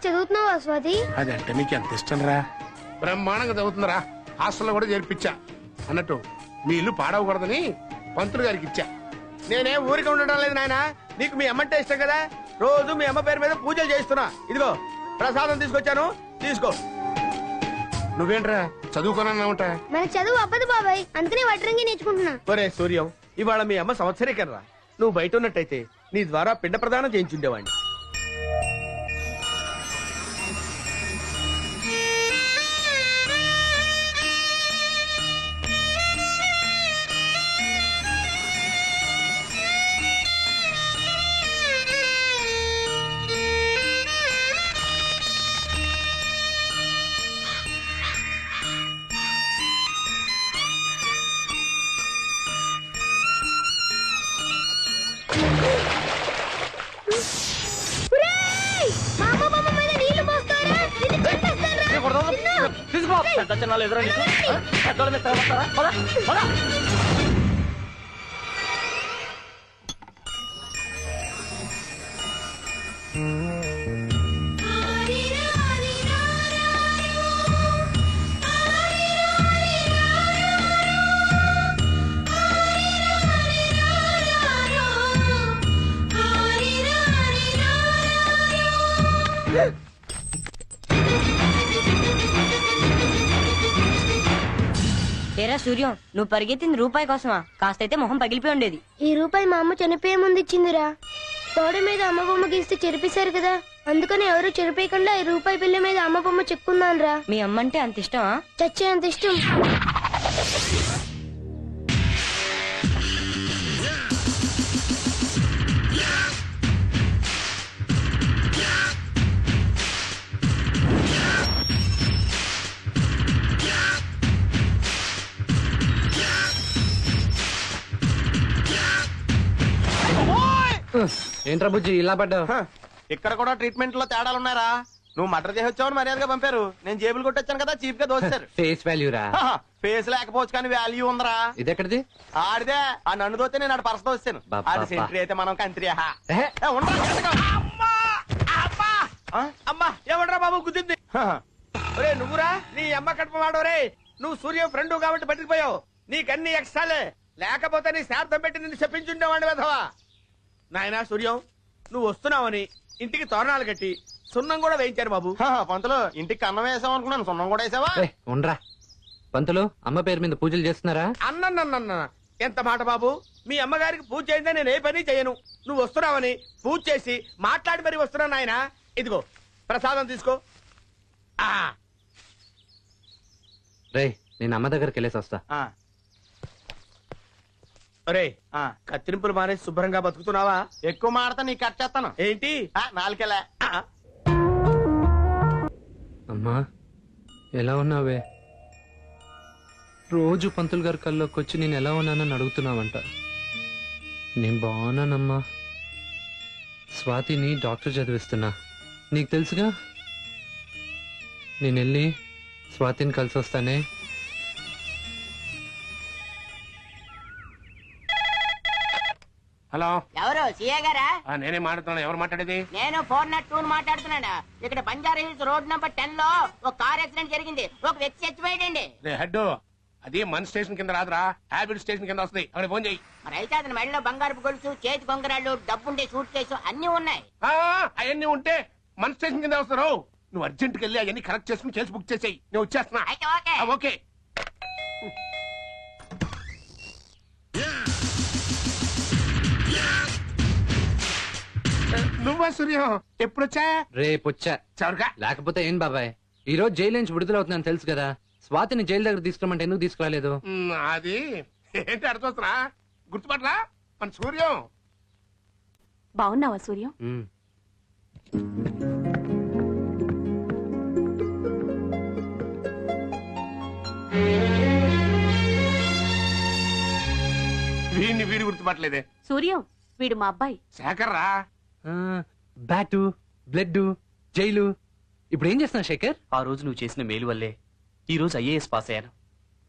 చదువుతున్నావా స్వాతి? అదంటే నీకు ఎంత ఇష్టం రా? బ్రహ్మాండంగా చదువుతుందిరా. హాస్టల్లో కూడా చేర్పించా. అన్నట్టు మీ ఇల్లు పాడవకూడదని పంతులు గారికి ఇచ్చా. నేనేం ఊరికే ఉండడం లేదు నాయన. నీకు మీ అమ్మంటే ఇష్టం కదా, రోజు మీ అమ్మ పేరు మీద పూజలు చేస్తున్నా. ఇదిగో ప్రసాదం తీసుకొచ్చాను, తీసుకో. నువ్వేంట్రా చదువుకోనన్నా ఉంటా? మన చదువు అవ్వదు బాబాయ్, అందుకనే వడ్రంగి నేర్చుకుంటున్నా. ఒరే సూర్యం, ఇవాళ మీ అమ్మ సంవత్సరీకరా. నువ్వు బయట ఉన్నట్టయితే నీ ద్వారా పిండ ప్రదానం చేయించుండేవాడిని. ఒరేయ్! మా అమ్మ బొమ్మ మీద నీళ్లు పోస్తారా? నిన్ను చంపేస్తారా? తీసుకో. పెద్ద చిన్నాలు ఎదురా నీకు? పెద్దోళ్ళ మీద తిరగబడతారా? పద, పద. ఏరా సూర్యం, నువ్వు పరిగెత్తింది రూపాయి కోసమా? కాస్తైతే మొహం పగిలిపోయి ఉండేది. ఈ రూపాయి మా అమ్మ చనిపోయే ముందు ఇచ్చిందిరా. గోడ మీద అమ్మ బొమ్మ గీస్తే చెరిపేశారు కదా, అందుకని ఎవరు చెరిపేయకుండా ఈ రూపాయి బిల్ల మీద అమ్మ బొమ్మ చెక్కున్నాను రా. మీ అమ్మంటే అంత ఇష్టమా? చచ్చే అంత ఇష్టం. ఏంట్రా బుజ్జి ఇలా పడ్డావు? ఇక్కడ కూడా ట్రీట్మెంట్ లో తేడాలున్నారా? నువ్వు మర్డర్ చేసి వచ్చావని మర్యాదగా పంపారు. నేను జేబులు కొట్టొచ్చాను కదా, చీప్ గా దోస్తారు. ఫేస్ వాల్యూ రా. ఫేస్ లేకపోవచ్చు కానీ వాల్యూ ఉందరా. ఇది ఎక్కడిది? ఆడిదే. ఆ నన్ను దోస్తే నేను ఆడ పరస దోస్తాను. బాబా. ఆడి సెంట్రీ అయితే మనం కంత్రి. ఎహె. అమ్మా ఏమంటారా బాబు గుద్దింది. ఒరే నువ్వురా, నీ అమ్మ కడుపు వాడోరే. నువ్వు సూర్యం ఫ్రెండ్ కాబట్టి బతికిపోయావు. నీకన్నీ ఎక్స్ట్రాలే, లేకపోతే నీ శార్థం పెట్టి నిన్ను చెప్పించుండేవాడిని వెధవా. నాయనా సూర్యం, నువ్వు వస్తున్నావని ఇంటికి తోరణాలు కట్టి సున్నం కూడా వేయించారు బాబు. పంతులు, ఇంటికి అన్నం వేసావు అనుకున్నాను, సున్నం కూడా వేసావా? ఉండరా పంతులు, అమ్మ పేరు మీద పూజలు చేస్తున్నారా? అన్న ఎంత మాట బాబు. మీ అమ్మగారికి పూజ చేయిందే నేను ఏ పని చేయను. నువ్వు వస్తున్నావని పూజ చేసి మాట్లాడి మరీ వస్తున్నా నాయన. ఇదిగో ప్రసాదం తీసుకో. రే, నేను అమ్మ దగ్గరికి వెళ్ళేసి వస్తా. ఒరే కత్తిరింపులు మానేసి శుభ్రంగా బతుకుతున్నావా? ఎక్కువ మాడతా నీ కట్ చేస్తాను. ఏంటి నాలుకెలా? అమ్మా ఎలా ఉన్నావే? రోజు పంతులు గారి కల్లోకి వచ్చి నేను ఎలా ఉన్నానని అడుగుతున్నావంట. నేను బాగున్నానమ్మా. స్వాతిని డాక్టర్ చదివిస్తున్నా, నీకు తెలుసుగా. నేను వెళ్ళి స్వాతిని కలిసి వస్తానే. హలో, ఎవరు సీఏ గారా? నేనే మాట్లాడుతున్నాను. ఎవరు మాట్లాడేది? నేను 402 మాట్లాడుతున్నాను. ఇక్కడ బంజారా హిల్స్ రోడ్ నంబర్ 10 లో ఒక కార్ యాక్సిడెంట్ జరిగింది. ఒక వ్యక్తి చచ్చిపోయాడండి. హెడ్, అది మన స్టేషన్ కింద రాదురా, హ్యాబిట్ స్టేషన్ కింద వస్తుంది. అక్కడ ఫోన్ చేయి. మరి అయితే అతని మెడలో బంగారపు గొలుసు, చేతి కొంగరాళ్ళు, డబ్బుండే సూట్ కేసు అన్ని ఉన్నాయి. అవన్నీ ఉంటే మన స్టేషన్ కింద వస్తారు. నువ్వు అర్జెంట్కి వెళ్ళి అవన్నీ కరెక్ట్ చేసుకుని కేసు బుక్ చేసేయి. నేను వచ్చేస్తున్నా. అయితే ఓకే. ఓకే. నువ్వా సూర్యం? ఎప్పుడొచ్చా? రేపొచ్చా. చవరగా. లేకపోతే ఏం బాబాయ్, ఈ రోజు జైలు నుంచి విడుదలవుతున్నాను తెలుసు కదా. స్వాతిని జైలు దగ్గర తీసుకురమంటే ఎందుకు తీసుకురాలేదు? అది ఏంటి అర్థమవుతున్నా? గుర్తుపట్లా మన సూర్యం. బాగున్నావా సూర్యం? వీడు గుర్తుపట్టలేదే. సూర్యం, వీడు మా అబ్బాయి శేఖర్ రా. Bat, blood, jail. ఇప్పుడు ఏం చేస్తున్నా శేఖర్? ఆ రోజు నువ్వు చేసిన మేలు వల్లే ఈ రోజు ఐఏఎస్ పాస్ అయ్యాను.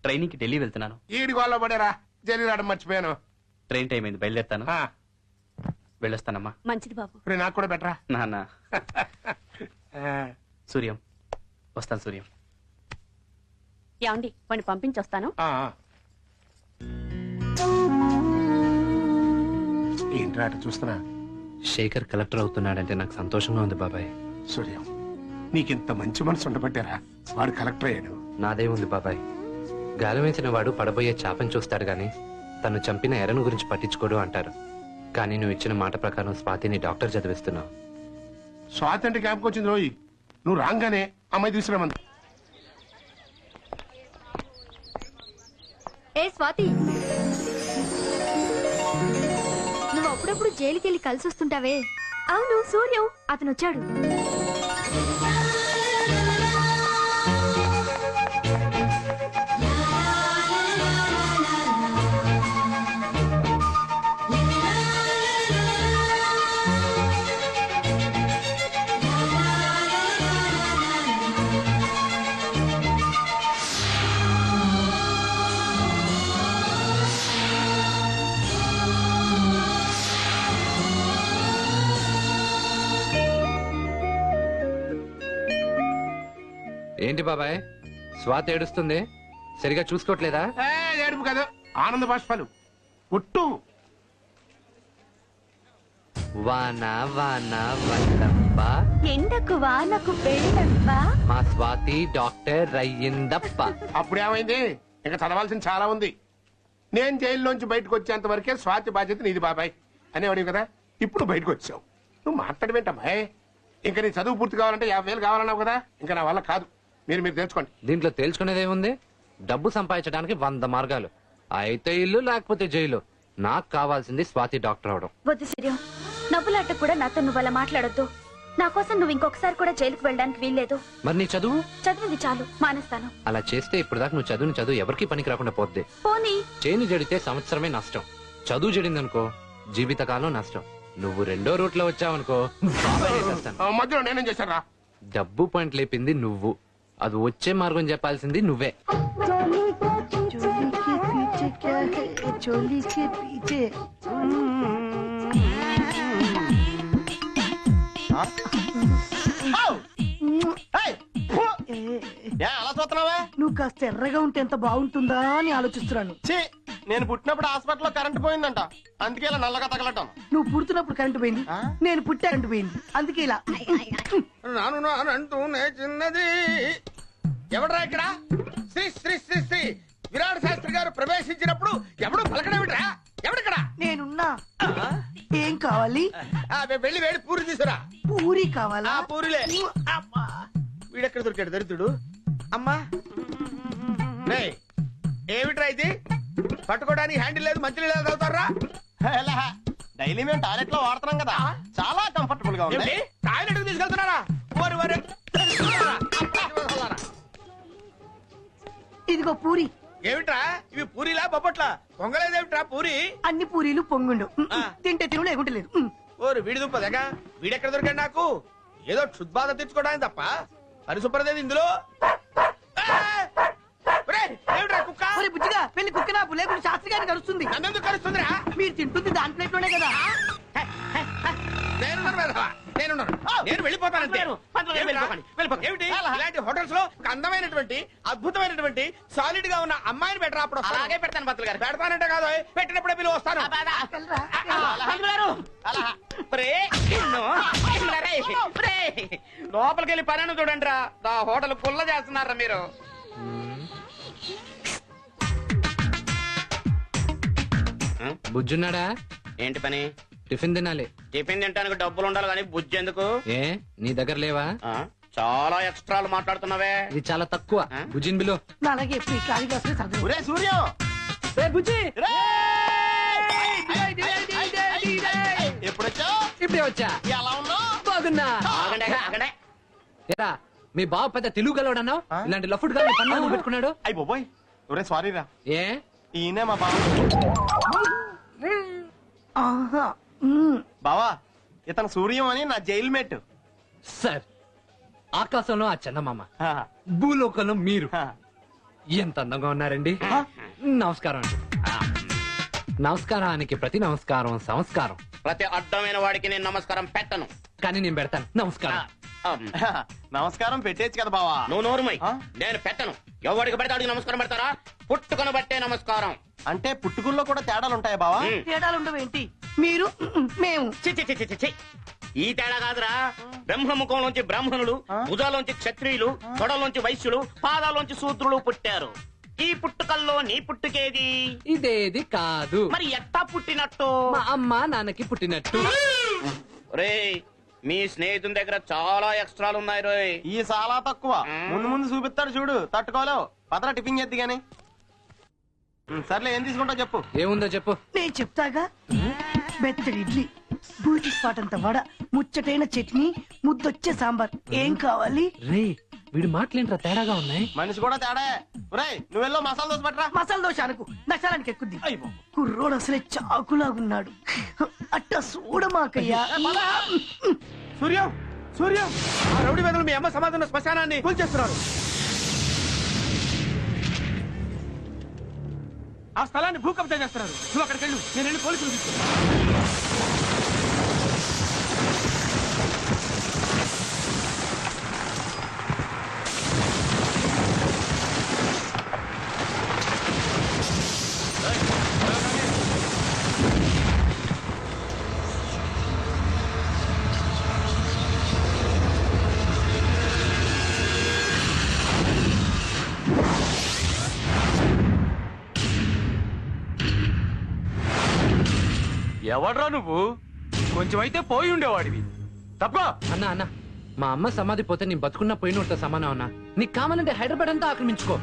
ట్రైనింగ్ కి ఢిల్లీ వెళ్తున్నాను. ఈడి గోల్లో పడేరా, జైలు రావడం మర్చిపోయాను. ట్రైన్ టైం అయింది, బయలుదేరుతాను. వెళ్ళొస్తానమ్మా. మంచిది బాబు. నాకు కూడా బెటరా నాన్న. సూర్యం వస్తాను సూర్యం. ఏమండి వాడిని పంపించొస్తాను. ఏంట్రా అటు చూస్తున్నా? శేఖర్ కలెక్టర్ అవుతున్నాడంటే నాకు సంతోషంగా ఉంది బాబాయ్. సూర్యం, నీకింత మంచి మనసు ఉండబట్టారా వాడు కలెక్టర్ అయ్యాడు. నాదే ఉంది బాబాయ్. గాలి వేసిన వాడు పడబోయే చాపని చూస్తాడు గాని తను చంపిన ఎరను గురించి పట్టించుకోడు అంటారు. కానీ నువ్వు ఇచ్చిన మాట ప్రకారం స్వాతిని డాక్టర్ చదివిస్తున్నావు. స్వాతంత్ర క్యాంప్కి వచ్చింది రోజు నువ్వు రాగానే అమ్మాయి తీసుకురామంది. ఏ స్వాతి, నువ్వు అప్పుడప్పుడు జైలుకి వెళ్ళి కలిసి వస్తుంటావే. అవును, సూర్యం అతను వచ్చాడు. ఏంటి బాబాయ్, స్వాతి ఏడుస్తుంది, సరిగా చూసుకోవట్లేదా? ఏడుపు కాదు, ఆనంద బాష్పాలు. పుట్టు వాన వాన వల్లప్ప ఎండకు వానకు పెళ్ళప్ప. మా స్వాతి డాక్టర్ అయ్యిందప్ప. అప్పుడేమైంది? ఇంకా చదవాల్సింది చాలా ఉంది. నేను జైల్లోంచి బయటకు వచ్చేంత వరకే స్వాతి బాధ్యత నీది బాబాయ్ అనేవాడివి కదా. ఇప్పుడు బయటకు వచ్చావు, నువ్వు మాట్లాడమేంటమ్మాయి? ఇంకా నీ చదువు పూర్తి కావాలంటే 50,000 కావాలన్నావు కదా. ఇంకా నా వల్ల కాదు, మీరు తెలుసుకోండి. దీంట్లో తేల్చుకునేది ఏముంది? డబ్బు సంపాదించడానికి 100 మార్గాలు. అయితే ఇల్లు, లేకపోతే జైలు. నాకు కావాల్సింది స్వాతి డాక్టర్ అవడం. వద్దు సూర్యం, నవ్వులాట కూడా నాతో నువ్వు అలా మాట్లాడొద్దు. నా కోసం నువ్వు ఇంకొకసారి కూడా జైలుకు వెళ్ళడానికి వీల్లేదు. మరి నీ చదువు? చదివింది చాలు, మానేస్తాను. అలా చేస్తే ఇప్పుడు దాకా నువ్వు చదువు ఎవరికి పనికి రాకుండా పోద్ది. పోనీ చేను జడితే సంవత్సరమే నష్టం, చదువు జడిందనుకో జీవితకాలం నష్టం. నువ్వు రెండో రూట్ లో వచ్చావనుకో బాబాయ్ చేసేస్తాను. మధ్యలో నేనేం చేశారా? డబ్బు పాయింట్ లేపింది నువ్వు, అది వచ్చే మార్గం చెప్పాల్సింది నువ్వే. అలా చూస్తున్నావా? నువ్వు కాస్త ఎర్రగా ఉంటే ఎంత బాగుంటుందా అని ఆలోచిస్తున్నాను. నేను పుట్టినప్పుడు హాస్పిటల్లో కరెంట్ పోయిందంట, అందుకే ఇలా నల్లగా తగలటం. నువ్వు పుడుతున్నప్పుడు కరెంటు పోయింది, నేను పుట్టే కరెంటు పోయింది, అందుకే ఇలా. నాను నానంటూనే చిన్నది. ఎవడరా ఇక్కడ? శ్రీ శ్రీ శ్రీ శ్రీ విరాట్ శాస్త్రి గారు ప్రవేశించినప్పుడు ఎవడు పలకడమిట్రా? ఎవడిక్కడ? నేనున్నా. ఏం కావాలి? వెళ్ళి వేడి పూరి తీసురా. పూరి కావాలా? పూరిలే. వీడెక్కడ దొరికాడు దరిద్రుడు? అమ్మా ఏమిట్రా ఇది? పట్టుకోవడానికి హ్యాండిల్ లేదు, మంచి లేదు అవుతారా? డైలీ మేము టాయిలెట్ లో వాడుతున్నాం కదా, చాలా కంఫర్టబుల్ గా ఉంది. టాయిలెట్ కు తీసుకెళ్తున్నారా? ఇదిగో పూరి. ఏమిట్రా ఇవి? పూరిలా బొబ్బట్లా? పొంగలేదేమిట్రా పూరి? అన్ని పూరీలు పొంగుండు, తింటే తిను లేకుంటే లేదు. ఓరు వీడి దుంపదగా, వీడెక్కడ దొరికాడు నాకు? ఏదో క్షుద్బాధ తెచ్చుకోవడానికి తప్ప పరిశుభ్రత ఇందులో. ఏమిట్రా కుక్క? బుజ్జిగా వెళ్ళి కుక్క నా లేకుండా శాస్త్రి గారిని కలుస్తుంది. నన్నెందుకు కలుస్తుందిరా? మీరు తింటుంది దాని ప్లేట్ లోనే కదా. నేను వెళ్ళిపోతానంటే ఏమిటి? ఇలాంటి హోటల్స్ లో ఒక అందమైనటువంటి అద్భుతమైనటువంటి సాలిడ్ గా ఉన్న అమ్మాయిని బెటర్ అప్పుడు అలాగే పెడతాను. పంతులు గారు పెడతానంటే కాదు, పెట్టినప్పుడే పిలువ వస్తాను. లోపలికి వెళ్ళి పని చూడండి రా, హోటల్ పుల్ల చేస్తున్నారా మీరు? బుజ్జున్నాడా? ఏంటి పని? టిఫిన్ తినాలి. టిఫిన్ తినడానికి డబ్బులు ఉండాలి కానీ బుజ్జి ఎందుకు? ఏ నీ దగ్గర లేవా? చాలా ఎక్స్ట్రాలు మాట్లాడుతున్నావే. ఇది చాలా తక్కువ. బుజ్జిని బిలో. అలాగే ఎప్పుడు ఖాళీ కాస్తే సర్దు. ఒరే సూర్యం, బుజ్జి ఎప్పుడు వచ్చావు? ఇప్పుడే వచ్చా. ఎలా ఉన్నావు? బాగున్నా. ఏరా మీ బావ పెద్ద తెలుగు గలవాడన్నావు, ఇలాంటి లఫుడ్ గా పన్ను పెట్టుకున్నాడు. అయ్యి బాబోయ్, ఒరే సారీ రా. ఏ ఈయనే మా బావ. బావా, ఇతను సూర్యం అని నా జైలు మేట్. సార్, ఆకాశంలో ఆ చందమామ, భూలోకంలో మీరు ఎంత అందంగా ఉన్నారండి. నమస్కారం అండి. నమస్కారానికి ప్రతి నమస్కారం సంస్కారం. ప్రతి అడ్డమైన వాడికి నేను నమస్కారం పెట్టను, కానీ నేను పెడతాను. నమస్కారం. నమస్కారం పెట్టేచ్చు కదా బావా. నువ్వు నోరుమై. నేను పెట్టను. ఎవరికి పడితే అడిగి నమస్కారం పెడతారా? పుట్టుకొని బట్టే నమస్కారం. అంటే పుట్టుకుల్లో కూడా తేడాలు ఉంటాయా బావా? తేడాలు ఉండవేంటి? మీరు మేము చి చి చి చి చి చి. ఈ తేడా కాదురా. బ్రహ్మముఖంలోంచి బ్రాహ్మణులు, భుజాలోంచి క్షత్రియులు, తొడలోంచి వైశ్యులు, పాదాలోంచి శూద్రులు పుట్టారు. ఈ పుట్టుకల్లో నీ పుట్టుకేది? ఇదేది కాదు. మరి ఎట్టా పుట్టినట్టు? మా అమ్మ నాన్నకి పుట్టినట్టు. రేయ్, మీ స్నేహితుని దగ్గర చాలా ఎక్స్ట్రాలు ఉన్నాయి రోయ్. ఈ చాలా తక్కువ. ముందు ముందు చూపిస్తాడు చూడు, తట్టుకోలేవు. పదరా టిఫిన్ చేద్ది గాని. సర్లే, ఏం తీసుకుంటావు చెప్పు. ఏముందో చెప్పు. నేను చెప్తాగా. బెత్తడి ఇడ్లీ, బూటి స్పాట్ అంత వడ, ముచ్చటైన చట్నీ, ముద్దొచ్చే సాంబార్. ఏం కావాలి? రే, వీడి మాటలేంట్రా తేడాగా ఉన్నాయి. మనిషి కూడా తేడా. ఒరేయ్, నువ్వెల్లో మసాలా దోశ పట్టరా. మసాలా దోశ అనుకు, నశాలానికి ఎక్కుద్ది. కుర్రోడు అసలే చాకులాగున్నాడు. అట్ట చూడమాకయ్యా. సూర్యం, సూర్యం, ఆ రౌడీ వేదలు మీ అమ్మ సమాధాన శ్మశానాన్ని కూల్చేస్తున్నారు. ఆ స్థలాన్ని భూ కబ్జా చేస్తున్నారు. నువ్వు అక్కడికి వెళ్ళు, నేను వెళ్ళి పోలీసులు తీసుకుంటాను. ఎవడ్రా నువ్వు? కొంచెం అయితే పోయి ఉండేవాడివి. తప్ప అన్నా అన్నా, మా అమ్మ సమాధి పోతే నీ బతుకున్న పోయినతో సమానం అన్నా. నీకు కావాలంటే హైదరాబాద్ అంతా ఆక్రమించుకో,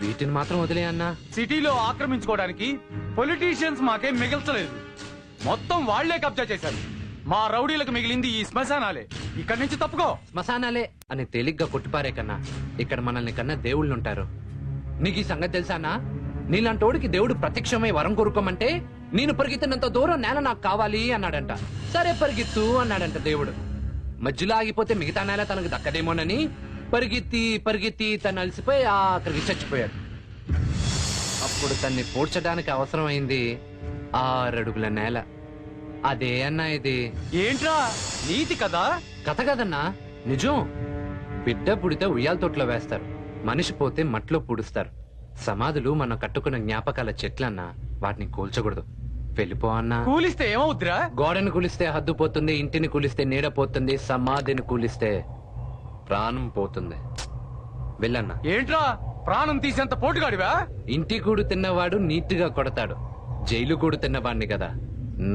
వీటిని మాత్రం వదిలే అన్నా. సిటీలో ఆక్రమించుకోవడానికి పొలిటీషియన్స్ మాకేం మిగల్చలేదు. మొత్తం వాళ్లే కబ్జా చేశారు. మా రౌడీలకు మిగిలింది ఈ శ్మశానాలే. ఇక్కడి నుంచి తప్పుకో. శ్మశానాలే అని తేలిగ్గా కొట్టిపారే కన్నా ఇక్కడ మనల్ని కన్నా దేవుళ్ళుంటారు. నీకు ఈ సంగతి తెలుసా అన్నా? నీలాంటోడికి దేవుడు ప్రత్యక్షమై వరం కోరుకోమంటే నేను పరిగెత్తినంత దూరం నేల నాకు కావాలి అన్నాడంట. సరే పరిగెత్తు అన్నాడంట దేవుడు. మధ్యలో ఆగిపోతే మిగతా నేల తనకు దక్కదేమోనని పరిగెత్తి పరిగెత్తి తను అలసిపోయి అక్కడికి చచ్చిపోయాడు. అప్పుడు తన్ని పూడ్చడానికి అవసరమైంది 6 అడుగుల నేల. అదే అన్నా ఇది. ఏంట్రా నీతి కదా? కథ కదన్నా, నిజం. బిడ్డ పుడితే ఉయ్యాల తోటలో వేస్తారు, మనిషి పోతే మట్లో పూడుస్తారు. సమాధులు మనం కట్టుకున్న జ్ఞాపకాల చెట్లన్నా, వాటిని కూల్చకూడదు. వెళ్ళిపో అన్నా. కూలిస్తే ఏమవుద్దిరా? గోడను కూలిస్తే హద్దు పోతుంది, ఇంటిని కూలిస్తే నీడ పోతుంది, సమాధిని కూలిస్తే ప్రాణం పోతుంది. వెళ్ళన్నా. ఏంట్రా ప్రాణం తీసేంత పోటుగాడివా? ఇంటి కూడు తిన్నవాడు నీట్గా కొడతాడు, జైలు కూడు తిన్నవాడిని కదా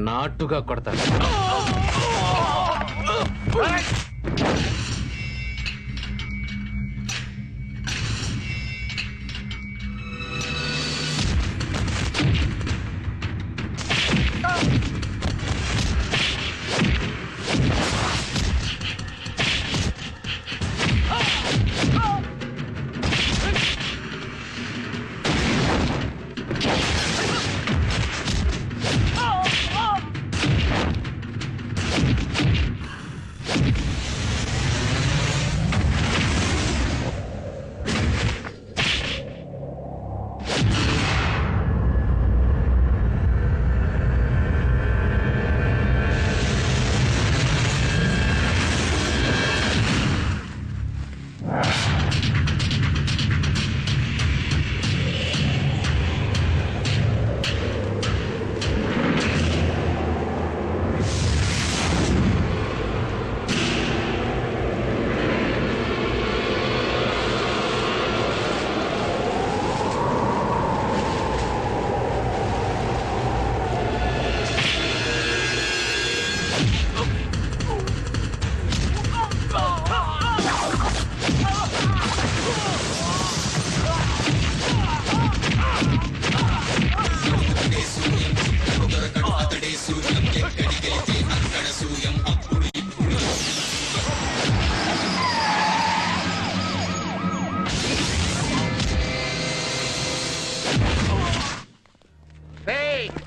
నాటుగా కొడతాడు.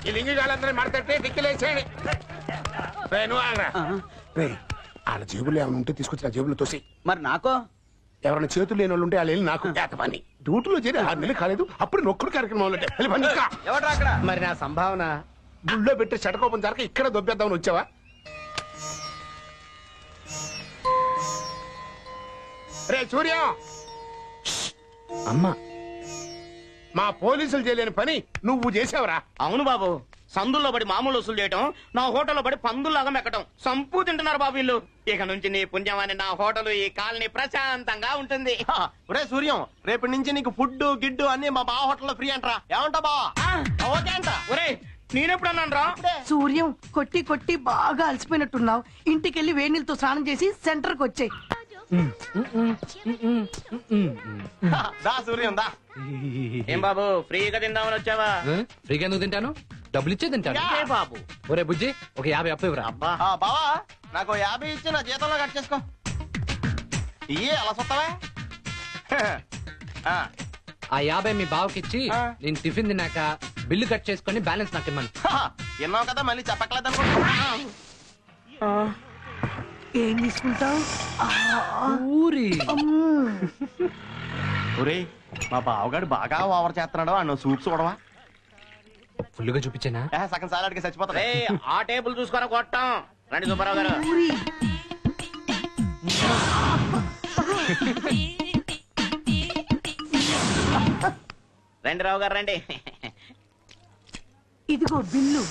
ఈ లింగిగాళ్ళందరూ మడతట్టే దిక్కులేసేయండి. నువ్వు ఆగరా. వాళ్ళ జేబులు ఏమైనా ఉంటే తీసుకొచ్చి నా జేబులో తోసి. మరి నాకో ఎవరైనా చేతులు లేని వాళ్ళు ఉంటే వాళ్ళు వెళ్ళి నాకు ఏత పని. డ్యూటీలో చేరి 6 నెలలు కాలేదు, అప్పుడు నొక్కుడు కార్యక్రమం ఎవడ్రా అక్కడ? మరి నా సంభావన గుళ్ళో పెట్టి చెటకోపం జరక ఇక్కడ దొబ్బేద్దామని వచ్చావా? రే సూర్య, అమ్మా మా పోలీసులు చేయలేని పని నువ్వు చేసావురా. అవును బాబు, సందుల్లో పడి మామూలు వసూలు చేయటం, నా హోటల్లో పడి పందుల్లాగా మెక్కటం, సంపూ తింటున్నారు బాబు వీళ్ళు. ఇక నుంచి నీ పుణ్యమని నా హోటల్ ఈ కాలనీ ప్రశాంతంగా ఉంటుంది. ఒరే సూర్యం, రేపటి నుంచి నీకు ఫుడ్ గిడ్డు అన్ని మా బా హోటల్లో ఫ్రీ అంటరా. ఏమంటా బా? ఓకే అంట. ఒరే నేనెప్పుడు అన్నాను రా? సూర్యం, కొట్టి కొట్టి బాగా అలసిపోయినట్టున్నావు. ఇంటికెళ్ళి వేడి నీళ్ళతో స్నానం చేసి సెంటర్కి వచ్చాయి. దా సూర్యం దా. ఏం బాబు ఫ్రీగా తిందామని వచ్చావా? ఫ్రీగా ఎందుకు తింటాను? డబ్బులు ఇచ్చే తింటాను. ఏ బాబు ఒరే బుజ్జి, ఒక 50 అప్పు ఇవ్వరా. అబ్బా బావా, నాకు 50 ఇచ్చి నా జీతంలో కట్ చేసుకో. ఇయ్యే అలా సొత్తవే. ఆ 50 మీ బావకిచ్చి నేను టిఫిన్ తిన్నాక బిల్లు కట్ చేసుకొని బ్యాలెన్స్ నాకు ఇమ్మను. విన్నావు కదా, మళ్ళీ చెప్పట్లేదు అనుకుంటా. ఏం తీసుకుంటావు? ఊరి ఒరే మా బావగాడు బాగా ఓవర్ చేస్తున్నాడు. అన్న సూప్ చూడవా? ఫుల్గా చూపించానా? సగం సాలాడికి చచ్చిపోతాడు. రే ఆ టేబుల్ చూసుకొని కొట్టాం. రండి సుబ్బారావు గారు. ఊరి. రండి రావు గారు రండి. ఇదిగో బిల్లు.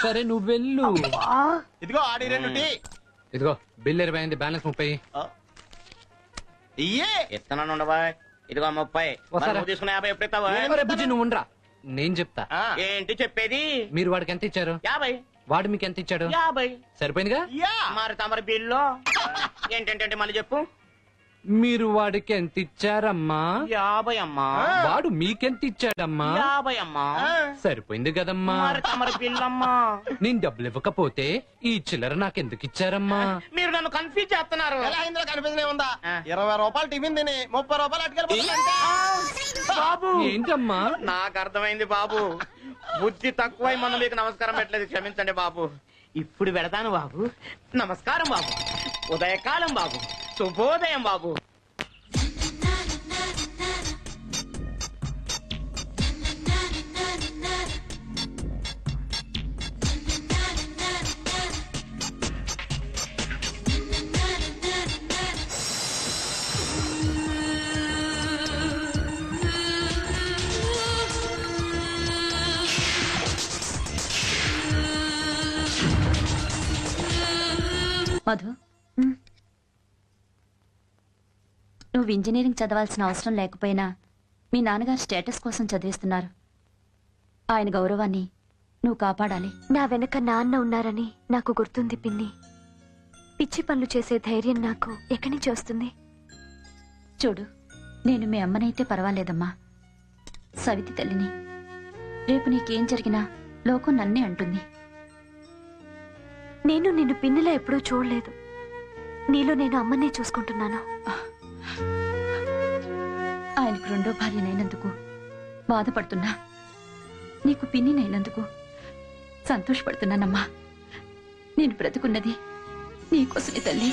సరే నువ్వు వెళ్ళు. ఇదిగో ఆడి 2 టీ. ఇదిగో బిల్లు 20 అయింది, బ్యాలెన్స్ 30. ఇయ్యే ఇస్తున్నాను ఉండవా? ఇదిగో 30. మరి నువ్వు తీసుకున్న 50 ఎప్పుడు ఇస్తావా? ఒరే బుజ్జి నువ్వు ఉండరా, నేను చెప్తా. ఏంటి చెప్పేది? మీరు వాడికి ఎంత ఇచ్చారు? 50. వాడు మీకు ఎంత ఇచ్చాడు? 50. సరిపోయిందిగా. మరి తమరి బిల్లు ఏంటంటే మళ్ళీ చెప్పు. మీరు వాడికి ఎంత ఇచ్చారమ్మా? 50 అమ్మా. వాడు మీకెంత ఇచ్చాడమ్మా? 50 అమ్మా. సరిపోయింది కదమ్మా. మరి తమరి బిల్లు అమ్మా. నేను డబ్బులు ఇవ్వకపోతే ఈ చిల్లర నాకెందుకు ఇచ్చారమ్మా? మీరు నన్ను కన్ఫ్యూజ్ చేస్తున్నారు. ఎలా ఇందులో కనిపించనే ఉందా? 20 రూపాయలు టిఫిన్ తిని 30 రూపాయలు అటుకెళ్ళి బాబు ఏంటమ్మా? నాకు అర్థమైంది బాబు. బుద్ధి తక్కువై మనం మీకు నమస్కారం పెట్టలేదు, క్షమించండి బాబు. ఇప్పుడు పెడతాను బాబు. నమస్కారం బాబు. ఉదయకాలం బాబు. శుభోదయం బాబు. మధు, నువ్వు ఇంజనీరింగ్ చదవాల్సిన అవసరం లేకపోయినా మీ నాన్నగారు స్టేటస్ కోసం చదివిస్తున్నారు. ఆయన గౌరవాన్ని నువ్వు కాపాడాలి. నా వెనక నాన్న ఉన్నారని నాకు గుర్తుంది పిన్ని. పిచ్చి పనులు చేసే ధైర్యం నాకు ఎక్కడి నుంచి వస్తుంది? చూడు, నేను మీ అమ్మనైతే పర్వాలేదమ్మా, సవితి తల్లిని. రేపు నీకేం జరిగినా లోకం నన్నే అంటుంది. నేను నిన్ను పిన్నిలా ఎప్పుడూ చూడలేదు. నీలో నేను అమ్మనే చూసుకుంటున్నాను. ఆయనకు 2వ భార్యనైనందుకు బాధపడుతున్నా, నీకు పిన్నినైనందుకు సంతోషపడుతున్నానమ్మా. నేను బ్రతుకున్నది నీకోసమే తల్లి.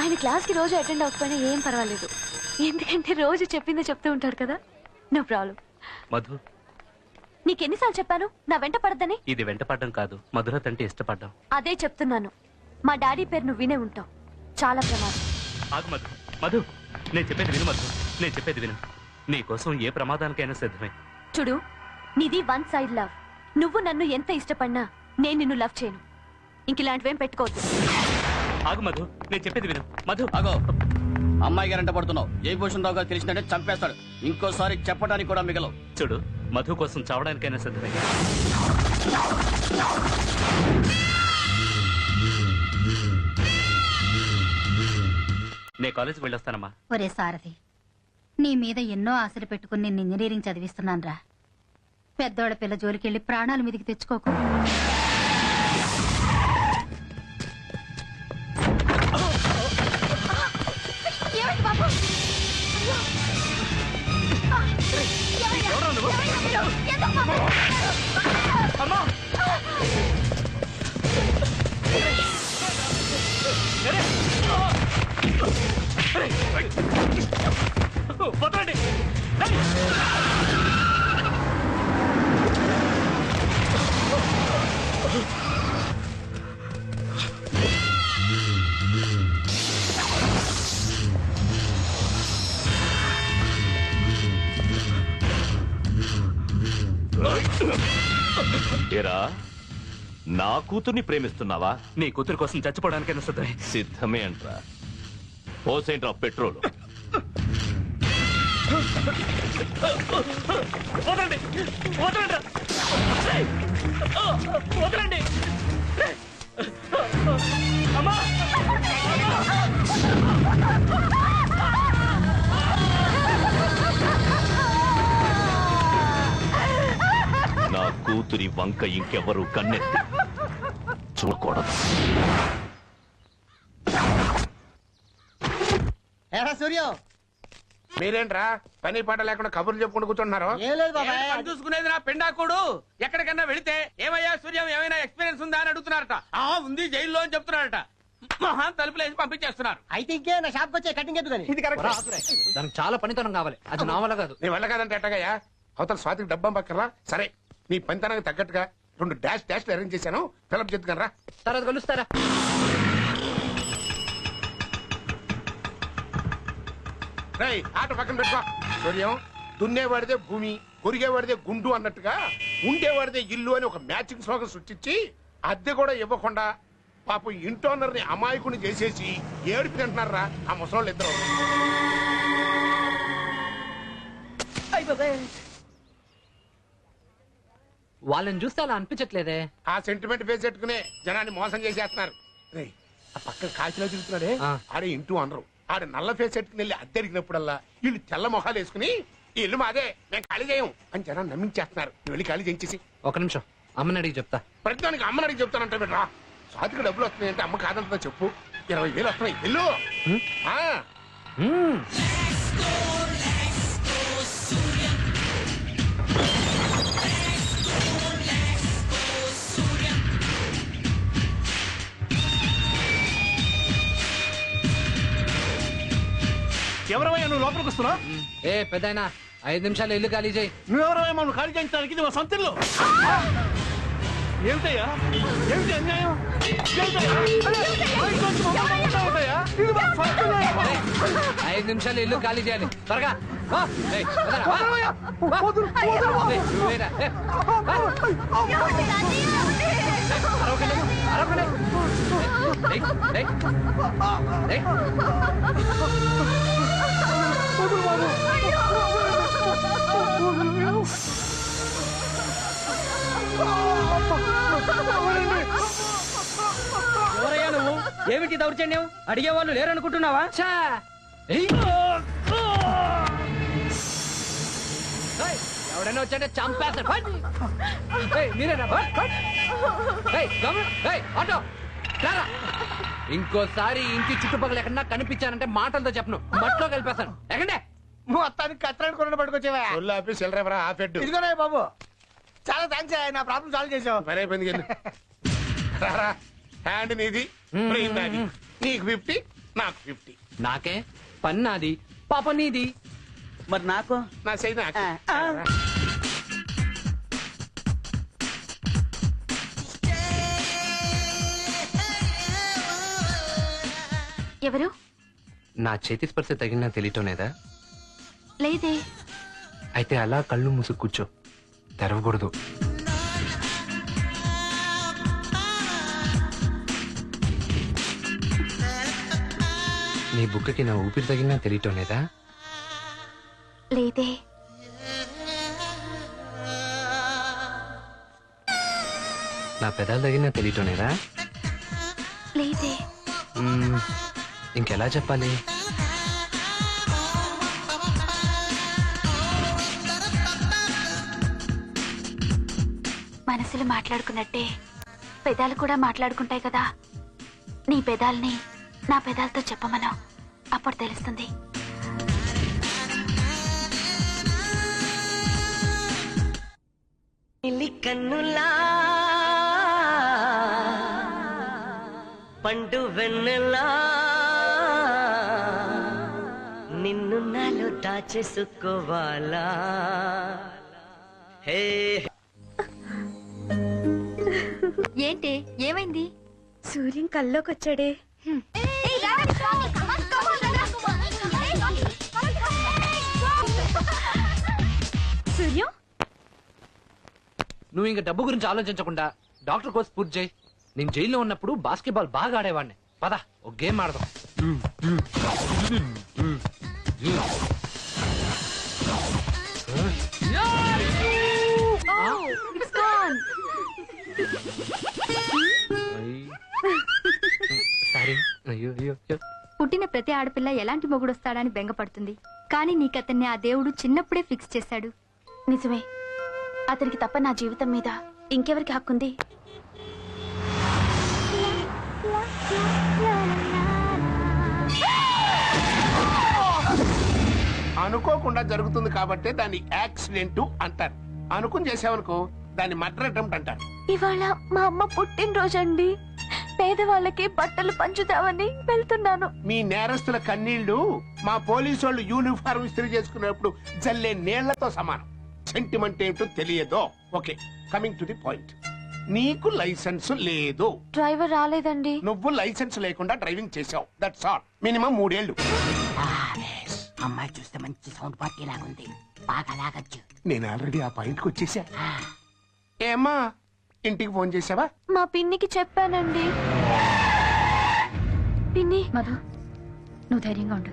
ఆయన క్లాస్కి రోజు అటెండ్ అవ్వకపోయినా ఏం పర్వాలేదు, ఎందుకంటే రోజు చెప్పిందే చెప్తూ ఉంటాడు కదా. No problem. మధు, నీకెన్నిసార్లు చెప్పాను నా వెంట పడద్దని? ఇది వెంట పడ్డం కాదు, మధురత అంటే ఇష్టపడ్డాం. అదే చెప్తున్నాను. మా డాడీ పేరు నువ్వు వినే ఉంటావు. చాలా ప్రమాదం. ఆగు మధు. మధు, నేను చెప్పేది విను మధు. నేను చెప్పేది విను. నీ కోసం ఏ ప్రమాదానికైనా సిద్ధమే. చూడు, నీది 1 సైడ్ లవ్. నువ్వు నన్ను ఎంత ఇష్టపడినా నేను నిన్ను లవ్ చేయను. ఇంక ఇలాంటివేం పెట్టుకోవద్దు. ఆగు మధు, నేను చెప్పేది విను. మధు ఆగో. అమ్మాయి గారంట పడుతున్నావు. జయభూషణ్ రావు గారు తెలిసినట్టే చంపేస్తాడు. ఇంకోసారి చెప్పడానికి కూడా మిగలవు. చూడు, మధు కోసం చావడానికైనా సిద్ధమే. నే కాలేజీకి వెళ్ళొస్తానమ్మా. ఒరే సారథి, నీ మీద ఎన్నో ఆశలు పెట్టుకుని నేను ఇంజనీరింగ్ చదివిస్తున్నాను రా. పెద్దోళ్ళ పిల్ల జోలికెళ్ళి ప్రాణాల మీదకి తెచ్చుకోకు. ఏరా నా కూతుర్ని ప్రేమిస్తున్నావా? నీ కూతురు కోసం చచ్చిపోవడానికైనా సిద్ధమే. సిద్ధమే అంట్రా. పోసేంట్రా పెట్రోల్. వదలండి, వదలండి, వదలండి. అమ్మా, నా కూతురి వంక ఇంకెవరు కన్నెత్తి చూడకూడదు. సూర్యం మీరేంట్రా పని పాట లేకుండా కబుర్లు చెప్పుకుంటూ కూర్చుంటున్నారు? ఏం లేదు బాబాయ్. ఏంటి పని చూసుకునేది నా పెండాకుడు. ఎక్కడికన్నా వెళితే ఏమయ్యా సూర్యం ఏమైనా ఎక్స్పీరియన్స్ ఉందా అని అడుగుతున్నారట. ఉంది జైల్లో అని చెప్తున్నారట. మహాన్ తలుపులేసి పంపించేస్తున్నారు. అయితే ఇంకే నా షాప్ వచ్చే కటింగ్ ఎందుకు ఇది కరెక్ట్. దానికి చాలా పనితనం కావాలి. అది నా వల్ల కాదు. నీ వల్ల కాదంటే ఎట్టగయ్యా? అవతల స్వాతికి డబ్బం పక్కరా. సరే నీ పనితనానికి తగ్గట్టుగా 2 డాష్లు అరేంజ్ చేశాను. ఫిలప్ చేద్దుకనరా. తర్వాత కలుస్తారా? రేయ్ ఆట పక్కన పెట్టుకో. సూర్యం, దున్నేవాడిదే భూమి, కొరిగేవాడిదే గుండు అన్నట్టుగా ఉండేవాడిదే ఇల్లు అని ఒక మ్యాచింగ్ స్లోగన్ సృష్టించి అద్దె కూడా ఇవ్వకుండా పాపం ఇంటోనర్ ని అమాయకుని చేసేసి ఏడుపు తింటున్నారా ఆ ముసలోళ్ళు ఇద్దరు. వాళ్ళని చూస్తే అలా అనిపించట్లేదే. ఆ సెంటిమెంట్ ఫేస్ పెట్టుకునే జనాన్ని మోసం చేసేస్తున్నారు. రేయ్ ఆ పక్కన కాశీలో తిరుగుతున్నాడే ఆడే ఇంటూ అనరు. ఆడ నల్ల ఫేస్ పెట్టుకుని వెళ్ళి అద్దె అడిగినప్పుడల్లా వీళ్ళు తెల్ల మొహాలు వేసుకుని ఈ ఇల్లు మాదే, మేము ఖాళీ చేయం అని జనాన్ని నమ్మించేస్తున్నారు. నువ్వు వెళ్ళి ఖాళీ చేయించేసి. ఒక నిమిషం, అమ్మని అడిగి చెప్తా. ప్రతిదానికి అమ్మని అడిగి చెప్తానంటే రా. స్వాతికి డబ్బులు వస్తున్నాయంటే అమ్మ కాదంటుందో చెప్పు. 20,000 వస్తున్నాయి. ఇల్లు ఎవరవయ్యా నువ్వు లోపలికి వస్తున్నావు? ఏ పెద్దయినా 5 నిమిషాలు ఇల్లు ఖాళీ చేయి. నువ్వెవరవయ్యా మనం ఖాళీ చేయించడానికి? ఇది మా సొంత ఇల్లు. ఏమిటయ్యా? ఏమిటి అన్యాయం? ఏమిటయ్యా? 5 నిమిషాలు ఇల్లు ఖాళీ చేయాలి. త్వరగా వా. ఏయ్, వదరా, వా. ఏయ్, నువ్వేరా. ఏయ్, వా. అరవకండి, అరవకండి. ఏయ్, ఏయ్, ఏయ్. ఎవరయ్యా నువ్వు? ఏమిటి దౌర్జన్యం? అడిగే వాళ్ళు లేరనుకుంటున్నావా? ఎవడైనా వచ్చాడే చంపేస్తాడు. మీరేనా? ఆటో రారా. ఇంకోసారి ఇంటి చుట్టుపక్కల ఎక్కడన్నా కనిపించానంటే మాటలతో చెప్పను, మట్లో కలిపేస్తాను. ఎక్కడే మొత్తానికి కత్తిరాడు కొన పట్టుకొచ్చేవా? ఆఫీస్ వెళ్ళరా ఆఫెడ్. ఇదిగోనే బాబు, చాలా థ్యాంక్స్. నా ప్రాబ్లం సాల్వ్ చేసావు. పని అయిపోయింది. రారా, హ్యాండ్ నీది, బ్రెయిన్ నాది. నీకు 50, నాకు 50. నాకే పని నాది, పాప నీది. మరి నాకు నా సై నాకు. ఎవరు? నా చేతి స్పర్శ తగిలినా తెలియటం లేదా? లేదే. అయితే అలా కళ్ళు మూసు కూర్చో, తెరవకూడదు. నీ బుక్కకి నా ఊపిరి తగిలినా తెలియటం లేదా? లేదే. నా పెదాలు తగిలినా తెలియటం లేదా? లేదే. ఇంకెలా చెప్పాలి? మనసులు మాట్లాడుకున్నట్టే పెదాలు కూడా మాట్లాడుకుంటాయి కదా. నీ పెదాల్ని నా పెదాలతో చెప్పమను, అప్పుడు తెలుస్తుంది. కన్నులా పండు వెన్నెలా నిన్ను నాలో దాచేసుకోవాలా. హే ఏంటి, ఏమైంది? సూర్యం కల్లోకి వచ్చాడే. సూర్యం, నువ్వు ఇంకా డబ్బు గురించి ఆలోచించకుండా డాక్టర్ కోర్స్ పూర్తి చేయి. నేను జైల్లో ఉన్నప్పుడు బాస్కెట్బాల్ బాగా ఆడేవాడిని. పద ఒక గేమ్ ఆడదాం. సారీ. అయ్యో అయ్యో అయ్యో. పుట్టిన ప్రతి ఆడపిల్ల ఎలాంటి మొగుడొస్తాడని బెంగపడుతుంది. కానీ నీకతన్ని ఆ దేవుడు చిన్నప్పుడే ఫిక్స్ చేశాడు. నిజమే, అతనికి తప్ప నా జీవితం మీద ఇంకెవరికి హక్కుంది? అనుకోకుండా జరుగుతుంది కాబట్టి దాన్ని యాక్సిడెంట్ అంటారు. అనుకుని చేసావనుకో దాన్ని మర్డర్ అటెంప్ట్ అంటారు. ఇవాళ మా అమ్మ పుట్టినరోజండి. పేదవాళ్ళకి బట్టలు పంచుతామని వెళ్తున్నాను. మీ నేరస్తుల కన్నీళ్లు మా పోలీసు వాళ్ళు యూనిఫారం ఇస్త్రీ చేసుకున్నప్పుడు జల్లే నీళ్లతో సమానం. సెంటిమెంట్ ఏంటో తెలియదో. Okay, coming to the point. నీకు లైసెన్స్ లేదు. డ్రైవర్ రాలేదండి. నువ్వు లైసెన్స్ లేకుండా డ్రైవింగ్ చేసావు. That's all. మినిమం 3 ఏళ్లు. అమ్మాయి చూస్తే మంచి సౌండ్ పార్టీ లాగుంది, బాగా లాగచ్చు. నేను ఆల్రెడీ ఆ పాయింట్ కి వచ్చేసా. ఏమ్మా, ఇంటికి ఫోన్ చేసావా? మా పిన్నికి చెప్పానండి. పిన్ని. మధు, నువ్వు ధైర్యంగా ఉండు.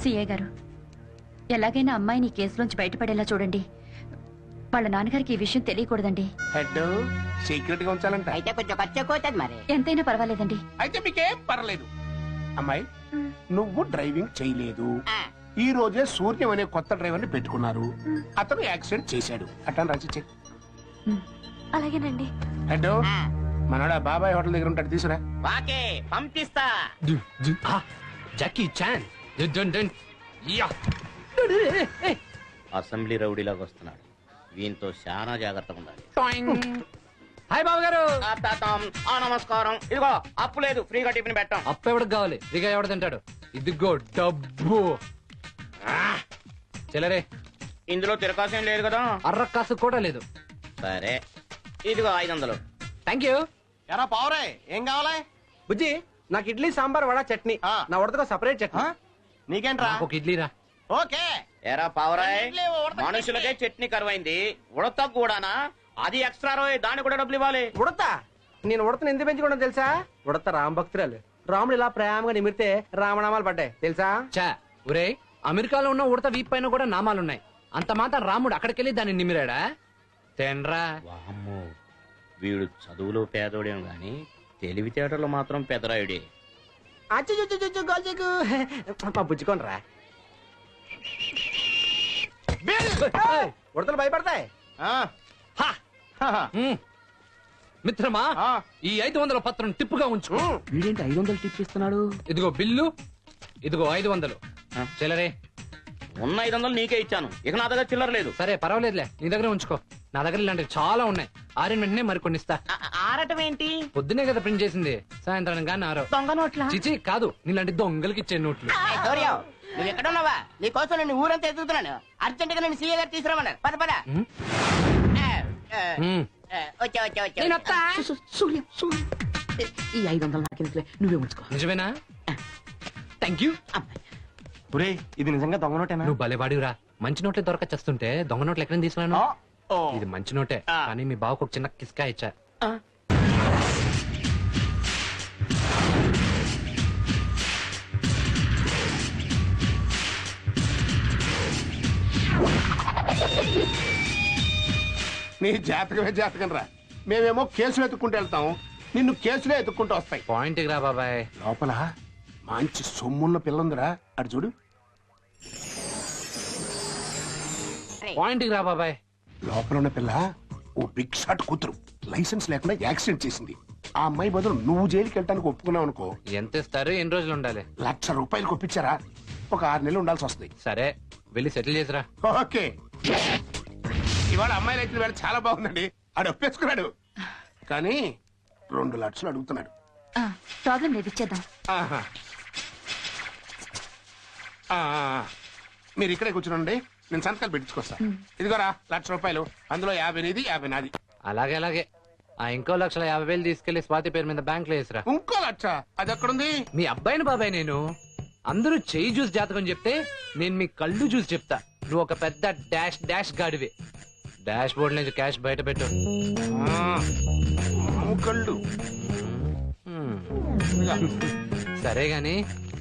సిఏ గారు, ఎలాగైనా అమ్మాయిని ఈ కేసులోంచి బయటపడేలా చూడండి. వాళ్ళ నాన్నగారికి ఈ విషయం తెలియకూడదండి. హెడ్ సీక్రెట్ గా ఉంచాలంట. అయితే కొంచెం ఖర్చు ఎక్కువ మరి. ఎంతైనా పర్వాలేదండి. అయితే మీకేం పర్లేదు. అమ్మాయి, నువ్వు డ్రైవింగ్ చేయలేదు. ఈ రోజే సూర్యం అనే కొత్త డ్రైవర్ ని పెట్టుకున్నారు. అతను యాక్సిడెంట్ చేశాడు. అట్లా రాసిచ్చే. అలాగేనండి. హెడ్, మనోడ బాబాయ్ హోటల్ దగ్గర ఉంటాడు, తీసురా. వాకే పంపిస్తా. Jackie Chan. అసెంబ్లీ రౌడీలాగా వస్తున్నాడు. వీంతో చాలా జాగ్రత్తగా ఉండాలి. హాయ్ బాబు గారు. నమస్కారం. ఇదిగో అప్పు లేదు, ఫ్రీగా టిఫిన్ పెట్టాం. అప్పు ఎవరికి కావాలి? ఫ్రీగా ఎవడు తింటాడు? ఇదిగో డబ్బు. చెల్లరే, ఇందులో తిరకాసేం లేదు కదా? అర్ర కాసు కూడా లేదు. సరే, ఇదిగో 500. Thank you. ఎరా పావురే, ఏం కావాలి? బుజ్జి, నాకు ఇడ్లీ సాంబార్ వడ చట్నీ. నా ఉడతగా సపరేట్ చట్నీ. నీకేంట్రా? ఒక ఇడ్లీ రా. ఓకే. ఎరా పావురాయ్, మనుషులకే చట్నీ కరువైంది, ఉడత కూడానా? అది ఎక్స్ట్రా రోయ్, దాన్ని కూడా డబ్బులు ఇవ్వాలి. ఉడతా? నేను ఉడతను ఎందుకు పెంచుకోవడం తెలుసా? ఉడత రామభక్తురాలు. రాముడు ఇలా ప్రేమగా నిమిరితే రామనామాలు పడ్డాయి తెలుసా? చా ఒరే, అమెరికాలో ఉన్న ఉడత వీప్ పైన కూడా నామాలున్నాయి. అంత మాత్రం రాముడు అక్కడికెళ్ళి దాన్ని నిమిరాడా? తేన్రా. వామ్మో, వీడు చదువులో పేదోడేం గాని తెలివితేటలు మాత్రం పెదరాయుడే. మా బుజ్జుకోనరా. ఉడతలు భయపడతాయి. మిత్రమా, ఈ 500 పత్రం టిప్పుగా ఉంచు. వీడేంటి 500 టిప్ ఇస్తున్నాడు? ఇదిగో బిల్లు, ఇదిగో 500. చెల్లరే, ఉన్న 500 నీకే ఇచ్చాను. ఇక నా దగ్గర చిల్లర లేదు. సరే పర్వాలేదులే, నీ దగ్గర ఉంచుకో. నా దగ్గర ఇలాంటివి చాలా ఉన్నాయి. ఆరిన వెంటనే మరికొన్ని ఇస్తా. ఆరటం ఏంటి? పొద్దునే కదా ప్రింట్ చేసింది, సాయంత్రానికి కానీ ఆరో. దొంగ నోట్లా? చిచి కాదు, నీలాంటి దొంగలకి ఇచ్చే నోట్లు. నువ్వు ఎక్కడ ఉన్నావా? నీ కోసం నేను ఊరంతా ఎదుగుతున్నాను. అర్జెంట్ గా నేను సీఏ గారు తీసుకురామన్నారు. పద పద. వచ్చా వచ్చా వచ్చా. ఈ 500 నాకెందుకులే, నువ్వే ఉంచుకో. నిజమేనా? Thank you. ఒరే, ఇది నిజంగా దొంగ నోటేనా? నువ్వు భలేవాడివిరా. మంచి నోట్లే దొరకచ్చేస్తుంటే దొంగ నోట్లు ఎక్కడ తీసుకున్నాను? ఇది మంచి నోటే, కానీ మీ బావకు ఒక చిన్న కిస్కా ఇచ్చా. నీ జాతకమే జాతకం రా. మేమేమో కేసులు ఎత్తుక్కుంటూ వెళ్తాం, నిన్ను కేసులే ఎత్తుక్కుంటూ వస్తాయి. పాయింట్ రా బాబాయ్. లోపల మంచి సొమ్మున్న పిల్లందిరా, అటు చూడు. పాయింట్ రా బాబాయ్. లోపల ఉన్న పిల్ల ఓ బిగ్ షాట్ కూతురు. లైసెన్స్ లేకుండా యాక్సిడెంట్ చేసింది. ఆ అమ్మాయి బదులు నువ్వు జైలుకి వెళ్ళడానికి ఒప్పుకున్నావు అనుకో. ఎంత ఇస్తారు? ఎన్ని రోజులు ఉండాలి? ₹1,00,000 ఒప్పించారా? ఒక 6 నెలలు ఉండాల్సి వస్తుంది. సరే, వెళ్ళి సెటిల్ చేసిరా. ఓకే. ఇవాళ అమ్మాయి రైతులు వేళ చాలా బాగుందండి. ఆడు ఒప్పేసుకున్నాడు, కానీ 2 లక్షలు అడుగుతున్నాడు. ప్రాబ్లం లేదు, ఇచ్చేద్దాం. ఆహా. మీరు ఇక్కడే కూర్చునండి, నేను సంతకాలు పెట్టించుకొస్తా. ఇదిగోరా ₹1,00,000, అందులో 50 నీది, 50 నాది. అలాగే అలాగే. ఆ ఇంకో 1,50,000 తీసుకెళ్లి స్వాతి పేరు మీద బ్యాంక్ లో వేసిరా. ఇంకో 1,00,000? అది ఎక్కడుంది? మీ అబ్బాయిని బాబాయ్ నేను. అందరూ చెయ్యి చూసి జాతకం చెప్తే నేను మీ కళ్ళు చూసి చెప్తా. నువ్వు ఒక పెద్ద డాష్ డాష్ గాడివే. డాష్ బోర్డ్ నుంచి క్యాష్ బయట పెట్టు. కళ్ళు సరే గాని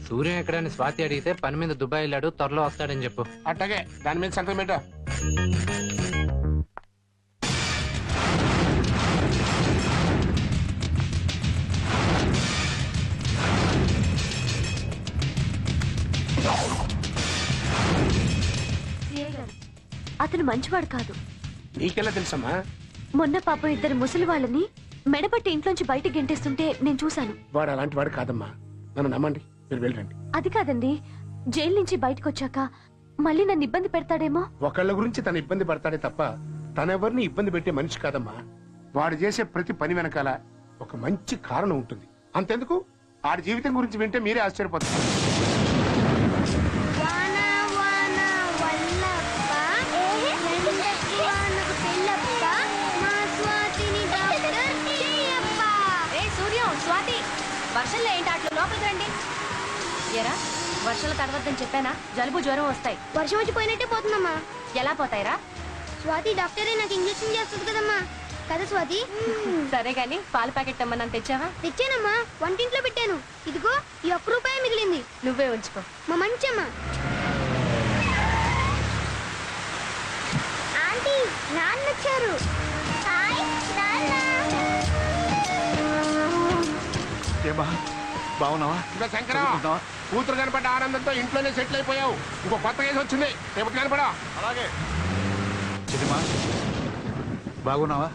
సూర్యం ఎక్కడని స్వాతి అడిగితే పని మీద దుబాయ్ వెళ్ళాడు, త్వరలో వస్తాడని చెప్పు. అట్టగే దాని మీద సంతకం పెట్టు. అతను మంచివాడు కాదు. నీకెలా తెలుసమ్మా? మొన్న పాపం ఇద్దరు ముసలి వాళ్ళని మెడపట్టి ఇంట్లోంచి బయటికి గెంటేస్తుంటే నేను చూశాను. వాడు అలాంటి వాడు కాదమ్మా, నన్ను నమ్మండి, మీరు వెళ్ళండి. అది కాదండి, జైలు నుంచి బయటకు వచ్చాక మళ్ళీ నన్ను ఇబ్బంది పెడతాడేమో. ఒకళ్ళ గురించి తను ఇబ్బంది పడతాడే తప్ప తనెవరిని ఇబ్బంది పెట్టే మనిషి కాదమ్మా. వాడు చేసే ప్రతి పని వెనకాల ఒక మంచి కారణం ఉంటుంది. అంతెందుకు, ఆడి జీవితం గురించి వింటే మీరే ఆశ్చర్యపోతారు. స్వాతి, వర్షంలో ఏంటి అట్లా లోపలికి రండి. ఎరా వర్షాలు తడవద్దని చెప్పానా? జలుబు జ్వరం వస్తాయి. వర్షం వచ్చి పోయినట్టే పోతుందమ్మా. ఎలా పోతాయిరా? స్వాతి డాక్టరే నాకు ఇంజెక్షన్ చేస్తుంది కదమ్మా. కదా స్వాతి? సరే గాని పాల ప్యాకెట్ అమ్మని తెచ్చావా? తెచ్చానమ్మా, వంటింట్లో పెట్టాను. ఇదిగో ఈ ₹1 మిగిలింది. నువ్వే ఉంచుకో. మా మంచమ్మ. ఆంటీ, నాన్న వచ్చారు. హాయ్ నాన్న. ఏమా బాగున్నావా? ఇంకా శంకరా, కూతురు కనపడ్డ ఆనందంతో ఇంట్లోనే సెటిల్ అయిపోయావు. ఇంకో కొత్త కేసు వచ్చింది, రేపు కనపడా. అలాగే బాగున్నావా?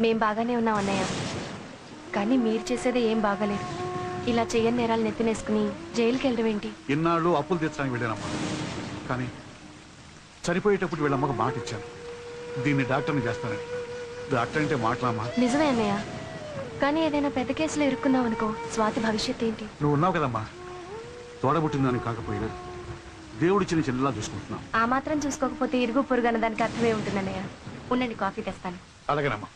మేం బాగానే ఉన్నాం అన్నయ్య, కానీ మీరు చేసేది ఏం బాగాలేదు. ఇలా చెయ్యని నేరాలు నెత్తినేసుకుని జైలుకి వెళ్ళడం ఏంటి? ఇన్నాళ్ళు అప్పులు తెచ్చడానికి వెళ్ళానమ్మా, కానీ చనిపోయేటప్పుడు వీళ్ళమ్మకు మాట ఇచ్చాను, దీన్ని డాక్టర్ని చేస్తానని. డాక్టర్ అంటే మాట్లాడమ్మా. నిజమే అన్నయ్య, కానీ ఏదైనా పెద్ద కేసులో ఇరుక్కున్నావు అనుకో, స్వాతి భవిష్యత్ ఏంటి? నువ్వు ఉన్నావు కదమ్మా, తోడబుట్టిందని కాకపోయినా దేవుడిచ్చిన చెల్లెలా చూసుకుంటున్నావు. ఆ మాత్రం చూసుకోకపోతే ఇరుగు పొరుగు అన్న దానికి అర్థమే ఉంటుంది అన్నయ్య. ఉండండి, కాఫీ తెస్తాను. అలాగేనమ్మా.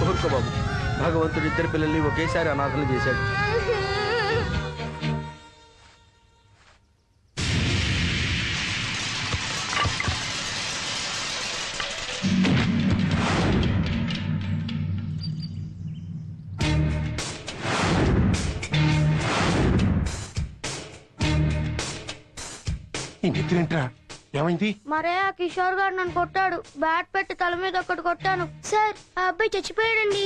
ఊరుకో బాబు, భగవంతుడు ఇద్దరు పిల్లల్ని ఒకేసారి అనాథలు చేశాడు. ఈ నిద్రేంట్రా, ఏమైంది? మరే ఆ కిషోర్ గారు నన్ను కొట్టాడు. బ్యాట్ పెట్టి తల మీద ఒకటి కొట్టాను. సార్, ఆ అబ్బాయి చచ్చిపోయాడండి.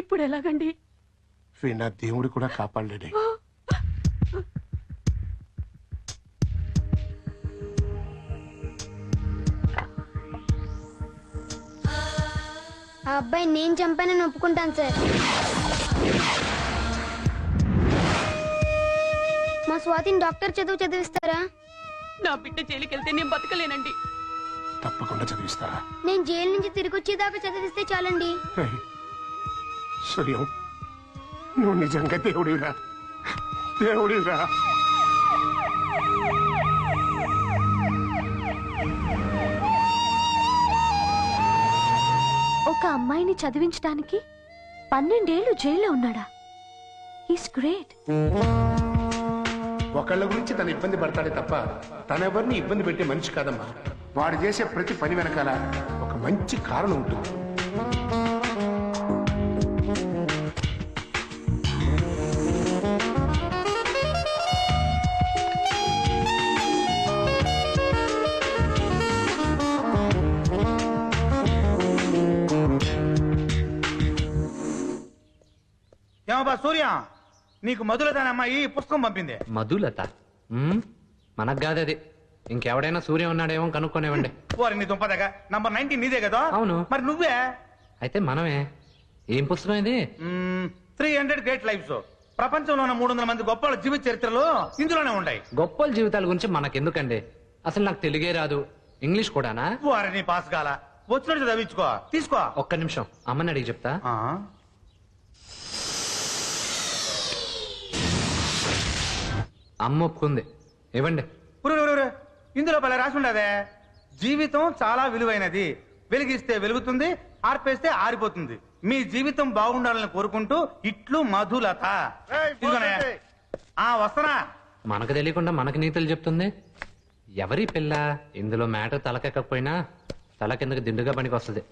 ఇప్పుడు ఎలాగండి? వీణ దేవుడు కూడా కాపాడలేడే. ఆ అబ్బాయి నేను చంపానని ఒప్పుకుంటాను సార్. మా స్వాతిని డాక్టర్ చదివిస్తారా? నా బిడ్డ జైలుకి వెళ్తే నేను బతకలేనండి. తప్పకుండా చదివిస్తా. నేను జైలు నుంచి తిరిగి వచ్చేదాకా చదివిస్తే చాలండి. సూర్యం, నువ్వు నిజంగా దేవుడివిరా, దేవుడివిరా. ఒక అమ్మాయిని చదివించడానికి 12 ఏళ్ళు జైల్లో ఉన్నాడా? Is great. ఒకళ్ళ గురించి తను ఇబ్బంది పడతాడే తప్ప తనెవరిని ఇబ్బంది పెట్టే మనిషి కాదమ్మా. వాడు చేసే ప్రతి పని వెనకాల ఒక మంచి కారణం ఉంటుంది. ఏమబ్బా సూర్య, నీకు మధులత అనే అమ్మాయి పుస్తకం పంపింది. మధులత? మనకు కాదు అది, ఇంకెవడైనా సూర్యం ఉన్నాడేమో కనుక్కొనివ్వండి. ఓరి నీ దుంపదగా, నంబర్ 19 నీదే కదా? అవును. మరి నువ్వే? అయితే మనమే. ఏం పుస్తకం ఇది? 300 గ్రేట్ లైఫ్స్. ప్రపంచంలో ఉన్న 300 మంది గొప్ప జీవిత చరిత్రలు ఇందులోనే ఉంటాయి. గొప్పల జీవితాల గురించి మనకెందుకండి? అసలు నాకు తెలుగే రాదు, ఇంగ్లీష్ కూడానా? వారిని పాస్ కాల, వచ్చినట్టు చదివించుకో. తీసుకో. ఒక్క నిమిషం, అమ్మని అడిగి చెప్తా. అమ్మ ఒప్పుకుంది, ఇవ్వండి. ఇందులో భలే రాసి ఉండదే, జీవితం చాలా విలువైనది, వెలిగిస్తే వెలుగుతుంది, ఆర్పేస్తే ఆరిపోతుంది. మీ జీవితం బాగుండాలని కోరుకుంటూ ఇట్లు మధులత. ఇదిగోనే. వస్తానా? మనకు తెలియకుండా మనకి నీతులు చెప్తుంది. ఎవరి పిల్ల? ఇందులో మ్యాటర్ తలకెక్కకపోయినా తల కిందకి దిండుగా పనికి వస్తుంది.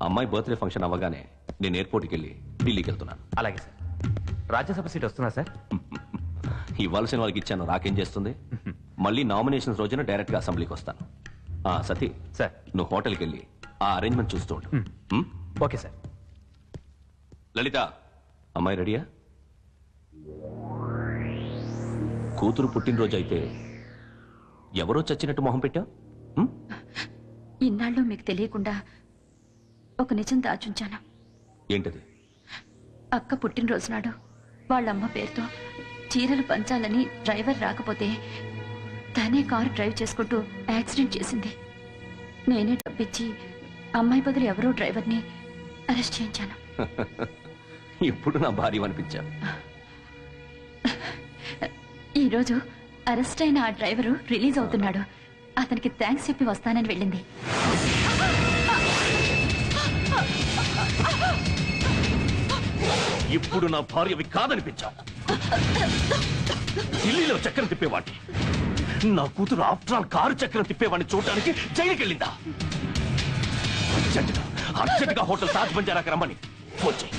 అమ్మాయి బర్త్డే ఫంక్షన్ అవ్వగానే నేను ఎయిర్పోర్ట్కి వెళ్ళి ఢిల్లీకి వెళ్తున్నాను. అలాగే సార్. రాజ్యసభ సీట్ వస్తుందా సార్? ఇవ్వాల్సిన వాళ్ళకి ఇచ్చాను, రాకేం చేస్తుంది? మళ్ళీ నామినేషన్స్ రోజున డైరెక్ట్ గా అసెంబ్లీకి వస్తాను. సతీ సార్, నువ్వు హోటల్కి వెళ్ళి ఆ అరేంజ్మెంట్ చూస్తూ ఉండు. Okay sir. లలిత, అమ్మాయి రెడీయా? కూతురు పుట్టినరోజు అయితే ఎవరో చచ్చినట్టు మొహం పెట్టావు? ఇన్నాళ్ళు మీకు తెలియకుండా ఒక నిజం దాచుంచాను. ఏంటది? అక్క పుట్టినరోజు నాడు వాళ్ళమ్మ పేరుతో చీరలు పంచాలని డ్రైవర్ రాకపోతే తనే కారు డ్రైవ్ చేసుకుంటూ యాక్సిడెంట్ చేసింది. నేనే డబ్బిచ్చి అమ్మాయి బదులు ఎవరో డ్రైవర్ని అరెస్ట్ చేయించాను. ఇప్పుడు నా భార్య అనిపించా. ఈరోజు అరెస్ట్ అయిన ఆ డ్రైవరు రిలీజ్ అవుతున్నాడు. అతనికి థ్యాంక్స్ చెప్పి వస్తానని వెళ్ళింది. ఇప్పుడు నా భార్యవి కాదనిపించా. ఢిల్లీలో చక్రం తిప్పేవాడిని, నా కూతురు ఆఫ్టర్ ఆల్ కారు చక్రం తిప్పేవాడిని చూడడానికి జైలుకి వెళ్ళిందా? అర్జెంటుగా హోటల్ తాజ్ బంజారాకి రమ్మని ఫోన్ చేయి.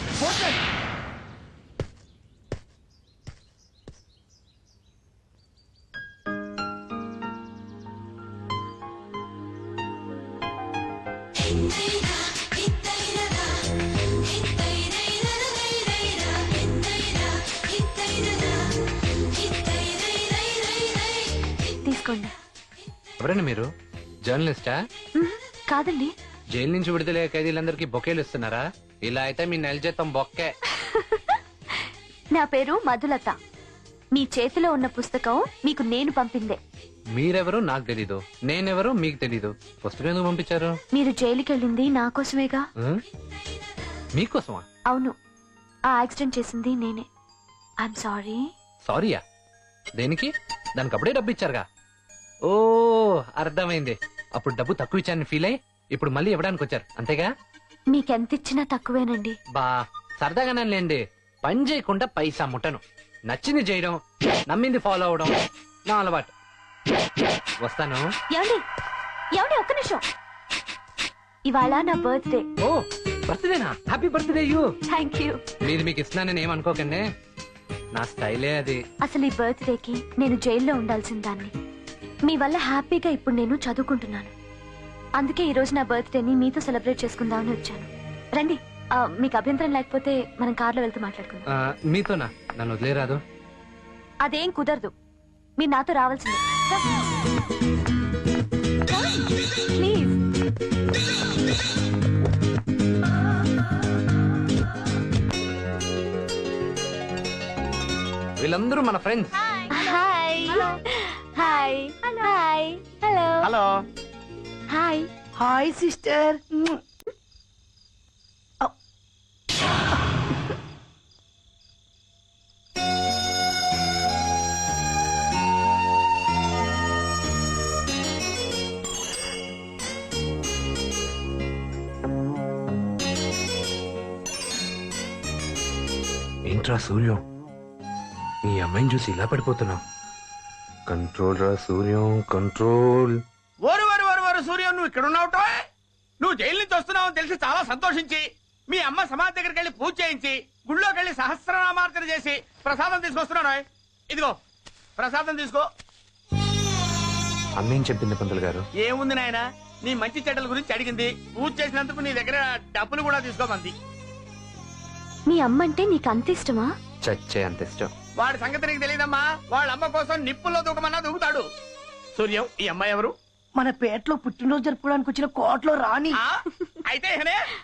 తీసుకోండి. ఎవరండి మీరు? జర్నలిస్టా? కాదండి. జైలు నుంచి విడుదలయ్యే ఖైదీలందరికీ బొకేలు ఇస్తున్నారా? ఇలా అయితే మీ నెల జీతం బొక్కే. నా పేరు మధులత. మీ చేతిలో ఉన్న పుస్తకం మీకు నేను పంపిందే. మీరెవరో నాకు తెలీదు, నేనెవరో మీకు తెలీదు. పుస్తకం ఎందుకు పంపించారు? మీరు జైలుకి వెళ్ళింది నా కోసమేగా. మీకోసమా? అవును, ఆ యాక్సిడెంట్ చేసింది నేనే. I'm sorry. సారీయా? దేనికి? దానికి అప్పుడే డబ్బు ఇచ్చారుగా. ఓ అర్థమైంది. అప్పుడు డబ్బు తక్కువ ఇచ్చానని ఫీల్ అయ్యి ఇప్పుడు మళ్ళీ ఇవ్వడానికి వచ్చారు, అంతేగా? మీకెంత ఇచ్చినా తక్కువేనండి. బా సరదాగానే లేండి. పని చేయకుండా పైసా ముట్టను. నచ్చింది చేయడం, నమ్మింది ఫాలో అవడం నా అలవాటు. వస్తాను. ఏమండి ఒక్క నిమిషం. ఇవాళ నా బర్త్డే. ఓ బర్త్డేనా? Happy birthday you. Thank you. మీది మీకు ఇస్తున్నానని ఏమనుకోకండి, నా స్టైలే అది. అసలు ఈ బర్త్డేకి నేను జైల్లో ఉండాల్సిన దాన్ని. మీ వల్ల హ్యాపీగా ఇప్పుడు నేను చదువుకుంటున్నాను. అందుకే ఈ రోజు నా బర్త్డేని మీతో సెలబ్రేట్ చేసుకుందామని వచ్చాను. రండి, మీకు అభ్యంతరం లేకపోతే మనం కార్లో వెళ్తూ మాట్లాడుకుందాం. మీతోనా? నన్ను వదిలేరాదు. అదేం కుదరదు, మీరు నాతో రావాల్సిందే. ప్లీజ్. వీళ్ళందరూ మన friends. Hi hi hi. Hello hello. Hi hi sister. ఏంట్రా సూర్యం, ఈ అమ్మాయిని చూసి ఇలా పడిపోతున్నావు? కంట్రోల్ రా సూర్యం, కంట్రోల్. ఓరు ఓరు ఓరు ఓరు సూర్యం, నువ్వు ఇక్కడ ఉన్నావుటో? నువ్వు జైలు నుంచి వస్తున్నావు తెలిసి చాలా సంతోషించి మీ అమ్మ సమాధి దగ్గరికి వెళ్ళి పూజ చేయించి గుళ్ళోకి వెళ్ళి సహస్రనామార్చన చేసి ప్రసాదం తీసుకొస్తున్నాను. ఇదిగో ప్రసాదం తీసుకో. అమ్మేం చెప్పింది పంతులు గారు? ఏముంది నాయన, నీ మంచి చెడ్డల గురించి అడిగింది. పూజ చేసినందుకు నీ దగ్గర డబ్బులు కూడా తీసుకోమంది. మీ అమ్మ అంటే నీకు అంత ఇష్టమా? చచ్చే అంత ఇష్టం. వాడి సంగతి నీకు తెలియదమ్మా. వాళ్ళ అమ్మ కోసం నిప్పుల్లో దూకమన్నా దూకుతాడు. సూర్యం, ఈ అమ్మాయి ఎవరు? మన పేటలో పుట్టినరోజు జరుపుకోవడానికి వచ్చిన కోటలో రాణి. అయితే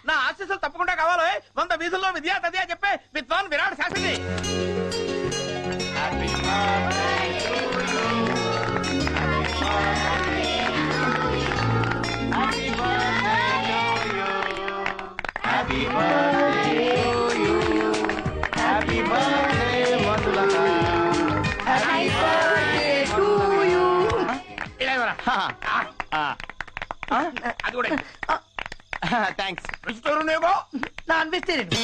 నా ఆశీస్సులు తప్పకుండా కావాలి. 100 వీధుల్లో విద్యా తదియా చెప్పే విద్వాన్ Virat Shastri. Happy birthday to you happy birthday Madhulatha happy birthday to you అది కూడా థ్యాంక్స్. Non vegetarian.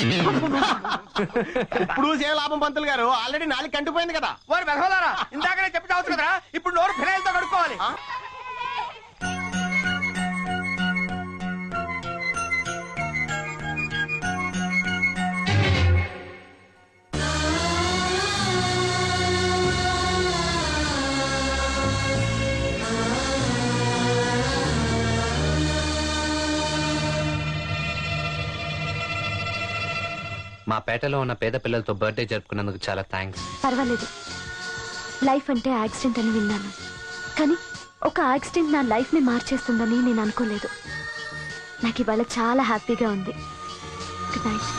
ఇప్పుడు సేవ లాభం పంతులు గారు, ఆల్రెడీ 4 కంటిపోయింది కదా. వారు వెధవలారా, ఇందాకనే చెప్పి చావచ్చు కదరా, ఇప్పుడు నోరు ఫినాయిల్తో కడుక్కోవాలి. మా పేటలో ఉన్న పేద పిల్లలతో బర్త్డే జరుపుకున్నందుకు చాలా థ్యాంక్స్. పర్వాలేదు. లైఫ్ అంటే యాక్సిడెంట్ అని విన్నాను, కానీ ఒక యాక్సిడెంట్ నా లైఫ్ ని మార్చేస్తుందని నేను అనుకోలేదు. నాకు ఇవాళ చాలా హ్యాపీగా ఉంది. Good night.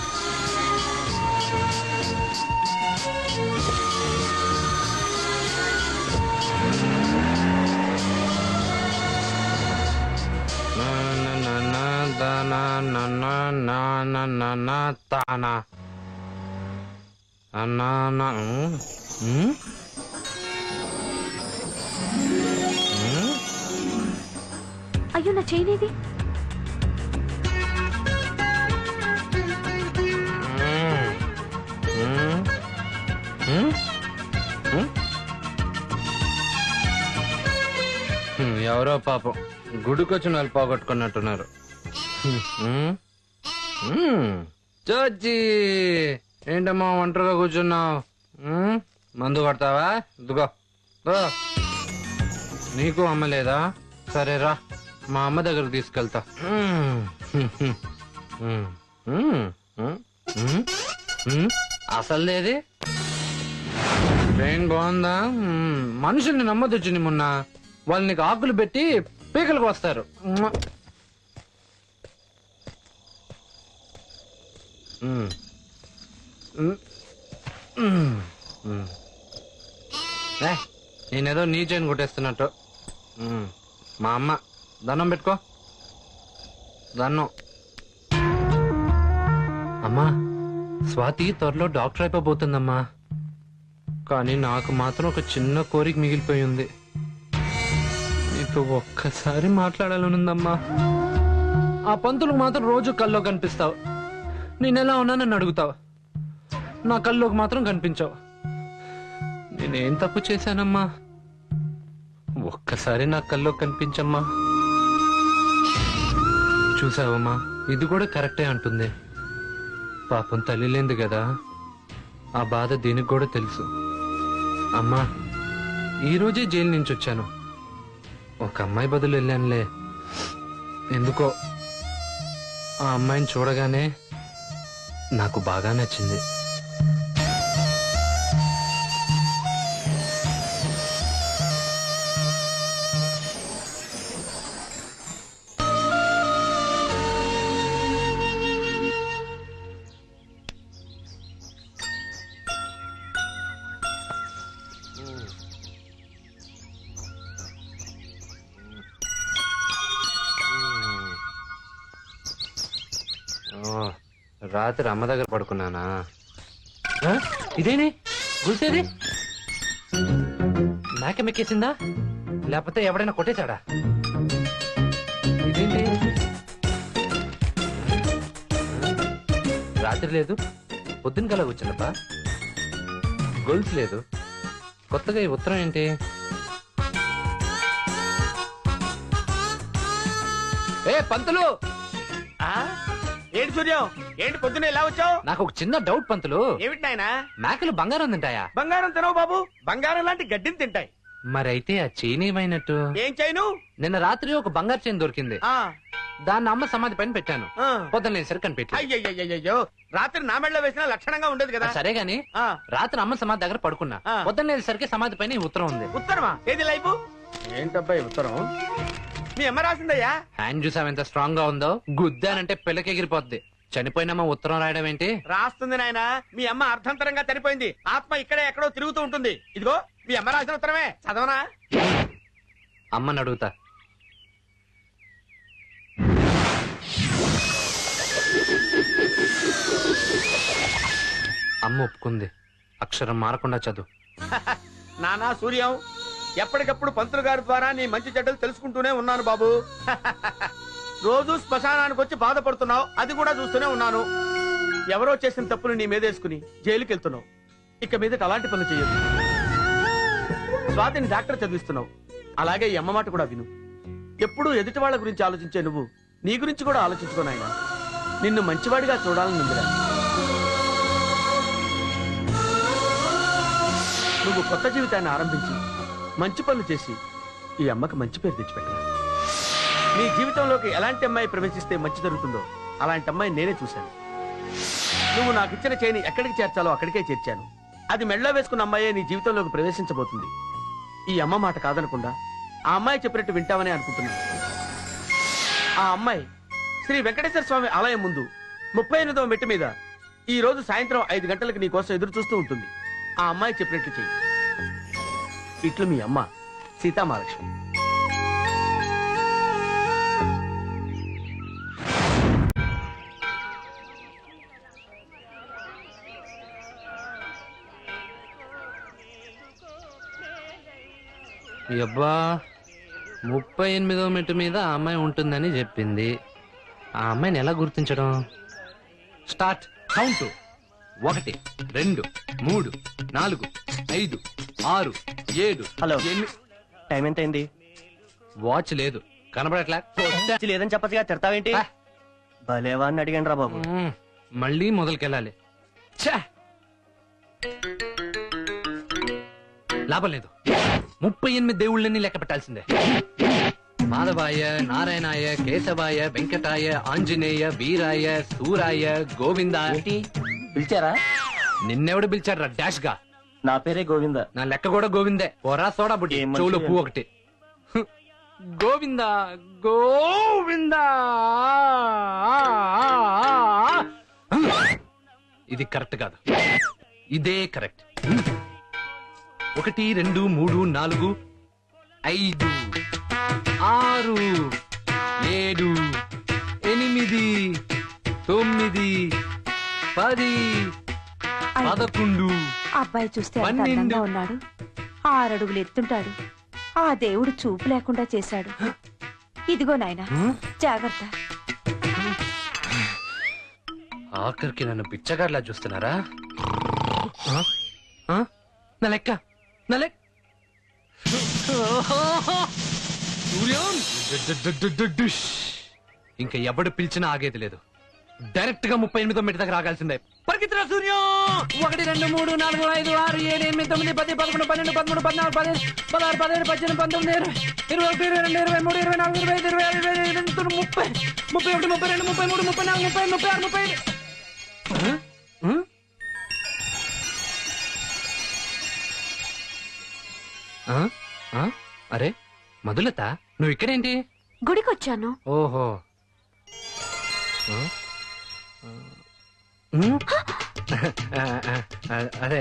అయ్యో, నా చైన్ ఏది? ఎవరో పాపం గుడికొచ్చిన వాళ్ళు పోగొట్టుకున్నట్టున్నారు. చోచి, ఏంటమ్మా ఒంటరిగా కూర్చున్నావు? మందు కొడతావా? ఇదిగో నీకు అమ్మ లేదా? సరే రా, మా అమ్మ దగ్గర తీసుకెళ్తా. అసలేది ట్రైన్ బాగుందా? మనుషుల్ని నమ్మదొచ్చింది మొన్న. వాళ్ళు నీకు ఆకులు పెట్టి పీకలకు వస్తారు. నేనేదో నీ చైన్ కొట్టేస్తున్నట్టు. మా అమ్మ దండం పెట్టుకో. దండం. అమ్మా, స్వాతి త్వరలో డాక్టర్ అయిపోబోతుందమ్మా. కానీ నాకు మాత్రం ఒక చిన్న కోరిక మిగిలిపోయి ఉంది. నీతో ఒక్కసారి మాట్లాడాలనుందమ్మా. ఆ పంతులకు మాత్రం రోజు కల్లో కనిపిస్తావు. నేనెలా ఉన్నానని అడుగుతావు. నా కల్లోకి మాత్రం కనిపించావు. నేనేం తప్పు చేశానమ్మా? ఒక్కసారి నా కల్లో కనిపించమ్మా. చూసావమ్మా, ఇది కూడా కరెక్టే అంటుంది. పాపం తల్లి లేంది కదా, ఆ బాధ దీనికి కూడా తెలుసు. అమ్మా, ఈరోజే జైలు నుంచి వచ్చాను. ఒక అమ్మాయి బదులు వెళ్ళానులే. ఎందుకో ఆ అమ్మాయిని చూడగానే నాకు బాగా నచ్చింది. రాత్రి అమ్మ దగ్గర పడుకున్నానా? ఇదేని గుసేది నాకెమెక్కేసిందా, లేకపోతే ఎవడైనా కొట్టేశాడా? ఇదేంటి రాత్రి లేదు, పొద్దున కలా వచ్చిందప్ప. గొలుసు లేదు, కొత్తగా ఈ ఉత్తరం ఏంటి? ఏ పంతులు! ఏంటి సూర్యం, ఏంటి పొద్దున ఎలా వచ్చావు? నాకు ఒక చిన్న డౌట్ పంతులు. ఏమిటి నాయనా? మేకలు బంగారం తింటాయా? బంగారం తినవు బాబు, బంగారం లాంటి గడ్డిని తింటాయి. మరైతే ఆ చైన్ ఏమైనట్టు? ఏం చైను? నిన్న రాత్రి ఒక బంగారు చైన్ దొరికింది. దాన్ని అమ్మ సమాధి పైన పెట్టాను. పొద్దున్న సరి కనిపెట్టి. అయ్యయ్యో, రాత్రి నా మెడలో వేసినా లక్షణంగా ఉండేది కదా. సరే గాని రాత్రి అమ్మ సమాధి దగ్గర పడుకున్నా. పొద్దున్న సరికి సమాధి పైన ఈ ఉత్తరం ఉంది. ఉత్తరమా? ఏది లైఫ్? ఏంటబ్బాయి ఉత్తరం? మీ అమ్మ రాసిందయ్యా. హ్యాండ్ చూసావు ఎంత స్ట్రాంగ్ గా ఉందో. గుద్దానంటే పిల్లకెగిరిపోద్ది. చనిపోయినమ్మ ఉత్తరం రాయడం ఏంటి? రాస్తుంది నాయన. మీ అమ్మ అర్ధంతరంగా చనిపోయింది. ఆత్మ ఇక్కడే ఎక్కడో తిరుగుతూ ఉంటుంది. ఇదిగో మీ అమ్మ రాసిన ఉత్తరమే, చదవనా? అమ్మని అడుగుతా. అమ్మ ఒప్పుకుంది. అక్షరం మారకుండా చదువు. నానా సూర్యం, ఎప్పటికప్పుడు పంతులు గారి ద్వారా నీ మంచి చెడ్డలు తెలుసుకుంటూనే ఉన్నాను బాబు. రోజు శ్మశానానికి వచ్చి బాధపడుతున్నావు, అది కూడా చూస్తూనే ఉన్నాను. ఎవరో చేసిన తప్పులు నీ మీదేసుకుని జైలుకి వెళ్తున్నావు. ఇక మీదట అలాంటి పనులు చేయదు. స్వాతిని డాక్టర్ చదివిస్తున్నావు, అలాగే ఈ అమ్మ మాట కూడా విను. ఎప్పుడూ ఎదుటి వాళ్ళ గురించి ఆలోచించే నువ్వు నీ గురించి కూడా ఆలోచించుకోనాయన. నిన్ను మంచివాడిగా చూడాలని ఉందిరా. నువ్వు కొత్త జీవితాన్ని ఆరంభించి మంచి పనులు చేసి ఈ అమ్మకి మంచి పేరు తెచ్చిపెట్టరా. నీ జీవితంలోకి ఎలాంటి అమ్మాయి ప్రవేశిస్తే మంచి జరుగుతుందో అలాంటి అమ్మాయి నేనే చూశాను. నువ్వు నాకు ఇచ్చిన చేయిని ఎక్కడికి చేర్చాలో అక్కడికే చేర్చాను. అది మెడలో వేసుకున్న అమ్మాయే నీ జీవితంలోకి ప్రవేశించబోతుంది. ఈ అమ్మ మాట కాదనకుండా ఆ అమ్మాయి చెప్పినట్టు వింటావని అనుకుంటున్నాను. ఆ అమ్మాయి శ్రీ వెంకటేశ్వర స్వామి ఆలయం ముందు 38వ మెట్టు మీద ఈ రోజు సాయంత్రం 5 గంటలకు నీ కోసం ఎదురు చూస్తూ ఉంటుంది. ఆ అమ్మాయి చెప్పినట్లు చెయ్యి. ఇట్లు మీ అమ్మ సీతామహాలక్ష్మి. అబ్బా 38వ మెట్టు మీద ఆ అమ్మాయి ఉంటుందని చెప్పింది. ఆ అమ్మాయిని ఎలా గుర్తించడం? స్టార్ట్. కౌంట్. 1 2 3 4 5 6 7. హలో, టైం ఎంత అయింది? వాచ్ లేదు, కనబడట్లా. లేదని చెప్పచ్చుగా, తిడతావేంటి? భలేవా అని అడిగాను రా బాబు. మళ్ళీ మొదలుకెళ్ళాలి. లాభం లేదు. 38 దేవుళ్ళని లెక్క పెట్టాల్సిందే. మాధవాయ, నారాయణాయ, కేశవాయ, వెంకటాయ, ఆంజనేయ, వీరాయ, సూరాయ, గోవింద. పిలిచారా? నిన్నెవడు పిలిచాడు? డాష్ గా. నా పేరే గోవింద. నా లెక్క కూడా గోవిందే. పోరా సోడా బుడ్డి, చెవులో పువ్వు ఒకటి. గోవింద గోవింద. ఇది కరెక్ట్ కాదు, ఇదే కరెక్ట్. 1 2 3 4 5 6 7 8 9 10 11. అబ్బాయి చూస్తే అంత అందంగా ఉన్నాడు, 6 అడుగులు ఎత్తుంటాడు. ఆ దేవుడు చూపు లేకుండా చేశాడు. ఇదిగో నాయనా, జాగ్రత్త. ఆఖరికి నన్ను పిచ్చగాడిలా చూస్తున్నారా? నా లెక్క, నా లెక్క. ఇంకా ఎవడు పిలిచినా ఆగేది లేదు. డైరెక్ట్ గా 38వ మెట్టు దగ్గర ఆగాల్సిందే. పరిగెత్తురా సూర్యం. 1 2 3 4 5 6 7 8 9 10 11 12 13 14 15 16 17 18 19 20 21 22 23 24 25 26 27 28 30 31 32 33 34 35 36 35. అరే మధులత, నువ్వు ఇక్కడేంటి? గుడికొచ్చాను. ఓహో. అదే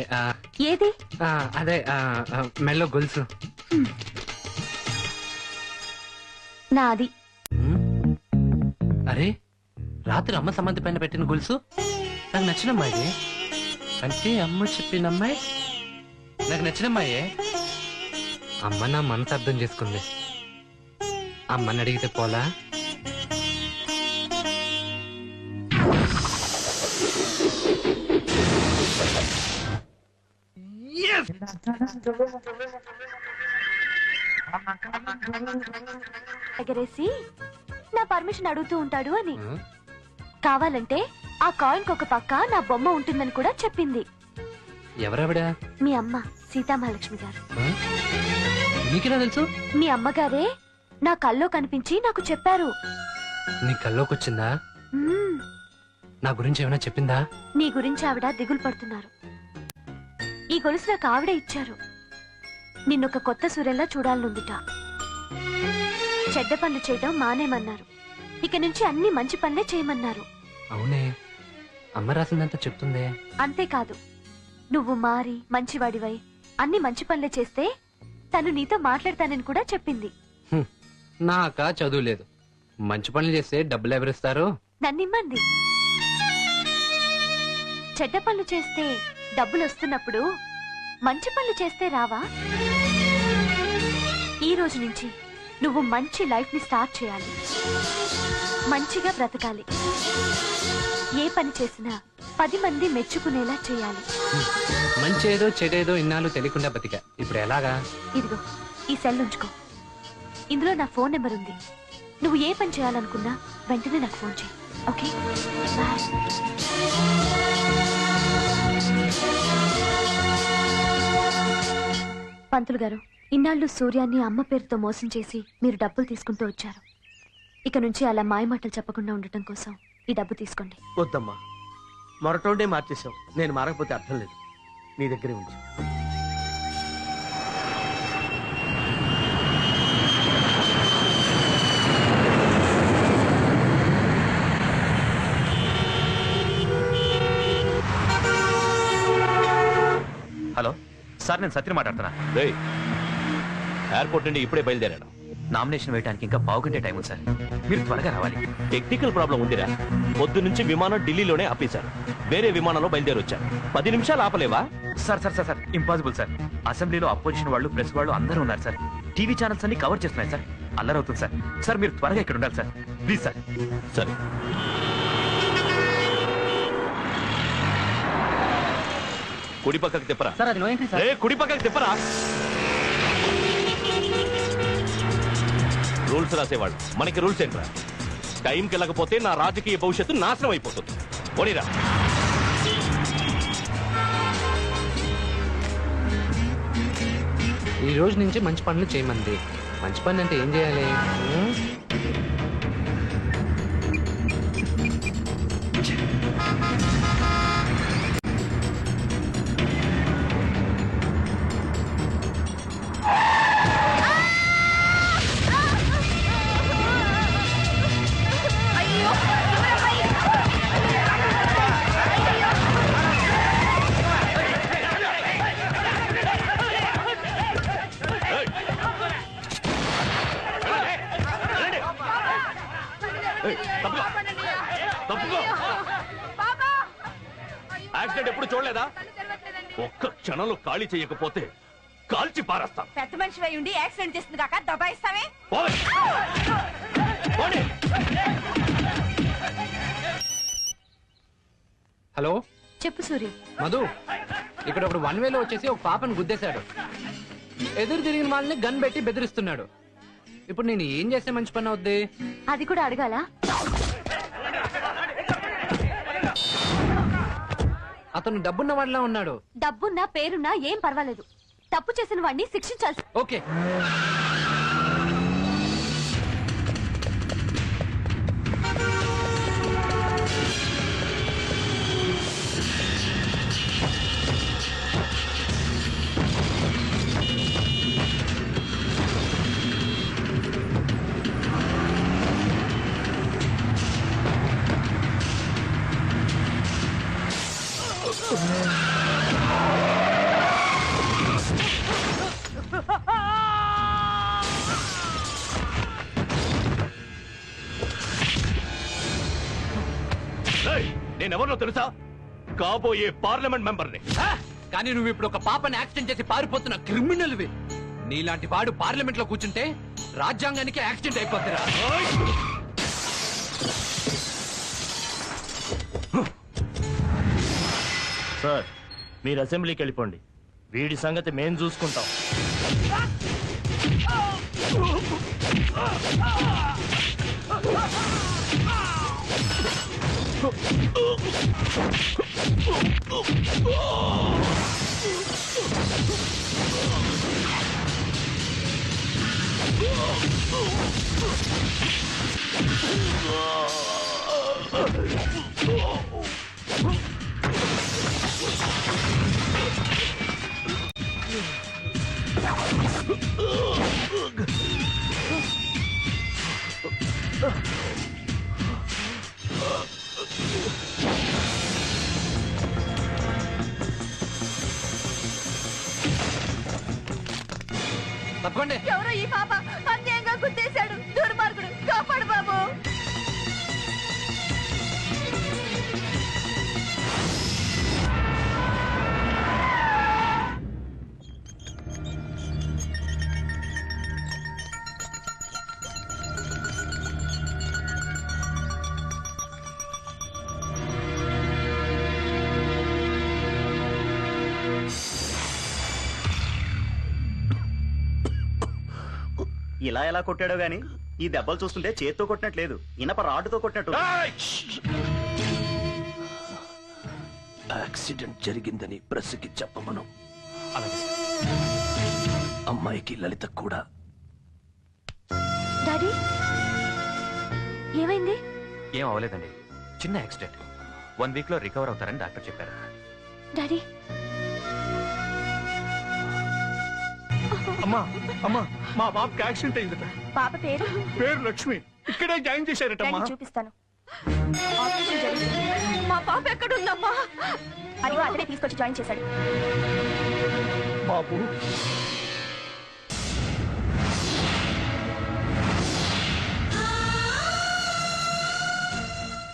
ఏది? అదే మెల్లో గొలుసు. నాది. అరే రాత్రి అమ్మ సమాధి పైన పెట్టిన గొలుసు నాకు నచ్చిన అమ్మాయి. అంటే అమ్మ చెప్పిన అమ్మాయి నాకు నచ్చిన అమ్మాయే. అమ్మ నా మనసు అర్థం చేసుకుంది. అమ్మని అడిగితే పోలా? ఎగరేసి నా పర్మిషన్ అడుగుతూ ఉంటాడు అని. కావాలంటే ఆ కాయిన్ ఒక పక్క నా బొమ్మ ఉంటుందని కూడా చెప్పింది. ఎవరావిడా? మీ అమ్మ సీతామహాలక్ష్మి గారు. నీకెలా తెలుసు? మీ అమ్మగారే నా కల్లో కనిపించి నాకు చెప్పారు. నీ కల్లోకి వచ్చిందా? నా గురించి ఏమైనా చెప్పిందా? నీ గురించి ఆవిడ దిగులు పడుతున్నారు. ఈ గొలుసు నాకు ఆవిడ ఇచ్చారు. నిన్నొక కొత్త సూర్యంలా చూడాలనుందిట. చెడ్డ పనులు చేయడం మానేమన్నారు. ఇక నుంచి అన్ని మంచి పనులే చేయమన్నారు. అవునే, అమ్మ రాసిందంతా చెప్తుందే. అంతేకాదు, నువ్వు మారి మంచివాడివై అన్ని మంచి పనులే చేస్తే తను నీతో మాట్లాడతానని కూడా చెప్పింది. నాకా చదువు లేదు. మంచి పనులు చేస్తే డబ్బులు ఎవరిస్తారు? నన్నిమ్మంది. చెడ్డ పనులు చేస్తే డబ్బులు వస్తున్నప్పుడు మంచి పనులు చేస్తే రావా? ఈ రోజు నుంచి నువ్వు మంచి లైఫ్ ని స్టార్ట్ చేయాలి, మంచిగా బ్రతకాలి. ఏ పని చేసినా 10 మంది మెచ్చుకునేలా చేయాలి. మంచేదో చెడేదో ఇన్నాళ్ళు తెలియకుండా బతికా, ఇప్పుడు ఎలాగా? ఇదిగో ఈ సెల్ ఉంచుకో, ఇందులో నా ఫోన్ నెంబర్ ఉంది. నువ్వు ఏ పని చేయాలనుకున్నా వెంటనే నాకు ఫోన్ చేయి. Okay bye. పంతులు గారు, ఇన్నాళ్ళు సూర్యాన్ని అమ్మ పేరుతో మోసం చేసి మీరు డబ్బులు తీసుకుంటూ వచ్చారు. ఇక నుంచి అలా మాయమాటలు చెప్పకుండా ఉండటం కోసం ఈ డబ్బు తీసుకోండి. వద్దమ్మా, మొరటోండే మార్చేసావు. నేను మారకపోతే అర్థం లేదు. నీ దగ్గరే ఉంచు. హలో సార్, నేను సత్యం మాట్లాడుతున్నా. ఎయిర్పోర్ట్ నుండి ఇప్పుడే బయలుదేరాను. నామినేషన్ వేయడానికి ఇంకా పావుగంటే టైం ఉంది సార్, మీరు త్వరగా రావాలి. టెక్నికల్ ప్రాబ్లం ఉందిరా. పొద్దు నుంచి విమానం ఢిల్లీలోనే ఆపేశారు. వేరే విమానంలో బయలుదేరి వచ్చాను. 10 నిమిషాలు ఆపలేవా? Sir impossible sir. అసెంబ్లీలో అపోజిషన్ వాళ్ళు, ప్రెస్ వాళ్ళు అందరూ ఉన్నారు సార్. టీవీ ఛానల్స్ అన్ని కవర్ చేస్తున్నాయి సార్. అల్లరవుతుంది సార్. సార్ మీరు త్వరగా ఇక్కడ ఉండాలి సార్, ప్లీజ్ సార్. సరే. కుడి పక్కకి తిప్పరా. కుడి పక్కకి తిప్పరా. రూల్స్ రాసేవాళ్ళు, మనకి రూల్స్ ఏంట్రా? టైంకి వెళ్ళకపోతే నా రాజకీయ భవిష్యత్తు నాశనం అయిపోతుంది. పోనీరా. ఈ రోజు నుంచి మంచి పనులు చేయమంది. మంచి పని అంటే ఏం చేయాలి? యాక్సిడెంట్ ఎప్పుడు చూడలేదా? ఒక్క క్షణంలో ఖాళీ చేయకపోతే కాల్చి పారేస్తాం. పెద్ద మనిషి అయి ఉండి యాక్సిడెంట్ చేస్తుంది కాక దబాయిస్తావే. హలో చెప్పు సూర్య. మధు, ఇక్కడ ఒకడు 1 వేలో వచ్చేసి ఒక పాపను గుద్దేశాడు. ఎదురు తిరిగిన వాళ్ళని గన్ పెట్టి బెదిరిస్తున్నాడు. ఇప్పుడు నేను ఏం చేస్తే మంచి పని అవుద్ది? అది కూడా అడగాల? అతను డబ్బున్న వాడిలా ఉన్నాడు. డబ్బున్నా పేరున్నా ఏం పర్వాలేదు, తప్పు చేసిన వాడిని శిక్షించాల్సి. ఓకే. నేనెవరినో తెలుసా? కాబోయే పార్లమెంట్ మెంబర్ని. కానీ నువ్వు ఇప్పుడు ఒక పాపని యాక్సిడెంట్ చేసి పారిపోతున్న క్రిమినల్వి. నీలాంటి వాడు పార్లమెంట్ లో కూర్చుంటే రాజ్యాంగానికి యాక్సిడెంట్ అయిపోతురా. సార్, మీరు అసెంబ్లీకి వెళ్ళిపోండి. వీడి సంగతి మేం చూసుకుంటాం. తప్పకండి. ఎవరో ఈ పాప అన్యాయంగా గుద్దేశాడు. దుర్మార్గుడు, కాపాడు బాబు. ఇలా ఎలా కొట్టాడో గాని ఈ దెబ్బలు చూస్తుంటే చేత్తో కొట్టినట్లేదు, ఇనప రాడ్డుతో కొట్టినట్టు. యాక్సిడెంట్ జరిగిందని ప్రెస్కి చెప్పమను. అమ్మాయికి లలిత కూడా. డాడీ ఏమైంది? ఏం అవ్వలేదండి, చిన్న యాక్సిడెంట్. 1 వీక్ లో రికవర్ అవుతారని డాక్టర్ చెప్పారు. డాడీ అమ్మా అమ్మా, మా బాబుకి యాక్సిడెంట్ అయిందట. పాప పేరు పేరు లక్ష్మి. ఇక్కడే జాయిన్ చేశారటమ్మా. రండి, చూపిస్తాను. ఆపరేషన్ జరుగుతుంది. మా పాప ఎక్కడుందమ్మా? అదిగో అతనే తీసుకొచ్చి జాయిన్ చేశాడు. బాబు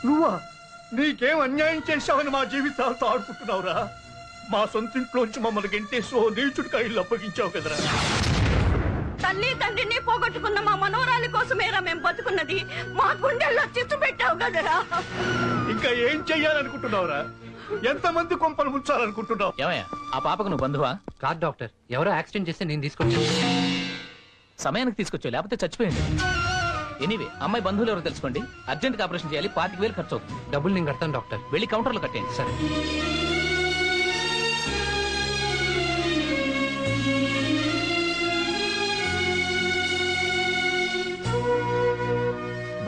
నువ్వా? నీకేం అన్యాయం చేశావని మా జీవితాలతో ఆడుకుంటున్నావురా? మా సొంత ఇంట్లోంచి మమ్మల్ని గెంటేసో నీచుడిగా ఇల్లు అప్పగించావు కదరా. తల్లి తండ్రిని పోగొట్టుకున్న మా మనోరాలి కోసమేరా మేము బతుకున్నది. మా గుండెల్లో చిచ్చు పెట్టావు కదరా. ఇంకా ఏం చెయ్యాలనుకుంటున్నావురా? ఎంతమంది కొంపలు ముంచాలనుకుంటున్నావు? ఏమయ్యా, ఆ పాపకు నువ్వు బంధువా? కాదు డాక్టర్, ఎవరో యాక్సిడెంట్ చేస్తే నేను తీసుకొచ్చాను. సమయానికి తీసుకొచ్చావు, లేకపోతే చచ్చిపోయింది. ఎనీవే, అమ్మాయి బంధువులు ఎవరో తెలుసుకోండి. అర్జెంట్ ఆపరేషన్ చేయాలి. 25,000 ఖర్చు అవుతుంది. డబ్బులు నేను కడతాను డాక్టర్. వెళ్ళి కౌంటర్లో కట్టేయండి. సరే.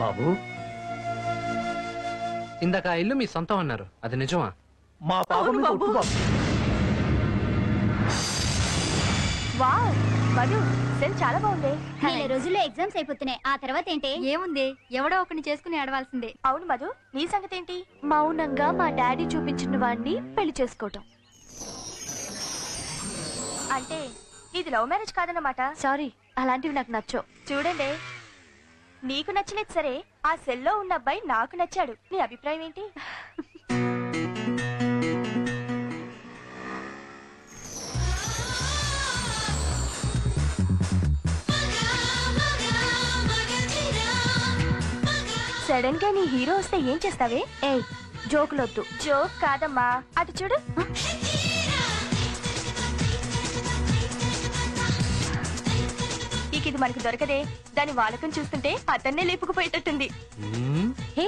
బాబు, ఇందాక ఆ ఇల్లు మీ సొంతం అన్నారు, అది నిజమా? మా పాప మీద ఒట్టు బాబు. వావ్, మధు సెల్ చాలా బాగుంది. నెల రోజుల్లో ఎగ్జామ్స్ అయిపోతున్నాయి. ఆ తర్వాత ఏంటి? ఏముంది, ఎవడో ఒకరిని చేసుకుని ఆడవాల్సిందే. అవును మధు, నీ సంగతి ఏంటి? మౌనంగా మా డాడీ చూపించిన వాడిని పెళ్లి చేసుకోవటం. అంటే ఇది లవ్ మ్యారేజ్ కాదన్నమాట. సారీ, అలాంటివి నాకు నచ్చవు. చూడండి, నీకు నచ్చలేదు సరే, ఆ సెల్లో ఉన్న అబ్బాయి నాకు నచ్చాడు. నీ అభిప్రాయం ఏంటి? సడన్ గా నీ హీరో వస్తే ఏం చేస్తావే? ఏయ్, జోకులొద్దు. జోక్ కాదమ్మా, అటు చూడు. ఇక ఇది మనకు దొరకదే. దాని వాలకం చూస్తుంటే అతన్నే లేపుకుపోయేటట్టుంది. హే,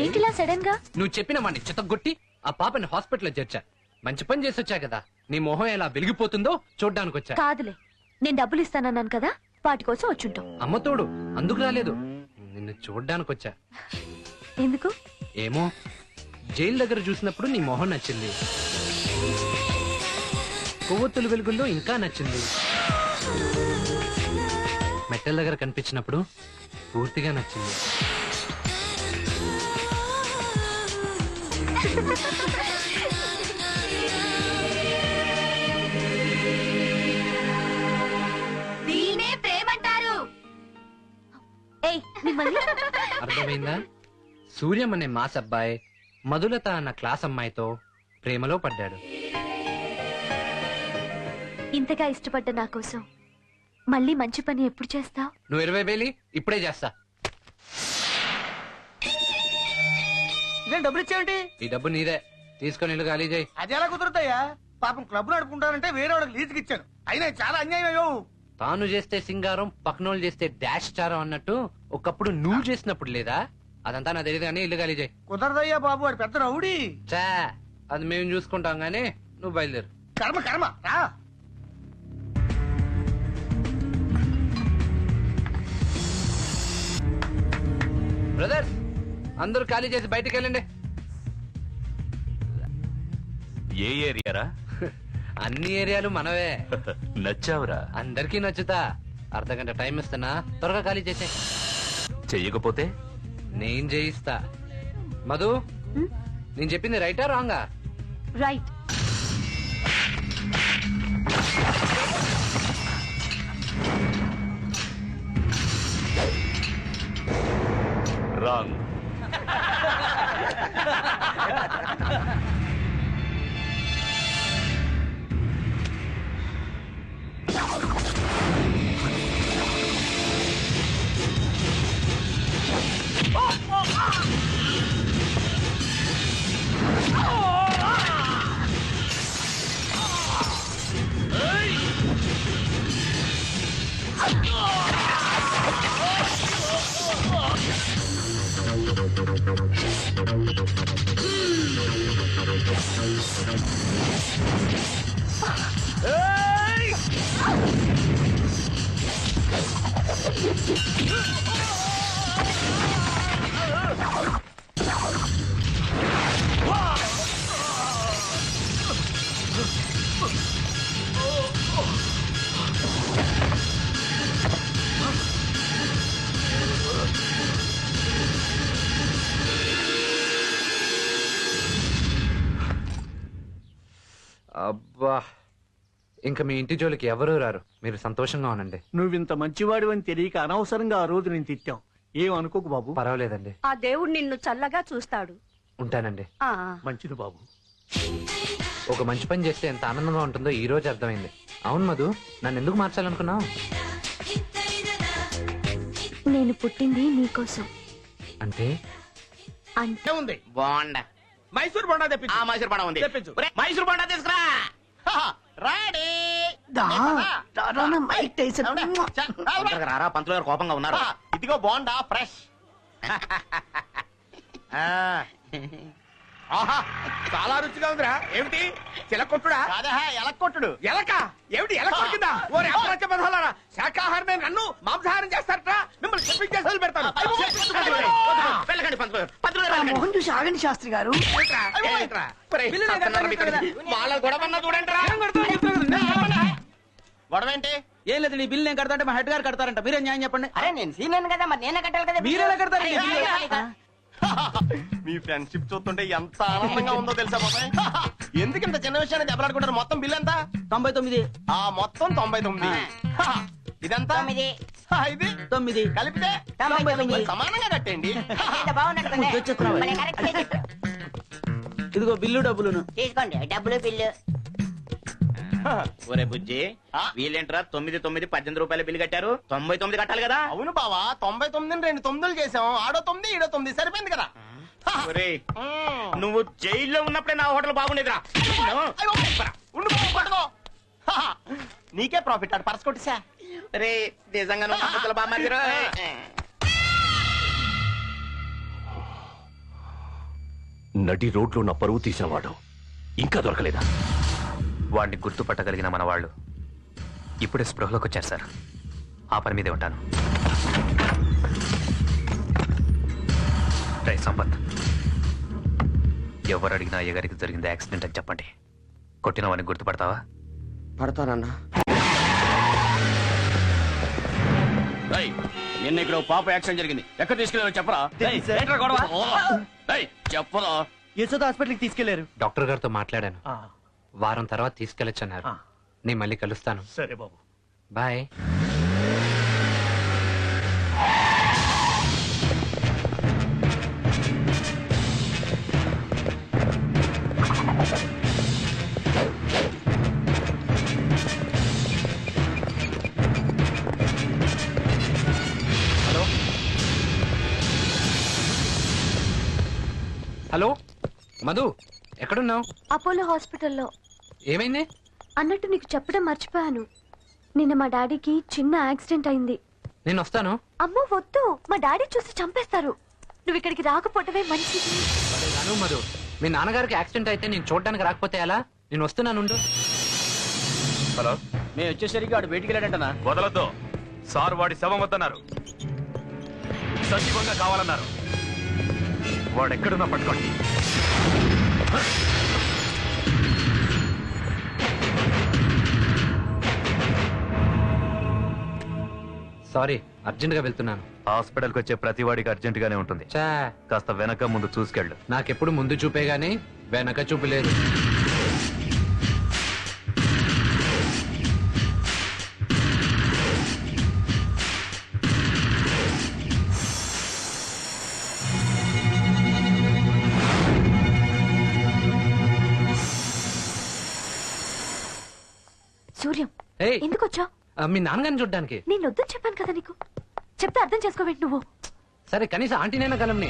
ఏంటిలా సడన్ గా? నువ్వు చెప్పిన వాడిని చితగొట్టి ఆ పాపని హాస్పిటల్లో చేర్చా. మంచి పని చేసి వచ్చా కదా. నీ మొహం ఎలా వెలిగిపోతుందో చూడ్డానికి వచ్చా. కాదులే, నేను డబ్బులు ఇస్తానన్నాను కదా, వాటి కోసం వచ్చుంటాం. అమ్మ తోడు, అందుకు రాలేదు, నిన్ను చూడ్డానికి వచ్చా. ఎందుకు? ఏమో, జైలు దగ్గర చూసినప్పుడు నీ మొహం నచ్చింది, కొవ్వొత్తుల వెలుగుల్లో ఇంకా నచ్చింది, మెట్టల దగ్గర కనిపించినప్పుడు పూర్తిగా నచ్చింది. దీనే ప్రేమంటారు. ఏయ్, మిమ్మల్ని అర్థమైందా? సూర్యం అనే మాస్ అబ్బాయి మధులత అన్న క్లాస్ అమ్మాయితో ప్రేమలో పడ్డాడు. ఇంతగా ఇష్టపడ్డ నా కోసం మళ్ళీ మంచి పని ఎప్పుడు చేస్తావు? నువ్వు 20,000 ఇప్పుడే చేస్తా. ఇదేం డబ్బులు ఇచ్చేయండి? ఈ డబ్బు నీదే, తీసుకొని ఇల్లు ఖాళీ చేయి. అది ఎలా కుదురుతాయా? పాపం క్లబ్ నడుపుకుంటానంటే వేరే వాళ్ళకి లీజుకి ఇచ్చాను. అయినా చాలా అన్యాయం అయ్యో. తాను చేస్తే సింగారం, పక్కనోళ్ళు చేస్తే డాష్ చారం అన్నట్టు ఒకప్పుడు నువ్వు చేసినప్పుడు లేదా? అదంతా నా తెలియదు కానీ ఇల్లు ఖాళీ చేయి. కుదరదయ్యా బాబు, వాడు పెద్ద రౌడీ. చా, అది మేము చూసుకుంటాం గానీ నువ్వు బయలుదేరు. కర్మ కర్మ రా. బ్రదర్స్, అందరూ ఖాళీ చేసి బయటికి వెళ్ళండి. ఏ ఏరియారా? అన్ని ఏరియాలు మనవే. నచ్చావురా? అందరికీ నచ్చుతా. అర్ధగంట టైం ఇస్తున్నా, త్వరగా ఖాళీ చేసే. చెయ్యకపోతే నేను చేయిస్తా. మధు, నేను చెప్పింది రైటా రాంగా? రైట్. రాంగ్. Oh! అబ్బా, ఇంకా మీ ఇంటి జోలికి ఎవరూ రారు. మీరు సంతోషంగా ఉండండి. నువ్వింత మంచివాడు అని తెలియక అనవసరంగా ఆ రోజు నేను తిట్టాం. ఏం అనుకోకు బాబు. పర్వాలేదండి. ఆ దేవుడు నిన్ను చల్లగా చూస్తాడు. ఉంటానండి. మంచిది బాబు. ఒక మంచి పని చేస్తే ఎంత ఆనందంగా ఉంటుందో ఈ రోజు అర్థమైంది. అవును మధు, నన్ను ఎందుకు మార్చాలనుకున్నావు? నేను పుట్టింది నీకోసం. అంటే అంటే ఉంది బాండా మైసూర్ బొండా తెప్పించు. మైసూర్ బొండా ఉంది. తెప్పించు. ఒరేయ్, మైసూర్ బొండా తీసుకురా. రారా, పంతులు గారు కోపంగా ఉన్నారు. ఇదిగో బాండా ఫ్రెష్. ఆహా, చాలా రుచిగా ఉందిరా. ఏమిటి చిలకొట్టుడా? ఎలక్కొట్టుడు. ఎలక ఏమిటి? ఎలక కొట్టిందా? ఓరే అప్రాచ్య పదాలారా, శాకాహారమే నన్ను మాంసాహారం చేస్తారట. మిమ్మల్ని చెప్పించేసి వదిలిపెడతాను. వెళ్ళకండి పంతులు గారు. పంతులు గారు వెళ్ళకండి. మోహన్ చూసి ఆగండి శాస్త్రి గారు. వాళ్ళ గొడవన్నా చూడండి రా. గొడవ ఏంటి? ఏం లేదు, నీ బిల్లు నేను కడతా అంటే మా హెడ్ గారు కడతారంట. మీరే న్యాయం చెప్పండి. అరే నేను సీనియర్ కదా, మరి నేనే కట్టాలి కదా. మీరెలా కడతారు? మీ ఫ్రెండ్షిప్ చూస్తుంటే ఎంత ఆనందంగా ఉందో తెలుసా బాబాయ్. ఎందుకు ఇంత చిన్న విషయాన్ని దెబ్బలాడుకుంటారు? మొత్తం బిల్ ఎంత? 99. మొత్తం 99. ఇదంతా ఇది 9 కలిపితే 99. సమానంగా కట్టండి. ఇదిగో బిల్లు డబ్బులును తీసుకోండి. డబ్బులు బిల్లు. ఒరే బుజ్జి, వీళ్ళేంట్రా 99 18 రూపాయల బిల్లు కట్టారు? 99 కట్టాలి కదా. అవును బావా, 99 2 9 చేసాం. ఆడో 9 ఈడో 9 సరిపోయింది కదా. ఒరే, నువ్వు జైల్లో ఉన్నప్పుడే నా హోటల్ బాగుండేదిరా. పట్టుకో. నీకే ప్రాఫిట్. ఆడు పర్స్ కొట్టిసా. రే నిజంగా నువ్వు బాగా నడి రోడ్లో ఉన్న పరువు తీసినవాడు ఇంకా దొరకలేదా? వాడిని గుర్తుపట్టగలిగిన మన వాళ్ళు ఇప్పుడే స్పృహలోకి వచ్చారు సార్. ఆ పని మీదే ఉంటాను. రే సంపత్, ఎవరు అడిగినా అయ్యగారికి జరిగింది యాక్సిడెంట్ అని చెప్పండి. కొట్టిన వాడిని గుర్తుపడతావా? పడతానన్నా. నిన్న ఇక్కడ పాప యాక్సిడెంట్ జరిగింది. ఎక్కడ తీసుకెళ్ళారో చెప్పరా? చెప్పరా? యశోద హాస్పిటల్కి తీసుకెళ్లారు. డాక్టర్ గారితో మాట్లాడాను. వారం తర్వాత తీసుకెళ్ళొచ్చన్నారు. నేను మళ్ళీ కలుస్తాను. సరే బాబు, బాయ్. హలో మధు, ఎక్కడున్నావు? అపోలో హాస్పిటల్లో. ఏమైంది? అన్నట్టు నీకు చెప్పడం మర్చిపోయాను. నిన్న మా డాడీకి చిన్న యాక్సిడెంట్ అయింది. నేను వస్తాను. అమ్మో వద్దు, మా డాడీ చూసి చంపేస్తారు. నువ్వు ఇక్కడికి రాకపోవటమే మంచిది. అను మధు, మీ నాన్నగారికి యాక్సిడెంట్ అయితే నేను చూడడానికి రాకపోతే ఎలా? నేను వస్తున్నాను. హలో, మేము వచ్చేసరికి వాడు బయటికి వెళ్ళాడంటనా? వదలొద్దు సార్, వాడి శవం వద్దన్నారు. సజీవంగా కావాలన్నారు. వాడు ఎక్కడున్నా పట్టుకోండి. సారీ, అర్జెంట్ గా వెళ్తున్నాను. హాస్పిటల్కి వచ్చే ప్రతి వాడికి అర్జెంట్ గానే ఉంటుంది. కాస్త వెనక ముందు చూసుకెళ్ళు. నాకెప్పుడు ముందు చూపే గానీ వెనక చూపు లేదు. సూర్యం, ఎందుకు వచ్చావు? మీ నాన్నగారిని చూడ్డానికి. నేను వద్దని చెప్పాను కదా నీకు. చెప్తే అర్థం చేసుకోవేంటి నువ్వు? సరే, కనీసం ఆంటీనైనా కలవని.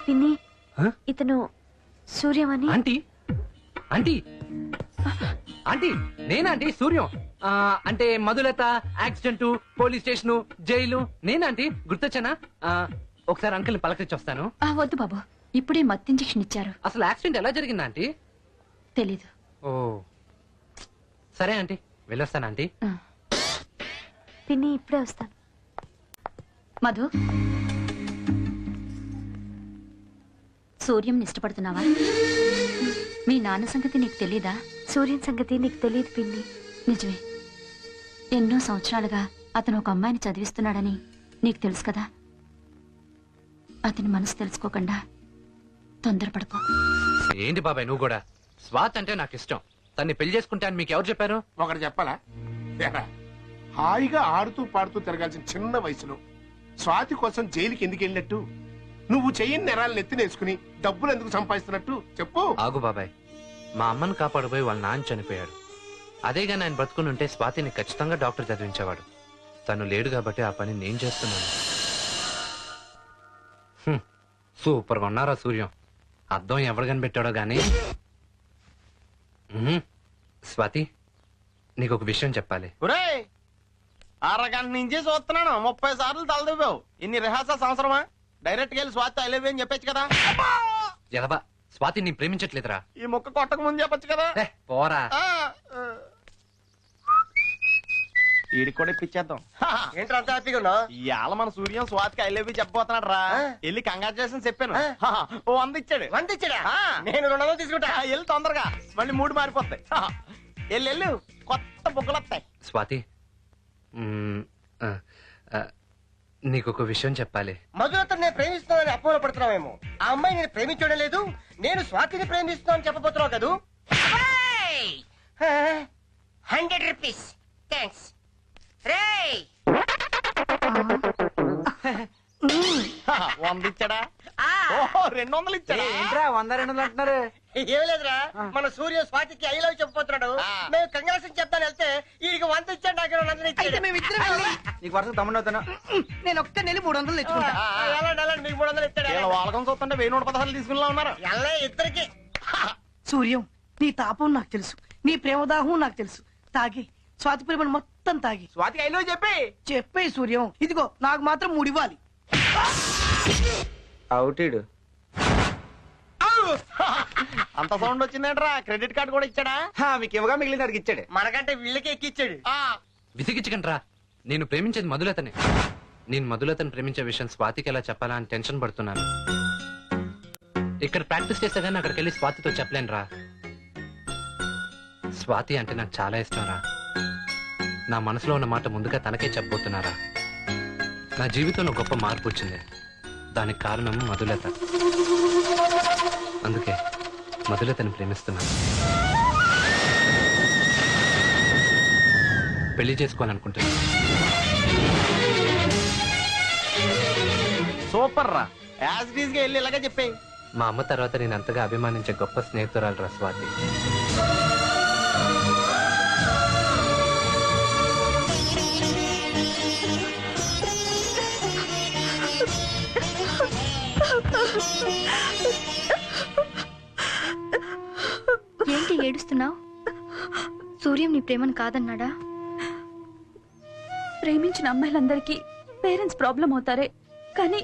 పిన్ని, ఇతను సూర్యం అని. ఆంటీ ఆంటీ ఆంటీ నేనాంటీ సూర్యం. అంటే Madhulatha accident, police station, jail నేనాంటీ. గుర్తొచ్చానా? ఒకసారి అంకుల్ని పలకరించి వస్తాను. వద్దు బాబు, ఇప్పుడే మత్తు ఇంజెక్షన్ ఇచ్చారు. అసలు యాక్సిడెంట్ ఎలా జరిగిందా ఆంటీ? తెలీదు. ఓ సరే ఆంటీ, వెళ్ళొస్తాను ఆంటీ. పిన్ని ఇప్పుడే వస్తాను. మధు, సూర్యం ఇష్టపడుతున్నావా? మీ నాన్న సంగతి నీకు తెలీదా? సూర్యన్ సంగతి నీకు తెలియదు పిన్ని. నిజమే. ఎన్నో సంవత్సరాలుగా అతను ఒక అమ్మాయిని చదివిస్తున్నాడని నీకు తెలుసు కదా. అతని మనసు తెలుసుకోకుండా తొందరపడుకో. ఏంటి బాబాయ్ నువ్వు కూడా? స్వాతి అంటే నాకు ఇష్టం, తన్ని పెళ్లి చేసుకుంటే అని మీకు ఎవరు చెప్పారు? ఒకటి చెప్పాలా? ఏరా, హాయిగా ఆడుతూ పాడుతూ తిరగాల్సిన చిన్న వయసులో స్వాతి కోసం జైలుకి ఎందుకు వెళ్ళినట్టు? నువ్వు చెయ్యని నెరాలను ఎత్తినేసుకుని డబ్బులు ఎందుకు సంపాదిస్తున్నట్టు చెప్పు. ఆగు బాబాయ్, మా అమ్మను కాపాడబోయి వాళ్ళ నాన్న చనిపోయాడు. అదేగా నేను బతుకుని ఉంటే స్వాతిని ఖచ్చితంగా డాక్టర్ చదివించేవాడు. తను లేడు కాబట్టి ఆ పని నేను చేస్తున్నాను. సూపర్గా ఉన్నారా సూర్యం? అద్దం ఎవరు కనిపెట్టాడో గానీ. స్వాతి, నీకు ఒక విషయం చెప్పాలి. ఒరేయ్, అరగంట నుంచి చూస్తున్నాను, 30 సార్లు తలదివ్వావు. ఇన్ని రిహార్సల్స్ అవసరమా? డైరెక్ట్ గా వెళ్ళి స్వాతి ఐ లవ్ యూ అని చెప్పొచ్చు కదా. ఎదబా, స్వాతి నీ ప్రేమించట్లేదురా. ఈ మొక్క కొట్టక ముందు చెప్పొచ్చు కదా. పోరా. వీడికి కూడా ఇప్పించేద్దాం. ఏంటి అంత హ్యాపీగా ఉన్నా? ఇవాళ మన సూర్యం స్వాతికి ఐ లవ్ యూ చెప్పబోతున్నాడు రా. వెళ్ళి కంగ్రాచులేషన్ చెప్పాను. ఓ 100 ఇచ్చాడు. 100 ఇచ్చాడా? నేను 200 తీసుకుంటా. వెళ్ళి తొందరగా, మళ్ళీ మూడు మారిపోతాయి. వెళ్ళు, కొత్త బుగ్గలు వస్తాయి. స్వాతి, నీకొక విషయం చెప్పాలి. మధురతో నేను ప్రేమిస్తున్నానని అపోహలో పడుతున్నావేమో. ఆ అమ్మాయి నేను ప్రేమించడం లేదు, నేను స్వాతిని ప్రేమిస్తున్నాను చెప్పబోతున్నావు కదూ. 100 రూపీస్ థ్యాంక్స్. రేయ్ 100 ఇచ్చాడా? ఓహో 200 ఇచ్చాడా? ఏంట్రా 100 200 అంటున్నారు? ఏం లేదురా, మన సూర్య స్వాతికి ఐ లవ్ చెప్పబోతున్నాడు. మేము కంగ్రాచులేషన్ చెప్తాను వెళ్తే వీడికి 100 ఇచ్చాడు, నాకు 200 ఇచ్చాడు. నీకు వరుస తమ్ముడు అవుతాను. నేను ఒక్క నెల 300 తెచ్చుకుంటా. మీకు 300 ఇచ్చాడు. వాళ్ళకం చూస్తుంటే 1116 తీసుకున్నా ఉన్నారు. ఇద్దరికి. సూర్యం, నీ తాపం నాకు తెలుసు, నీ ప్రేమదాహం నాకు తెలుసు. తాగి స్వాతి ప్రేమను మొత్తం తాగి స్వాతికి ఐ లవ్ చెప్పే సూర్యం. ఇదిగో నాకు మాత్రం 3 ఇవ్వాలి. అవుటీడు అంత సౌండ్ వచ్చిందేంట్రా? క్రెడిట్ కార్డు కూడా ఇచ్చాడా? మీకు ఇవ్వగా మిగిలిన అడిగి ఇచ్చాడు. మనకంటే వీళ్ళకి ఎక్కిచ్చాడు. విసిగించకండ్రా, నేను ప్రేమించేది మధులతనే. నేను మధులతను ప్రేమించే విషయం స్వాతికి ఎలా చెప్పాలా అని టెన్షన్ పడుతున్నాను. ఇక్కడ ప్రాక్టీస్ చేస్తే గానీ అక్కడికి వెళ్ళి స్వాతితో చెప్పలేనురా. స్వాతి అంటే నాకు చాలా ఇష్టం రా. నా మనసులో ఉన్న మాట ముందుగా తనకే చెప్పబోతున్నారా. నా జీవితంలో గొప్ప మార్పు వచ్చింది, దానికి కారణం మధులత. అందుకే మధులతని ప్రేమిస్తున్నాను. పెళ్లి చేసుకోవాలనుకుంటున్నాను. సూపర్ రా, యాజ్ ఇట్ ఈజ్ గా వెళ్ళి ఇలాగే చెప్పే. మా అమ్మ తర్వాత నేను అంతగా అభిమానించే గొప్ప స్నేహితురాలు రా స్వాతి. ఏంటి ఏడుస్తున్నావు? సూర్యం నీ ప్రేమను కాదన్నాడా? ప్రేమించిన అమ్మాయిలందరికీ పేరెంట్స్ ప్రాబ్లం అవుతారే, కానీ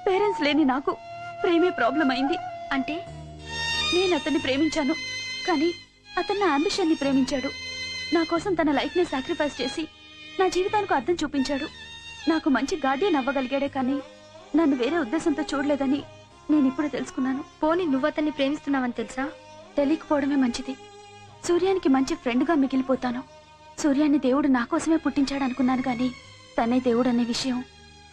పేరెంట్స్ లేని నాకు ప్రేమే ప్రాబ్లం అయింది. అంటే నేను అతన్ని ప్రేమించాను, కానీ అతను నా అంబిషన్ ని ప్రేమించాడు. నా కోసం తన లైఫ్ ని సాక్రిఫైస్ చేసి నా జీవితానికి అర్థం చూపించాడు. నాకు మంచి గార్డియన్ అవ్వగలిగాడే, కానీ నన్ను వేరే ఉద్దేశంతో చూడలేదని నేను ఇప్పుడు తెలుసుకున్నాను. పోనీ నువ్వు అతన్ని ప్రేమిస్తున్నావని తెలుసా? తెలియకపోవడమే మంచిది. సూర్యానికి మంచి ఫ్రెండ్ గా మిగిలిపోతాను. సూర్యాన్ని దేవుడు నా కోసమే పుట్టించాడు అనుకున్నాను, కానీ తనే దేవుడు అనే విషయం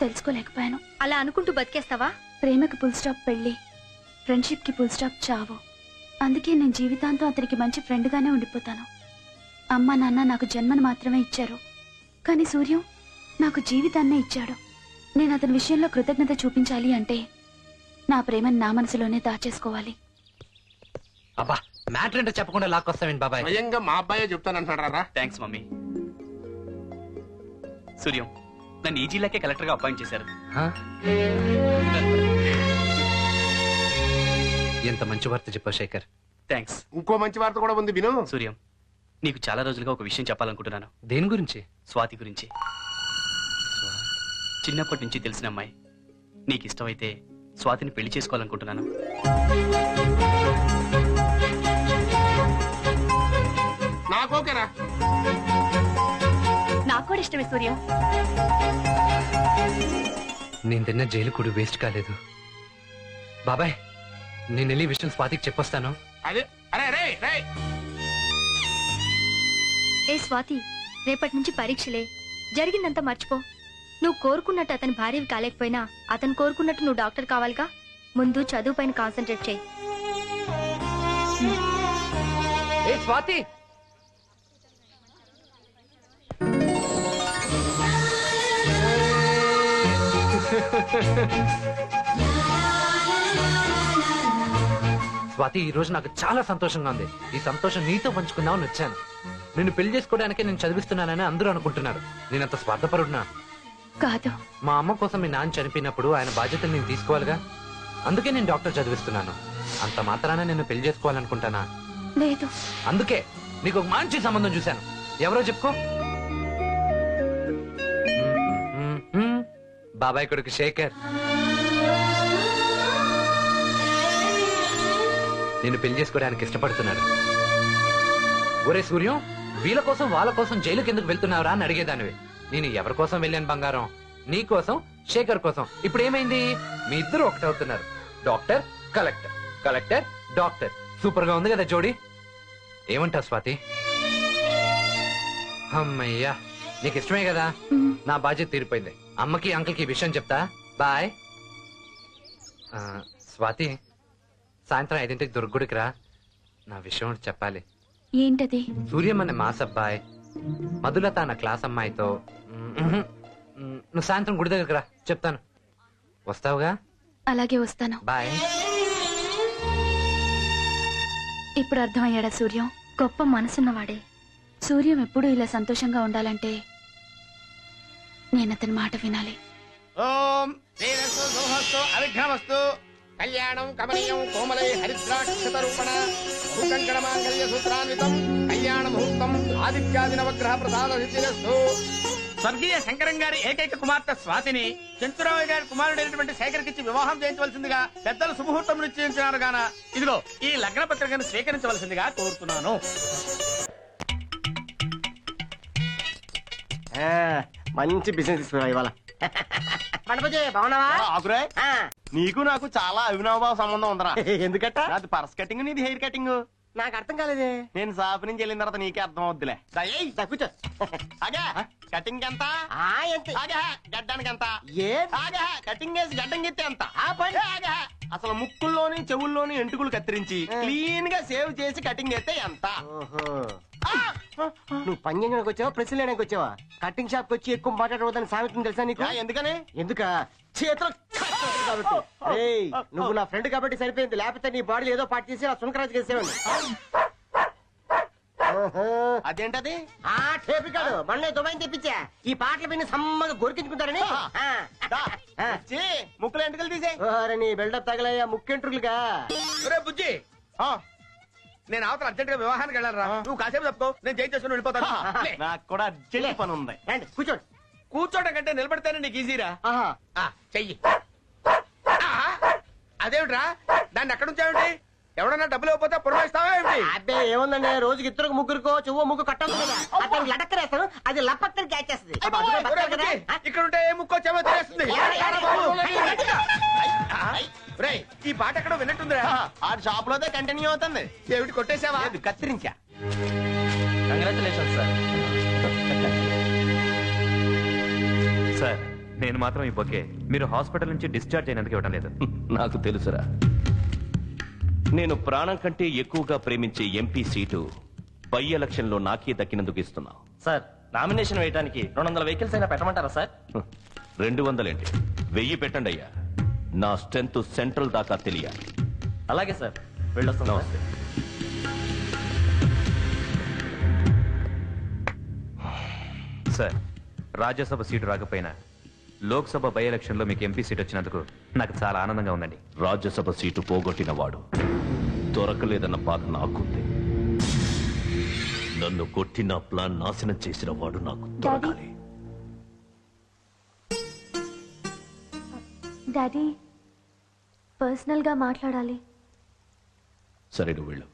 తెలుసుకోలేకపోయాను. అలా అనుకుంటూ బతికేస్తావా? ప్రేమకి ఫుల్ స్టాప్ పెళ్లి, ఫ్రెండ్షిప్ కి ఫుల్ స్టాప్ చావు. అందుకే నేను జీవితాంతం అతనికి మంచి ఫ్రెండ్ గానే ఉండిపోతాను. అమ్మ నాన్న నాకు జన్మను మాత్రమే ఇచ్చారు, కానీ సూర్యం నాకు జీవితాన్నే ఇచ్చాడు. నేను అతని విషయంలో కృతజ్ఞత చూపించాలి అంటే నా ప్రేమను నా మనసులోనే దాచేసుకోవాలి. అబ్బా, మ్యాటర్ ఏంటో చెప్పకుండా లాక్కొస్తావేంటి బాబాయ్? స్వయంగా మా అబ్బాయే చెప్తానంటున్నారా? Thanks mummy. సూర్యం, నన్ను ఈ జిల్లాకే కలెక్టర్ గా అపాయింట్ చేశారు. ఎంత మంచి వార్త చెప్పావు శేఖర్. థ్యాంక్స్. ఇంకో మంచి వార్త కూడా ఉంది విను. సూర్యం, నీకు చాలా రోజులుగా ఒక విషయం చెప్పాలనుకుంటున్నాను. దేని గురించి? స్వాతి గురించి. చిన్నప్పటి నుంచి తెలిసిన అమ్మాయి. నీకు ఇష్టమైతే స్వాతిని పెళ్లి చేసుకోవాలనుకుంటున్నాను. నాకు ఓకేరా. నాకు కూడా ఇష్టమే సూర్యం. నేను తిన్న జైలు కూడా వేస్ట్ కాలేదు. బాబాయ్, నేను వెళ్ళి విషయం స్వాతికి చెప్పొస్తాను. అదే అరే రే రే. ఏ స్వాతి, రేపటి నుంచి పరీక్షలే. జరిగిందంతా మర్చిపో. నువ్వు కోరుకున్నట్టు అతని భార్యవి కాలేకపోయినా అతను కోరుకున్నట్టు నువ్వు డాక్టర్ కావాలిగా. ముందు చదువు పైన కాన్సన్ట్రేట్ చేయి. ఏ స్వాతి, స్వాతి, ఈ రోజు నాకు చాలా సంతోషంగా ఉంది. ఈ సంతోషం నీతో పంచుకుందామని వచ్చాను. నిన్ను పెళ్లి చేసుకోవడానికే నేను చదివిస్తున్నానని అందరూ అనుకుంటున్నారు. నేనంత స్వార్థపరుడునా? కాదు. మా అమ్మ కోసం మీ నాన్న చనిపోయినప్పుడు ఆయన బాధ్యతలు నేను తీసుకోవాలిగా. అందుకే నేను డాక్టర్ చదివిస్తున్నాను. అంత మాత్రాన నేను పెళ్లి చేసుకోవాలనుకుంటానా? లేదు. అందుకే నీకు ఒక మంచి సంబంధం చూశాను. ఎవరో చెప్పుకో. బాబాయ్ కొడుకు శేఖర్. నేను పెళ్లి చేసుకోవడానికి ఇష్టపడుతున్నాడు. ఒరే సూర్యం, వీళ్ళ కోసం వాళ్ళ కోసం జైలుకి ఎందుకు వెళ్తున్నావురా అని అడిగేదానివి. నేను ఎవరి కోసం వెళ్ళాను బంగారం? నీ కోసం, శేఖర్ కోసం. ఇప్పుడు ఏమైంది? మీ ఇద్దరు ఒకటవుతున్నారు. Doctor collector, collector doctor. Super గా ఉంది కదా జోడి. ఏమంటావు స్వాతి? అమ్మయ్యా, నీకు ఇష్టమే కదా. నా బాధ్యత తీరిపోయింది. అమ్మకి అంకుల్కి ఈ విషయం చెప్తా. బాయ్. స్వాతి, సాయంత్రం 5ంటికి దుర్గుడికి రా. నా విషయం చెప్పాలి. ఏంటది? సూర్యం అనే మాస్ అబ్బాయి, మధులత నా క్లాస్ అమ్మాయితో. నువ్వు సాయంత్రం గుడి దగ్గరికి రా, చెప్తాను. వస్తావుగా? అలాగే వస్తాను. బాయ్. ఇప్పుడు అర్థమయ్యాడా సూర్యం? గొప్ప మనసున్నవాడే. సూర్యం ఎప్పుడూ ఇలా సంతోషంగా ఉండాలంటే నేను అతని మాట వినాలి. ఓం శ్రీరస్తు శుభమస్తు అవిఘ్నమస్తు. కళ్యాణం కమనీయం కోమలై హరిద్రాక్షతరూపణ భూకంకణ మాంగళ్య సూత్రాన్వితం కళ్యాణ ముహూర్తం ఆదిత్యాది నవగ్రహ ప్రసాద సిద్ధిరస్తు. స్వర్గీయ శంకరం గారి ఏకైక కుమార్తె స్వాతిని చంద్రరావు గారి కుమారుడైనటువంటి శేఖర్కిచ్చి వివాహం చేయించవలసిందిగా పెద్దలు శుభముహూర్తం నిశ్చయించినారు గాన ఇదిగో ఈ లగ్న పత్రికను స్వీకరించవలసిందిగా కోరుతున్నాను. మంచి బిజినెస్ తీసుకురా ఇవాళ. ఆకురే, నీకు నాకు చాలా అవినాభావ సంబంధం ఉందరా. ఎందుకట? నాది పర్స్ కటింగ్, నీది హెయిర్ కటింగ్. నాకు అర్థం కాలేదే. నేను షాప్ నుంచి వెళ్ళిన తర్వాత నీకే అర్థం అవుద్దిలే. కూర్చో. కటింగ్ ఎంత? గడ్డానికి ఎంత? కటింగ్ వేసి గడ్డం గిత్తే ఎంత? అసలు ముక్కుల్లోని చెవుల్లోని ఎంటుకులు కత్తిరించి క్లీన్ గా సేవ్ చేసి కటింగ్ చేస్తే ఎంత? నువ్వు పని చేయడానికి వచ్చావా, ప్రెస్ లేడానికి వచ్చావా? కటింగ్ షాప్ వచ్చి ఎక్కువ మాట్లాడవద్దని సామెతం తెలుసా నీకు? ఎందుకని? ఎందుక చేతిలో కాబట్టి. నువ్వు నా ఫ్రెండ్ కాబట్టి సరిపోయింది, లేకపోతే నీ బాడీ ఏదో పాటు చేసి ఆ సుంకరాజు చేసేవాడిని. అదేంటది? టేపు కాదు, మొన్న దుబాయ్ తెప్పించా. ఈ పాటలు విని సమ్మగా గొరికించుకుంటారని ముక్కులు ఎంటుకలు తీసే. నీ బిల్డప్ తగలయ్యా ముక్కెంట్రులుగా. బుజ్జి, నేను అవతల అర్జెంట్ గా వివాహానికి వెళ్ళారా? నువ్వు కాసేపు చెప్పుకో, నేను జైలు చేసుకుని వెళ్ళిపోతాను. నాకు కూడా అర్జెంట్ పని ఉంది. కూర్చోండి. కూర్చోటం కంటే నిలబడితేనే నీకు ఈజీరా. చెయ్యి. అదేమిట్రా, దాన్ని ఎక్కడ ఉంచావేంటి? ఎవడన్నా డబ్బులు ఇవ్వకపోతే పురమాయిస్తావా ఏమిటి? అబ్బే ఏముందండి, రోజుకి ఇద్దరు ముగ్గురుకో చెవ్వ ముగ్గు కట్టదు కదా, అతను లటక్కరేస్తాను, అది లపక్కని క్యాచ్ చేస్తుంది. ఇక్కడ ఉంటే ఏ ముక్కో చెవ తినేస్తుంది. ఈ పాట ఎక్కడ విన్నట్టుందిరా? ఆ షాప్ లోదే కంటిన్యూ అవుతుంది. ఏమిటి కొట్టేసావా? కత్తిరించా. Congratulation sir. సార్, నేను మాత్రం ఈ బొకే మీరు హాస్పిటల్ నుంచి డిశ్చార్జ్ అయినందుకు ఇవ్వడం లేదు. నాకు తెలుసురా, నేను ప్రాణం కంటే ఎక్కువగా ప్రేమించే ఎంపీ సీటు బై ఎలక్షన్ లో నాకే దక్కినందుకు ఇస్తున్నా. సార్, నామినేషన్ వేయడానికి 200 వెహికల్స్ అయినా పెట్టమంటారా సార్? 200 ఏంటి, 1000 పెట్టండి అయ్యా. నా స్ట్రెంత్ సెంట్రల్ దాకా తెలియాలి. అలాగే సార్, వెళ్ళొస్తాను. నమస్తే. సార్, రాజ్యసభ సీటు రాకపోయినా లోక్సభ బై ఎలక్షన్ లో మీకు ఎంపీ సీట్ వచ్చినందుకు నాకు చాలా ఆనందంగా ఉందండి. రాజ్యసభ సీటు పోగొట్టిన వాడు దొరకలేదన్న బాధ నాకుంది. నన్ను కొట్టిన ప్లాన్ నాశనం చేసిన వాడు నాకు దొరకాలి. డాడీ పర్సనల్ గా మాట్లాడాలి. సరే నువ్వు వెళ్ళు.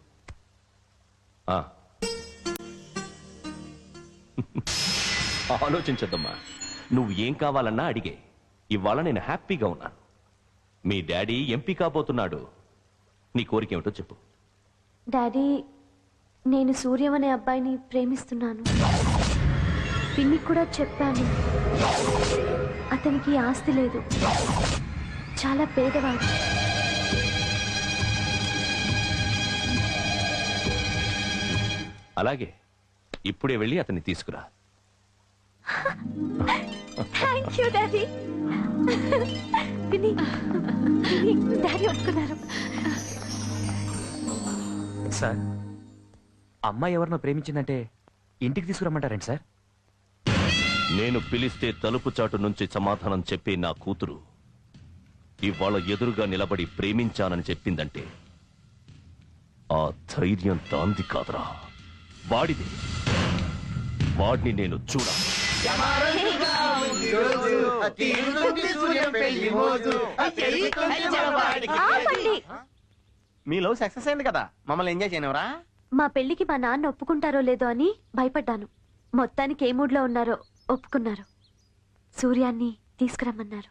ఆలోచించద్దమ్మా. నువ్వు ఏం కావాలన్నా అడిగే. ఇవాళ నేను హ్యాపీగా ఉన్నాను. మీ డాడీ ఎంపీ కాబోతున్నాడు. నీ కోరిక ఏమిటో చెప్పు. డాడీ నేను సూర్యం అనే అబ్బాయిని ప్రేమిస్తున్నాను. పిన్నికి కూడా చెప్పాను. అతనికి ఆస్తి లేదు, చాలా పేదవాడు. అలాగే ఇప్పుడే వెళ్ళి అతన్ని తీసుకురా. Thank you daddy. డాడీ ఒప్పుకున్నారు. సార్, అమ్మాయి ఎవరినో ప్రేమించిందంటే ఇంటికి తీసుకురమ్మంటారండి సార్? నేను పిలిస్తే తలుపు చాటు నుంచి సమాధానం చెప్పి నా కూతురు ఇవాళ ఎదురుగా నిలబడి ప్రేమించానని చెప్పిందంటే ఆ ధైర్యం దాంది కాదురా, వాడిది. వాడిని నేను చూడాలి. మీ లవ్ సక్సెస్ అయింది కదా, మమ్మల్ని ఎంజాయ్ చేయనివరా? మా పెళ్లికి మా నాన్న ఒప్పుకుంటారో లేదో అని భయపడ్డాను. మొత్తానికి ఏ మూడ్ లో ఉన్నారో ఒప్పుకున్నారు. సూర్యాన్ని తీసుకురమ్మన్నారు.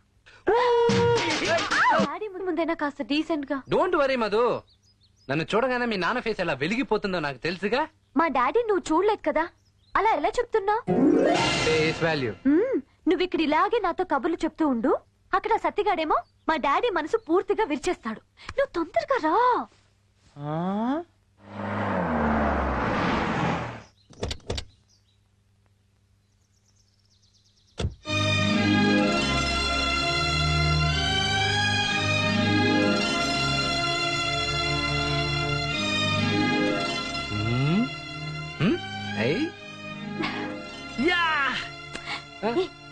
డాడీ ముందైనా కాస్త డీసెంట్ గా. డోంట్ వరీ మధు, నన్ను చూడగానే మీ నాన్న ఫేస్ ఎలా వెలిగిపోతుందో నాకు తెలుసుగా. మా డాడీ నువ్వు చూడలేదు కదా, అలా ఎలా చెప్తున్నావు? నువ్వు ఇక్కడ ఇలాగే నాతో కబుర్లు చెప్తూ ఉండు. అక్కడ సత్తిగాడేమో మా డాడీ మనసు పూర్తిగా విరిచేస్తాడు. నువ్వు తొందరగా రా.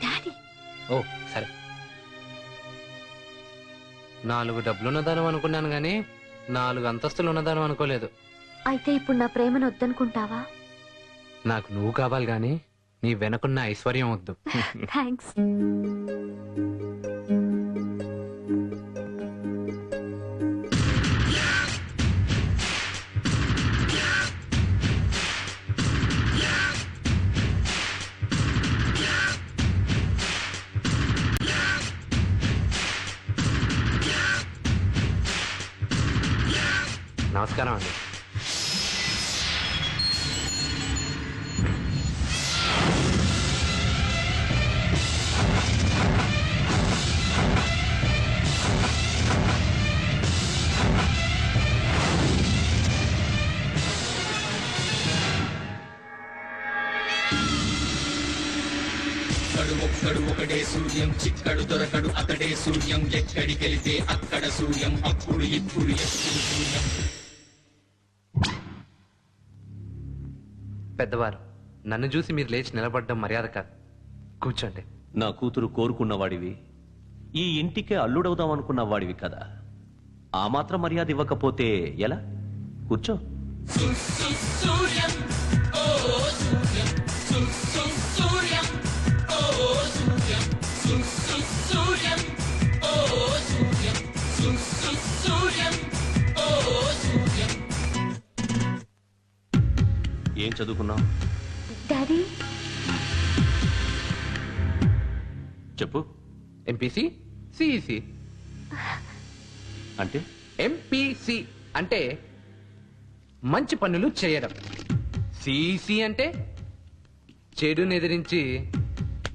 డాడీ ఓ సరే, 4 డబ్బులున్నదానం అనుకున్నాను గాని 4 అంతస్తులు ఉన్నదానం అనుకోలేదు. అయితే ఇప్పుడు నా ప్రేమను వద్దనుకుంటావా? నాకు నువ్వు కావాలి గాని నీ వెనకున్న ఐశ్వర్యం వద్దు. థ్యాంక్స్. నమస్కారం అండి. ఒక్కడు ఒకడే సూర్యం, చిక్కడు దొరకడు అతడే సూర్యం. ఎక్కడికెళితే అక్కడ సూర్యం, అప్పుడు ఇప్పుడు ఎప్పుడు సూర్యం. పెద్దవారు, నన్ను చూసి మీరు లేచి నిలబడడం మర్యాద కాదు. కూర్చోండి. నా కూతురు కోరుకున్నవాడివి, ఈ ఇంటికే అల్లుడవుదాం అనుకున్న వాడివి కదా. ఆ మాత్రం మర్యాద ఇవ్వకపోతే ఎలా? కూర్చో. సూర్యం ఓ సూర్యం, సూర్యం ఓ సూర్యం, సూర్యం ఓ సూర్యం, సూర్యం ఓ సూర్యం. ఏం చదువుకున్నావు? డాడీ చెప్పు. ఎంపీసీ సిఈసి అంటే? ఎంపీసీ అంటే మంచి పనులు చేయడం, సిఈసి అంటే చెడుని ఎదిరించి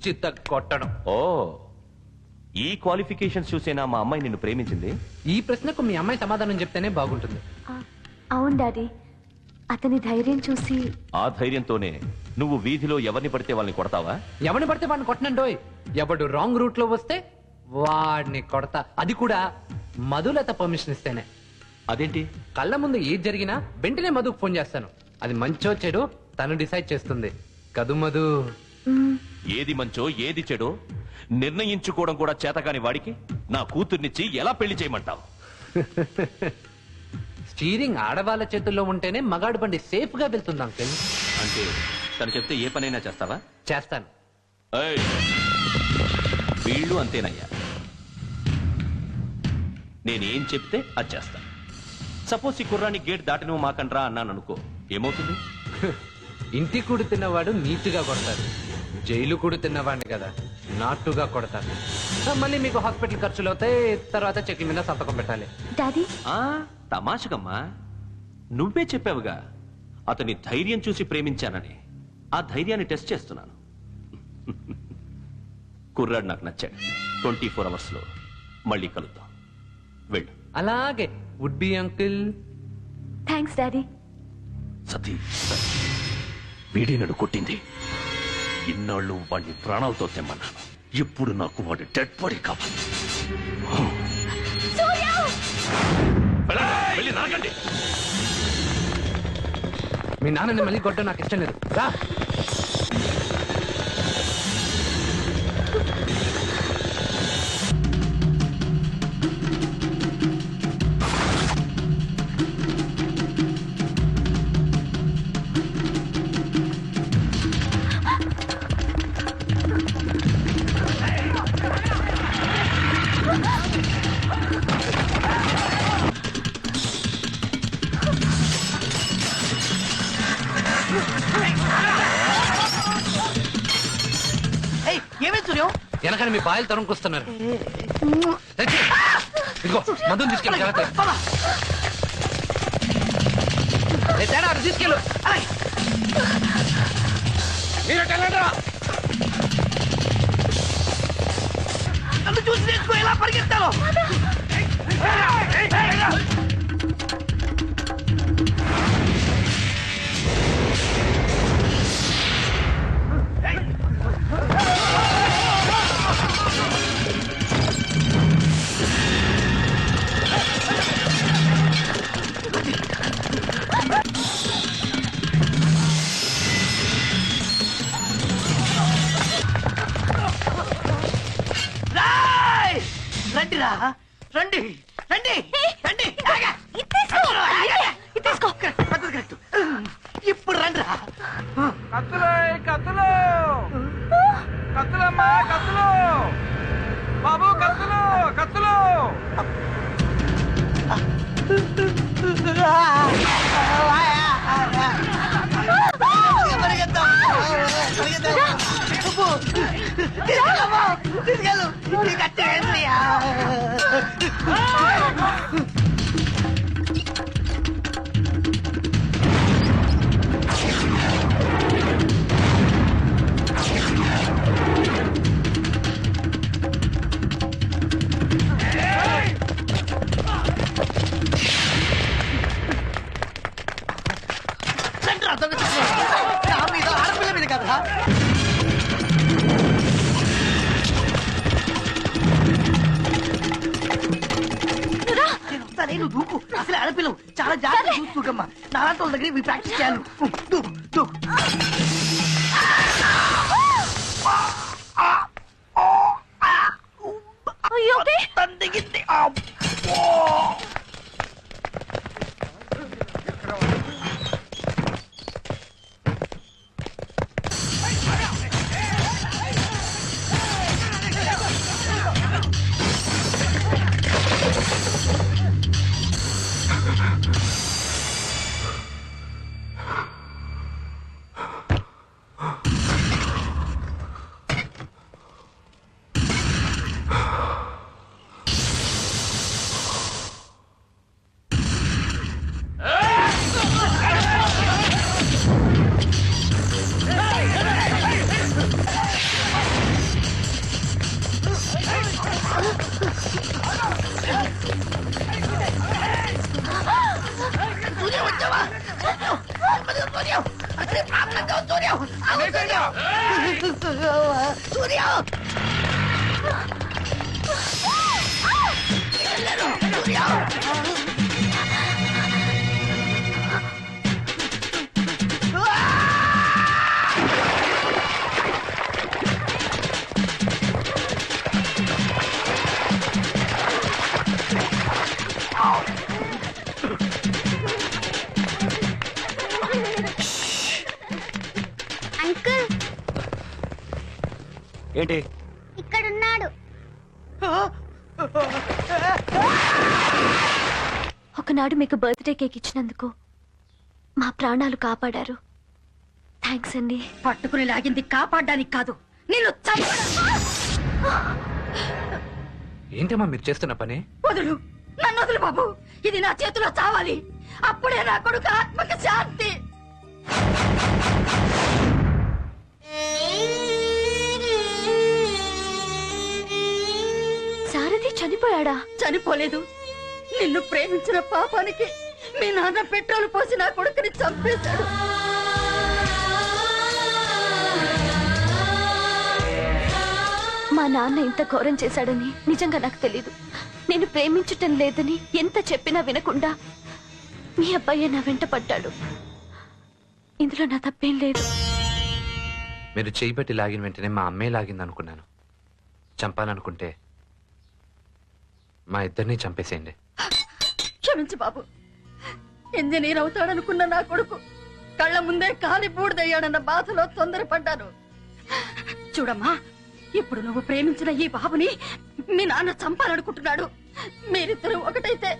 చిత్త కొట్టడం. ఓ, ఈ క్వాలిఫికేషన్స్ చూసేనా మా అమ్మాయి నిన్ను ప్రేమించింది? ఈ ప్రశ్నకు మీ అమ్మాయి సమాధానం చెప్తేనే బాగుంటుంది. అవును డాడీ, అతని ధైర్యం చూసి. ఆ ధైర్యంతోనే నువ్వు వీధిలో ఎవరిని పడితే వాళ్ళని కొడతావా? ఎవరిని పడితే వాడిని కొట్టనండోయ్. ఎవడు రాంగ్ రూట్ లో వస్తే వాడిని కొడతా. అది కూడా మధులత పర్మిషన్ ఇస్తేనే. అదేంటి? కళ్ళ ముందు ఏది జరిగినా వెంటనే మధుకు ఫోన్ చేస్తాను. అది మంచో చెడు తను డిసైడ్ చేస్తుంది. కదు మధు? ఏది మంచో ఏది చెడో నిర్ణయించుకోవడం కూడా చేతకాని వాడికి నా కూతుర్నిచ్చి ఎలా పెళ్లి చేయమంటావు? స్టీరింగ్ ఆడవాళ్ళ చేతుల్లో ఉంటేనే మగాడు బండి సేఫ్ గా వెళ్తుంది అంకిల్. అంటే తను చెప్తే ఏ పనైనా చేస్తావా? చేస్తాను. వీళ్ళు అంతేనయ్యా. నేనేం చెప్తే అది చేస్తా. సపోజ్ ఈ కుర్రాన్ని గేట్ దాటినో మాకండ్రా అన్నాను అనుకో, ఏమవుతుంది? ఇంటి కూడి తిన్నవాడు నీట్గా కొడతారు, జైలు కూడి తిన్నవాడిని కదా నాటుగా కొడతారు. మళ్ళీ మీకు హాస్పిటల్ ఖర్చులు అవుతాయి, తర్వాత చెక్ల మీద సంతకం పెట్టాలి. డాడీ తమాషకమ్మా, నువ్వే చెప్పావుగా అతని ధైర్యం చూసి ప్రేమించానని. ఆ ధైర్యాన్ని టెస్ట్ చేస్తున్నాను. కుర్రాడు నాకు నచ్చాడు. 24 hours లో మళ్ళీ కలుద్దాం. వెళ్ళు. అలాగే would be uncle. Thanks daddy. Sati, వీడి నన్ను కొట్టింది. ఇన్నాళ్ళు వాడిని ప్రాణాలతో తెమ్మన్నాను. ఇప్పుడు నాకు వాడి డెడ్ బాడీ కావాలి. వెళ్ళి నాకండి. మీ నాన్నని మళ్ళీ కొట్టడం నాకు ఇష్టం లేదు. రా. ఏమైంది సూర్యం? వెనకాల మీ బాయలు తరుముకొస్తున్నారు. ఇదిగో మందుని తీసుకెళ్ళి జాగ్రత్త. తీసుకెళ్ళు. నన్ను చూసి నేర్చుకో, ఎలా పరిగెత్తాలో. రండిరా, రండి రండి రండి. ఇప్పుడు రండిరా. కత్తులు కత్తులు కత్తులమ్మా, కత్తులు బాబు, కత్తులు కత్తులు. తీసుకెళ్ళు, కట్టేయండియా. ఆడపిల్ల మీద కదా. నేను దూకు, అసలు ఆడపిల్లవు. చాలా జాగ్రత్త చూసుకోకమ్మా. నాలాంటి వాళ్ళ దగ్గర ఇవి ప్రాక్టీస్ చేయాలి. దూకు దూకు. దిగింది. అంకుల్ ఏంటి ఇక్కడున్నాడు. ఒకనాడు మీకు బర్త్డే కేక్ ఇచ్చినందుకు మా ప్రాణాలు కాపాడారు. థ్యాంక్స్ అండి. పట్టుకుని లాగింది కాపాడడానికి కాదు, నిన్ను ఏంటమ్మా మీరు చేస్తున్న పని? వదులు, నన్ను వదులు బాబు. ఇది నా చేతిలో చావాలి, అప్పుడే నా కొడుకు ఆత్మకి శాంతి. సారథి చనిపోయాడా? చనిపోలేదు. నిన్ను ప్రేమించిన పాపానికి మీ నాన్న పెట్రోల్ పోసి నా కొడుకుని చంపేశాడు. మా నాన్న ఇంత ఘోరం చేశాడని నిజంగా నాకు తెలీదు. నేను ప్రేమించటం లేదని ఎంత చెప్పినా వినకుండా మీ అబ్బాయి నా వెంట పడ్డాడు. ఇందులో నా తప్పేం లేదు. మీరు చేయబట్టి లాగిన వెంటనే మా అమ్మే లాగింది అనుకున్నాను. చంపాలనుకుంటే మా ఇద్దరిని చంపేసేయండి. క్షమించు బాబు. ఇంజనీర్ అవుతాడనుకున్న నా కొడుకు కళ్ళ ముందే కాలి బూడిదయ్యాడన్న బాధలో తొందరపడ్డాను. చూడమ్మా, ఇప్పుడు నువ్వు ప్రేమించిన ఈ బాబుని మీ నాన్న చంపాలనుకుంటున్నాడు. మీరిద్దరూ ఒకటైతే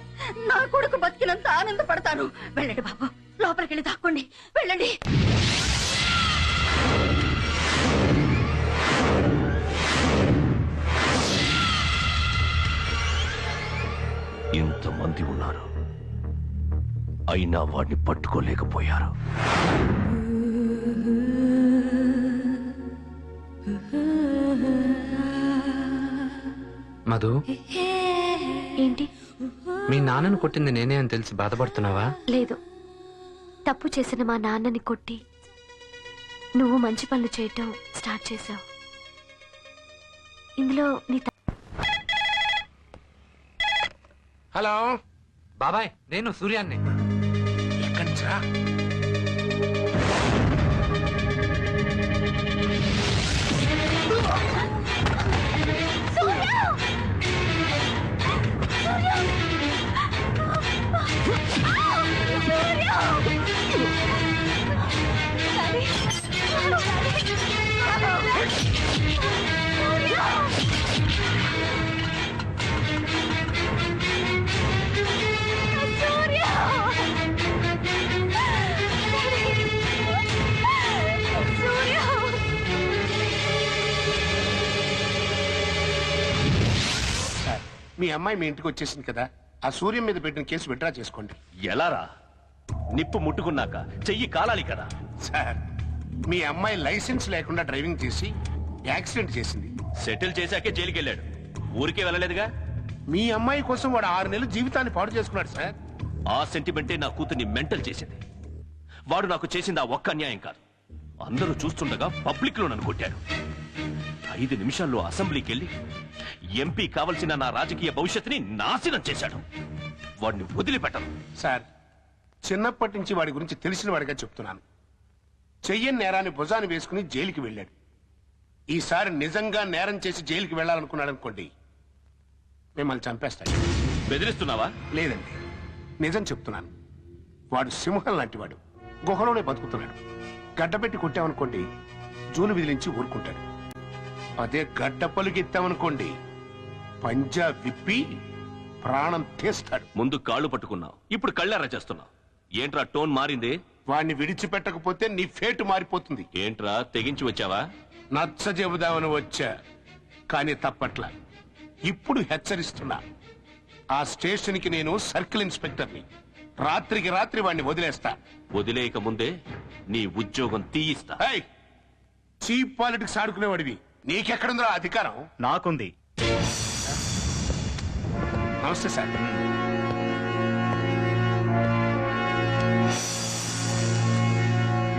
నా కొడుకు బతికినంత ఆనందపడతాను. వెళ్ళండి బాబు, లోపలికి వెళ్ళి దాక్కోండి. వెళ్ళండి. ఇంతమంది ఉన్నారు, అయినా వాడిని పట్టుకోలేకపోయారు. మధు, ఏంటి? మీ నాన్నను కొట్టింది నేనే అని తెలిసి బాధపడుతున్నావా? లేదు, తప్పు చేసిన మా నాన్నని కొట్టి నువ్వు మంచి పనులు చేయటం స్టార్ట్ చేశావు. ఇందులో నీ హలో బాబాయ్, నేను సూర్యాన్ని. ఎక్కడి నుంచా? మీ అమ్మాయి మీ ఇంటికి వచ్చేసింది కదా, ఆ సూర్యం మీద పెట్టిన కేసు విత్డ్రా చేసుకోండి. ఎలారా? నిప్పు ముట్టుకున్నాక చెయ్యి కాలాలి కదా. సార్, మీ అమ్మాయి లైసెన్స్ లేకుండా డ్రైవింగ్ చేసి యాక్సిడెంట్ చేసింది. సెటిల్ చేశాకే జైలుకి వెళ్ళాడు, ఊరికే వెళ్ళలేదుగా. మీ అమ్మాయి కోసం వాడు 6 నెలలు జీవితాన్ని పాడు చేసుకున్నాడు సార్. ఆ సెంటిమెంటే నా కూతుర్ని మెంటల్ చేసింది. వాడు నాకు చేసింది ఆ ఒక్క అన్యాయం కాదు, అందరూ చూస్తుండగా పబ్లిక్ లో నన్ను కొట్టాడు. 5 నిమిషాల్లో అసెంబ్లీకి వెళ్ళి ఎంపీ కావలసిన నా రాజకీయ భవిష్యత్తుని నాశనం చేశాడు. వాడిని వదిలిపెట్టను. సార్, చిన్నప్పటి నుంచి వాడి గురించి తెలిసిన వాడిగా చెప్తున్నాను. చెయ్యని నేరాన్ని భుజాన్ని వేసుకుని జైలుకి వెళ్ళాడు. ఈసారి నిజంగా నేరం చేసి జైలుకి వెళ్ళాలనుకున్నాడు అనుకోండి, మిమ్మల్ని చంపేస్తాడు. బెదిరిస్తున్నావా? లేదండి, నిజం చెప్తున్నాను. వాడు సింహం లాంటి వాడు, గుహలోనే బతుకుతున్నాడు. గడ్డపెట్టి కొట్టామనుకోండి, జూలు విదిలించి ఊరుకుంటాడు. అదే గడ్డ పలుకెత్తామనుకోండి, పంజా విప్పి ప్రాణం తీస్తాడు. ముందు కాళ్ళు పట్టుకున్నావు, ఇప్పుడు కళ్ళెర్ర చేస్తున్నావు. ఏంట్రా టోన్ మారింది? వాడిని విడిచిపెట్టకపోతే నీ ఫేటు మారిపోతుంది. ఏంట్రా తెగించి వచ్చావా? నచ్చ చెబుదామని వచ్చా, కానీ తప్పట్లా. ఇప్పుడు హెచ్చరిస్తున్నా, ఆ స్టేషన్ కి నేను సర్కిల్ ఇన్స్పెక్టర్ని. రాత్రికి రాత్రి వాడిని వదిలేస్తా. వదిలేయక ముందే నీ ఉద్యోగం తీయిస్తా. చీప్ పాలిటిక్స్ ఆడుకునేవాడివి, నీకెక్కడుందో అధికారం? నాకుంది. నమస్తే sir.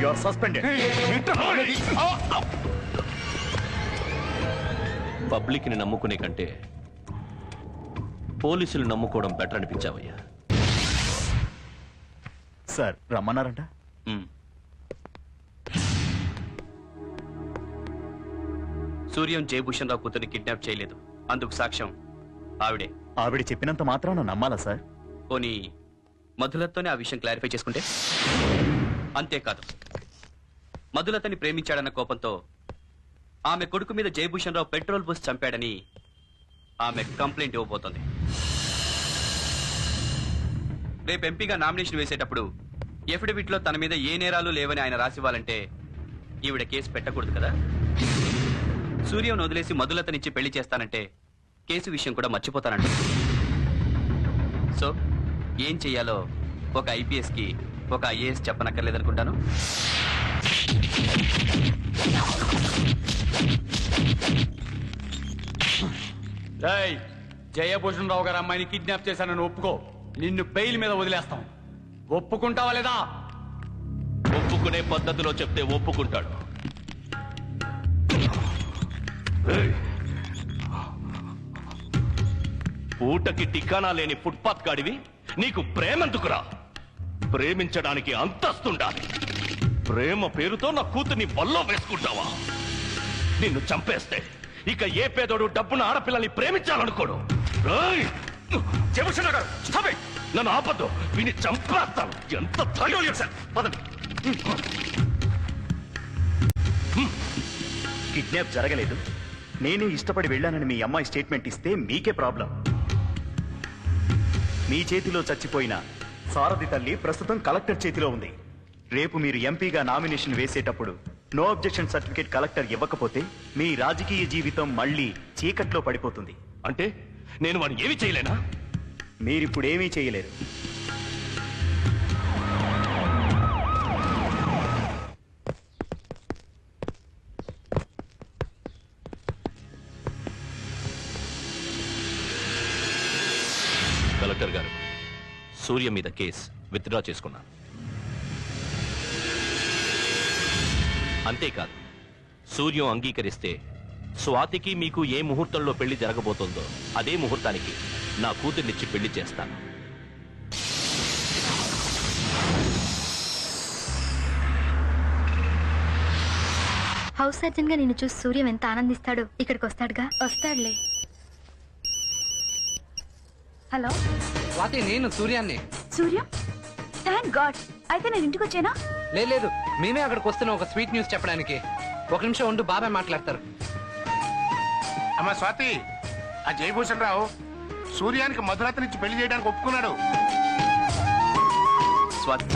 You are suspended. Public ని నమ్ముకునే కంటే పోలీసులు నమ్ముకోవడం బెటర్ అనిపించావయ్యా. సార్ రమ్మన్నారంట. సూర్యం జయభూషణ్ రావు కూతురిని కిడ్నాప్ చేయలేదు, అందుకు సాక్ష్యం ఆవిడే. ఆవిడ చెప్పినంత మాత్రాన నమ్మాలా సార్? పోనీ మధులతోనే ఆ విషయం క్లారిఫై చేసుకుంటే? అంతేకాదు, మధులతని ప్రేమించాడన్న కోపంతో ఆమె కొడుకు మీద జయభూషణ్ రావు పెట్రోల్ పోసి చంపాడని ఆమె కంప్లైంట్ ఇవ్వబోతోంది. రేపు ఎంపీగా నామినేషన్ వేసేటప్పుడు ఎఫిడవిట్ లో తన మీద ఏ నేరాలు లేవని ఆయన రాసివ్వాలంటే ఈవిడ కేసు పెట్టకూడదు కదా. సూర్యం వదిలేసి మధులతనిచ్చి పెళ్లి చేస్తానంటే కేసు విషయం కూడా మర్చిపోతానంట. సో ఏం చెయ్యాలో ఒక ఐపీఎస్ కి ఒక ఐఏఎస్ చెప్పనక్కర్లేదనుకుంటాను. జయభూషణ్ రావు గారు అమ్మాయిని కిడ్నాప్ చేశానని ఒప్పుకో, నిన్ను బెయిల్ మీద వదిలేస్తాం. ఒప్పుకుంటావా లేదా? ఒప్పుకునే పద్ధతిలో చెప్తే ఒప్పుకుంటాడు. పూటకి టికానా లేని ఫుట్పాత్ గాడివి నీకు ప్రేమెందుకురా? ప్రేమించడానికి అంతస్తుండాలి. ప్రేమ పేరుతో నా కూతుర్ని వల్లో వేసుకుంటావా? నిన్ను చంపేస్తే ఇక ఏ పేదోడు డబ్బున ఆడపిల్లల్ని ప్రేమించాలనుకోడు. జయభూషణ గారు, నన్ను ఆపద్దు, విని చంపేస్తాను. ఎంత ధైర్యం సార్. పదండి. కిడ్నాప్ జరగలేదు, నేనే ఇష్టపడి వెళ్ళానని మీ అమ్మాయి స్టేట్మెంట్ ఇస్తే మీకే ప్రాబ్లం. మీ చేతిలో చచ్చిపోయిన సారథి తల్లి ప్రస్తుతం కలెక్టర్ చేతిలో ఉంది. రేపు మీరు ఎంపీగా నామినేషన్ వేసేటప్పుడు నో అబ్జెక్షన్ సర్టిఫికేట్ కలెక్టర్ ఇవ్వకపోతే మీ రాజకీయ జీవితం మళ్ళీ చీకట్లో పడిపోతుంది. అంటే నేను వాడిని ఏమీ చేయలేనా? మీరిప్పుడు ఏమీ చేయలేరు. కలెక్టర్ గారు, సూర్య మీద కేస్ విత్డ్రా చేసుకున్నాను. అంతేకాదు, సూర్యం అంగీకరిస్తే స్వాతికి మీకు ఏ ముహూర్తంలో పెళ్లి జరగబోతుందో అదే ముహూర్తానికి నా కూతుర్నిచ్చి పెళ్లి చేస్తాను. హౌస్ సర్జన్ గా నిన్ను చూసి సూర్యం ఎంత ఆనందిస్తాడో. ఇక్కడికి వస్తాడుగా. వస్తాడులే. హలో స్వాతి, నేను సూర్యాన్ని. Suryam, thank God. అయితే నేను ఇంటికి వచ్చానా? లేదు, మేమే అక్కడికి వస్తున్నాం ఒక స్వీట్ న్యూస్ చెప్పడానికి. ఒక నిమిషం ఉండు, బాబాయ్ మాట్లాడతారు. అమ్మా స్వాతి, ఆ జయభూషణ్ రావు సూర్యానికి మధురతనిచ్చి పెళ్లి చేయడానికి ఒప్పుకున్నాడు. స్వాతి,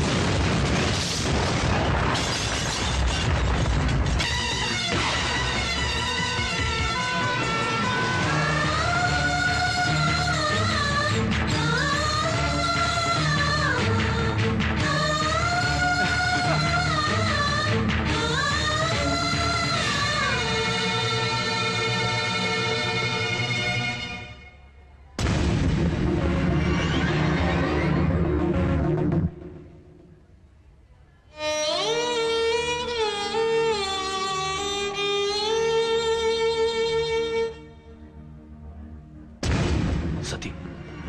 సతీ,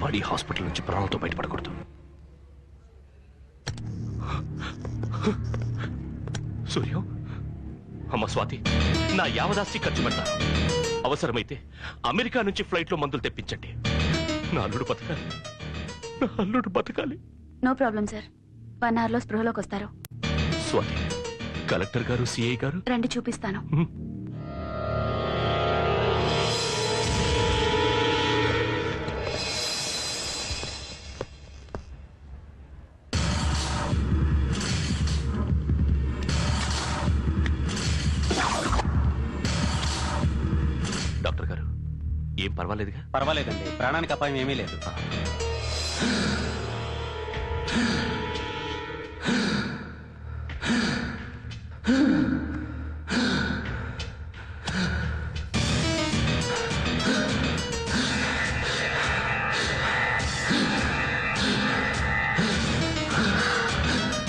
వాడి హాస్పిటల్ నుంచి ప్రాణాలతో బయటపడకూడదు. సూర్యం, అమ్మ స్వాతి, నా యావదాస్తి ఖర్చు పెడతాను. అవసరమైతే అమెరికా నుంచి ఫ్లైట్ లో మందులు తెప్పించండి. నా అల్లుడు బతకాలి, నా అల్లుడు బతకాలి. No problem sir. 1 hour లో స్పృహలోకి వస్తారు. స్వాతి, కలెక్టర్ గారు, సిఐ గారు రండి, చూపిస్తాను. డాక్టర్ గారు, ఏం పర్వాలేదుగా? పర్వాలేదండి, ప్రాణానికి అపాయం ఏమీ లేదు.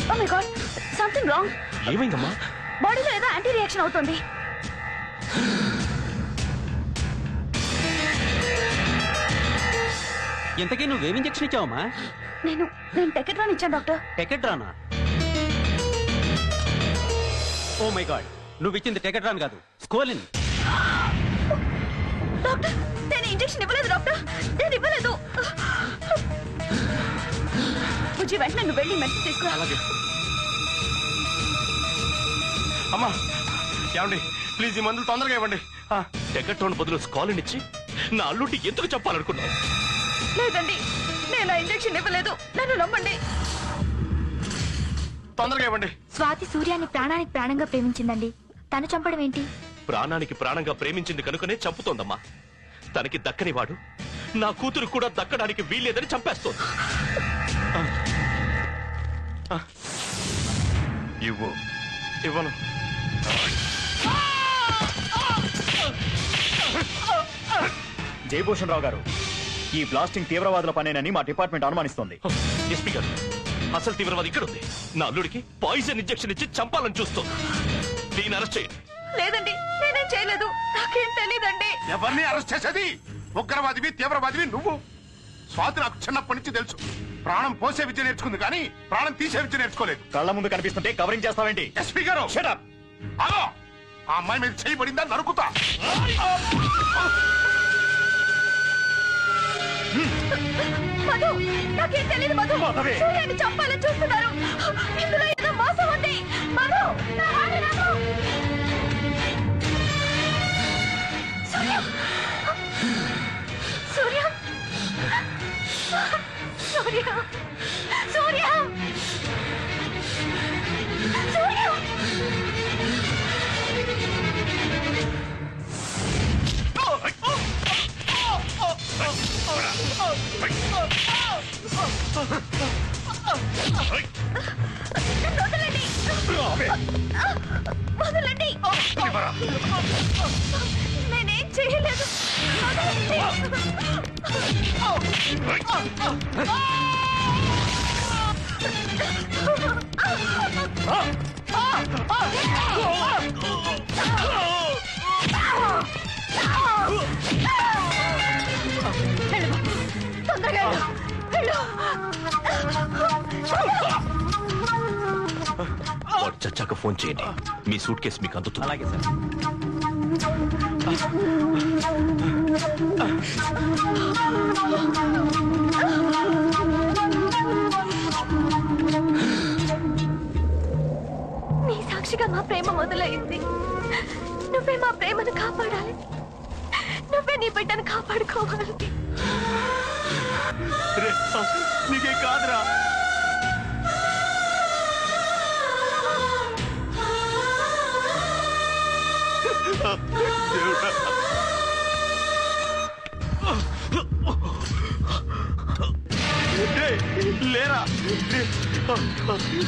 Oh my god, something wrong. ఏమైందమ్మా? బాడీలో ఏదో యాంటీ రియాక్షన్ అవుతుంది. ఇంతకీ నువ్వేం ఇంజెక్షన్ ఇచ్చావమ్మా? నేను టెకెట్రాన్ ఇచ్చాను డాక్టర్. టెకెట్రానా? ఓ మై గాడ్, నువ్వు ఇచ్చింది టెకెట్రాన్ కాదు, స్కోలిన్. డాక్టర్, నేను ఇంజెక్షన్ ఇవ్వలేదు డాక్టర్, నేను ఇవ్వలేదు. బుజ్జి, వెంటనే నువ్వు వెళ్ళి మెడిసిన్ తీసుకురా. అమ్మా, ఏమండి, ప్లీజ్ ఈ మందులు తొందరగా ఇవ్వండి. టెకట్రోన్ బదులు స్కాలిన్ ఇచ్చి నా అల్లుడిని ఎందుకు చెప్పాలనుకున్నావు? లేదండి, నేను నేను ఇంజెక్షన్ ఇవ్వలేదు, నన్ను నమ్మండి. తొందరగా ఇవ్వండి. స్వాతి సూర్యాన్ని ప్రాణానికి ప్రాణంగా ప్రేమించిందండి. తను చంపడం ఏంటి? ప్రాణానికి ప్రాణంగా ప్రేమించింది కనుకనే చంపుతోందమ్మా. తనకి దక్కని వాడు నా కూతురు కూడా దక్కడానికి వీల్లేదని చంపేస్తోంది. ఇవ్వను. జయభూషణ్ రావు గారు, ఈ బ్లాస్టింగ్ తీవ్రవాదుల పనేనని మా డిపార్ట్మెంట్ అనుమానిస్తోంది. ఎస్పీ గారు, అసలు తీవ్రవాది ఇక్కడ ఉంది. నా అల్లుడికి పాయిజన్ ఇంజెక్షన్ ఇచ్చి చంపాలని చూస్తోంది. దీన్ని అరెస్ట్ చేయండి. లేదండి, నేనేం చేయలేదు, నాకేం తెలీదండి. ఎవరిని అరెస్ట్ చేసేది? ఉగ్రవాదివి, తీవ్రవాదివి నువ్వు. స్వాతి నాకు చిన్నప్పటి నుంచి తెలుసు. ప్రాణం పోసే విద్య నేర్చుకుంది కానీ ప్రాణం తీసే విద్య నేర్చుకోలేదు. కళ్ళ ముందు కనిపిస్తుంటే కవరింగ్ చేస్తావేంటి? ఎస్పీ గారు, అగో ఆ అమ్మాయి మీద చేయబడిందా నరుకుతా. మధు, నాకేం తెలీదు మధు. సూర్యాన్ని చంపాలని చూస్తున్నారు. ఇందులో ఏదో మోసం ఉంది. మధు, నా మాట నమ్ము. సూర్య, సూర్య, సూర్య, సూర్య, సూర్య. వదలండి. నేనేం చేయలేదు. తొందరగా వాడు చచ్చాక ఫోన్ చేయండి. మీ సూట్ కేసు మీకు అందుతుంది. అలాగే సార్. నీ సాక్షిగా మా ప్రేమ మొదలైంది. నువ్వే మా ప్రేమను కాపాడాలి. నువ్వే నీ బిడ్డను కాపాడుకోవాలి. నీకే కాదురా. లేరా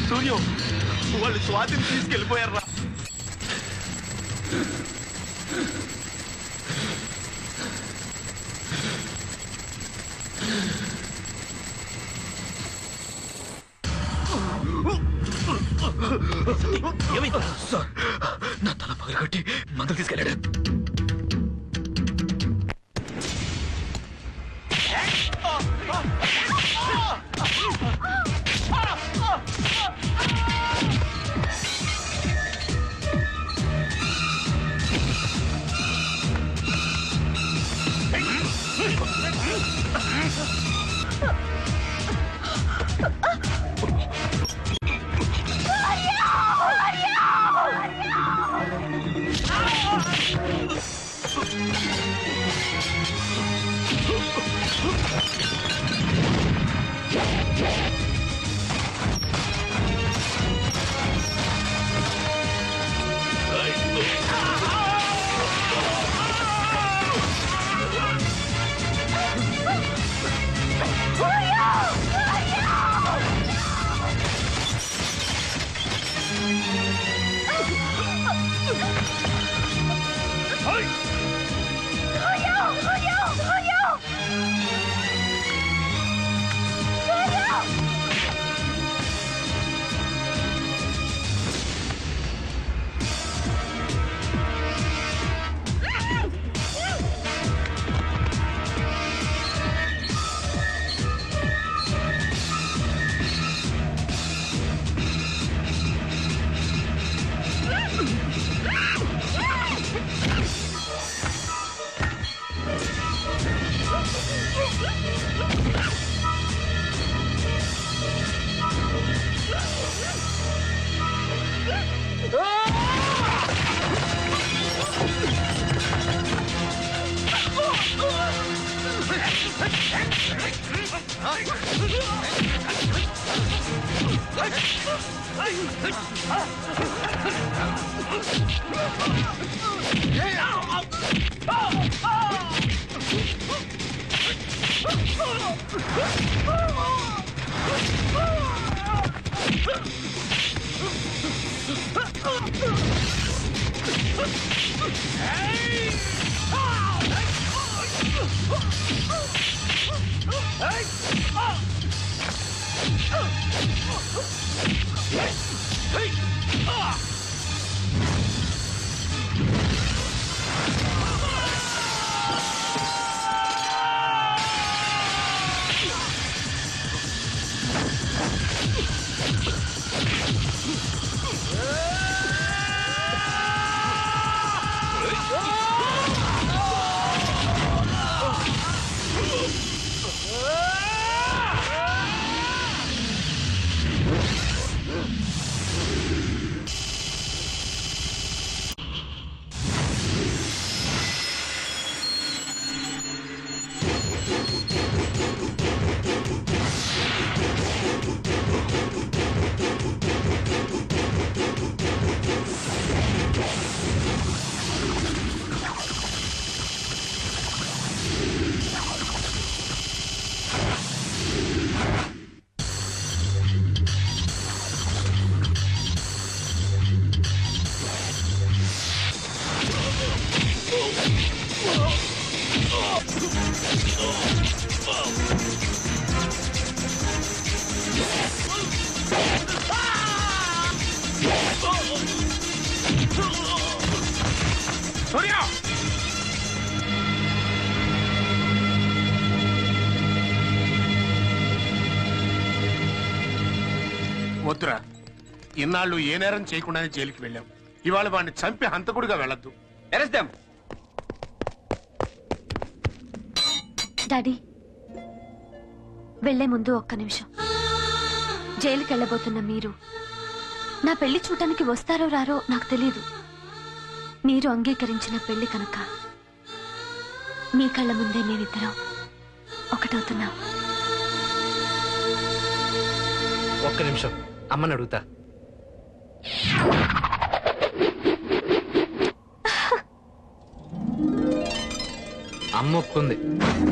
సూర్యం, వాళ్ళు స్వాతిని తీసుకెళ్ళిపోయారా? సార్, నా తల పగలగొట్టి మందులు తీసుకెళ్ళాడు. అయ్యో! సూర్య వద్దురా, ఇన్నాళ్ళు ఏ నేరం చేయకుండానే జైలుకి వెళ్ళాం. ఇవాళ వాడిని చంపి హంతకుడిగా వెళ్ళొద్దు. డాడీ వెళ్లే ముందు ఒక్క నిమిషం. జైలుకి వెళ్ళబోతున్న మీరు నా పెళ్లి చూడటానికి వస్తారో రారో నాకు తెలియదు. మీరు అంగీకరించిన పెళ్లి కనుక మీ కళ్ళ ముందే మేమిద్దరం ఒకటవుతున్నాం. ఒక్క నిమిషం, అమ్మని అడుగుతా. అమ్మ ఒప్పుకుంది.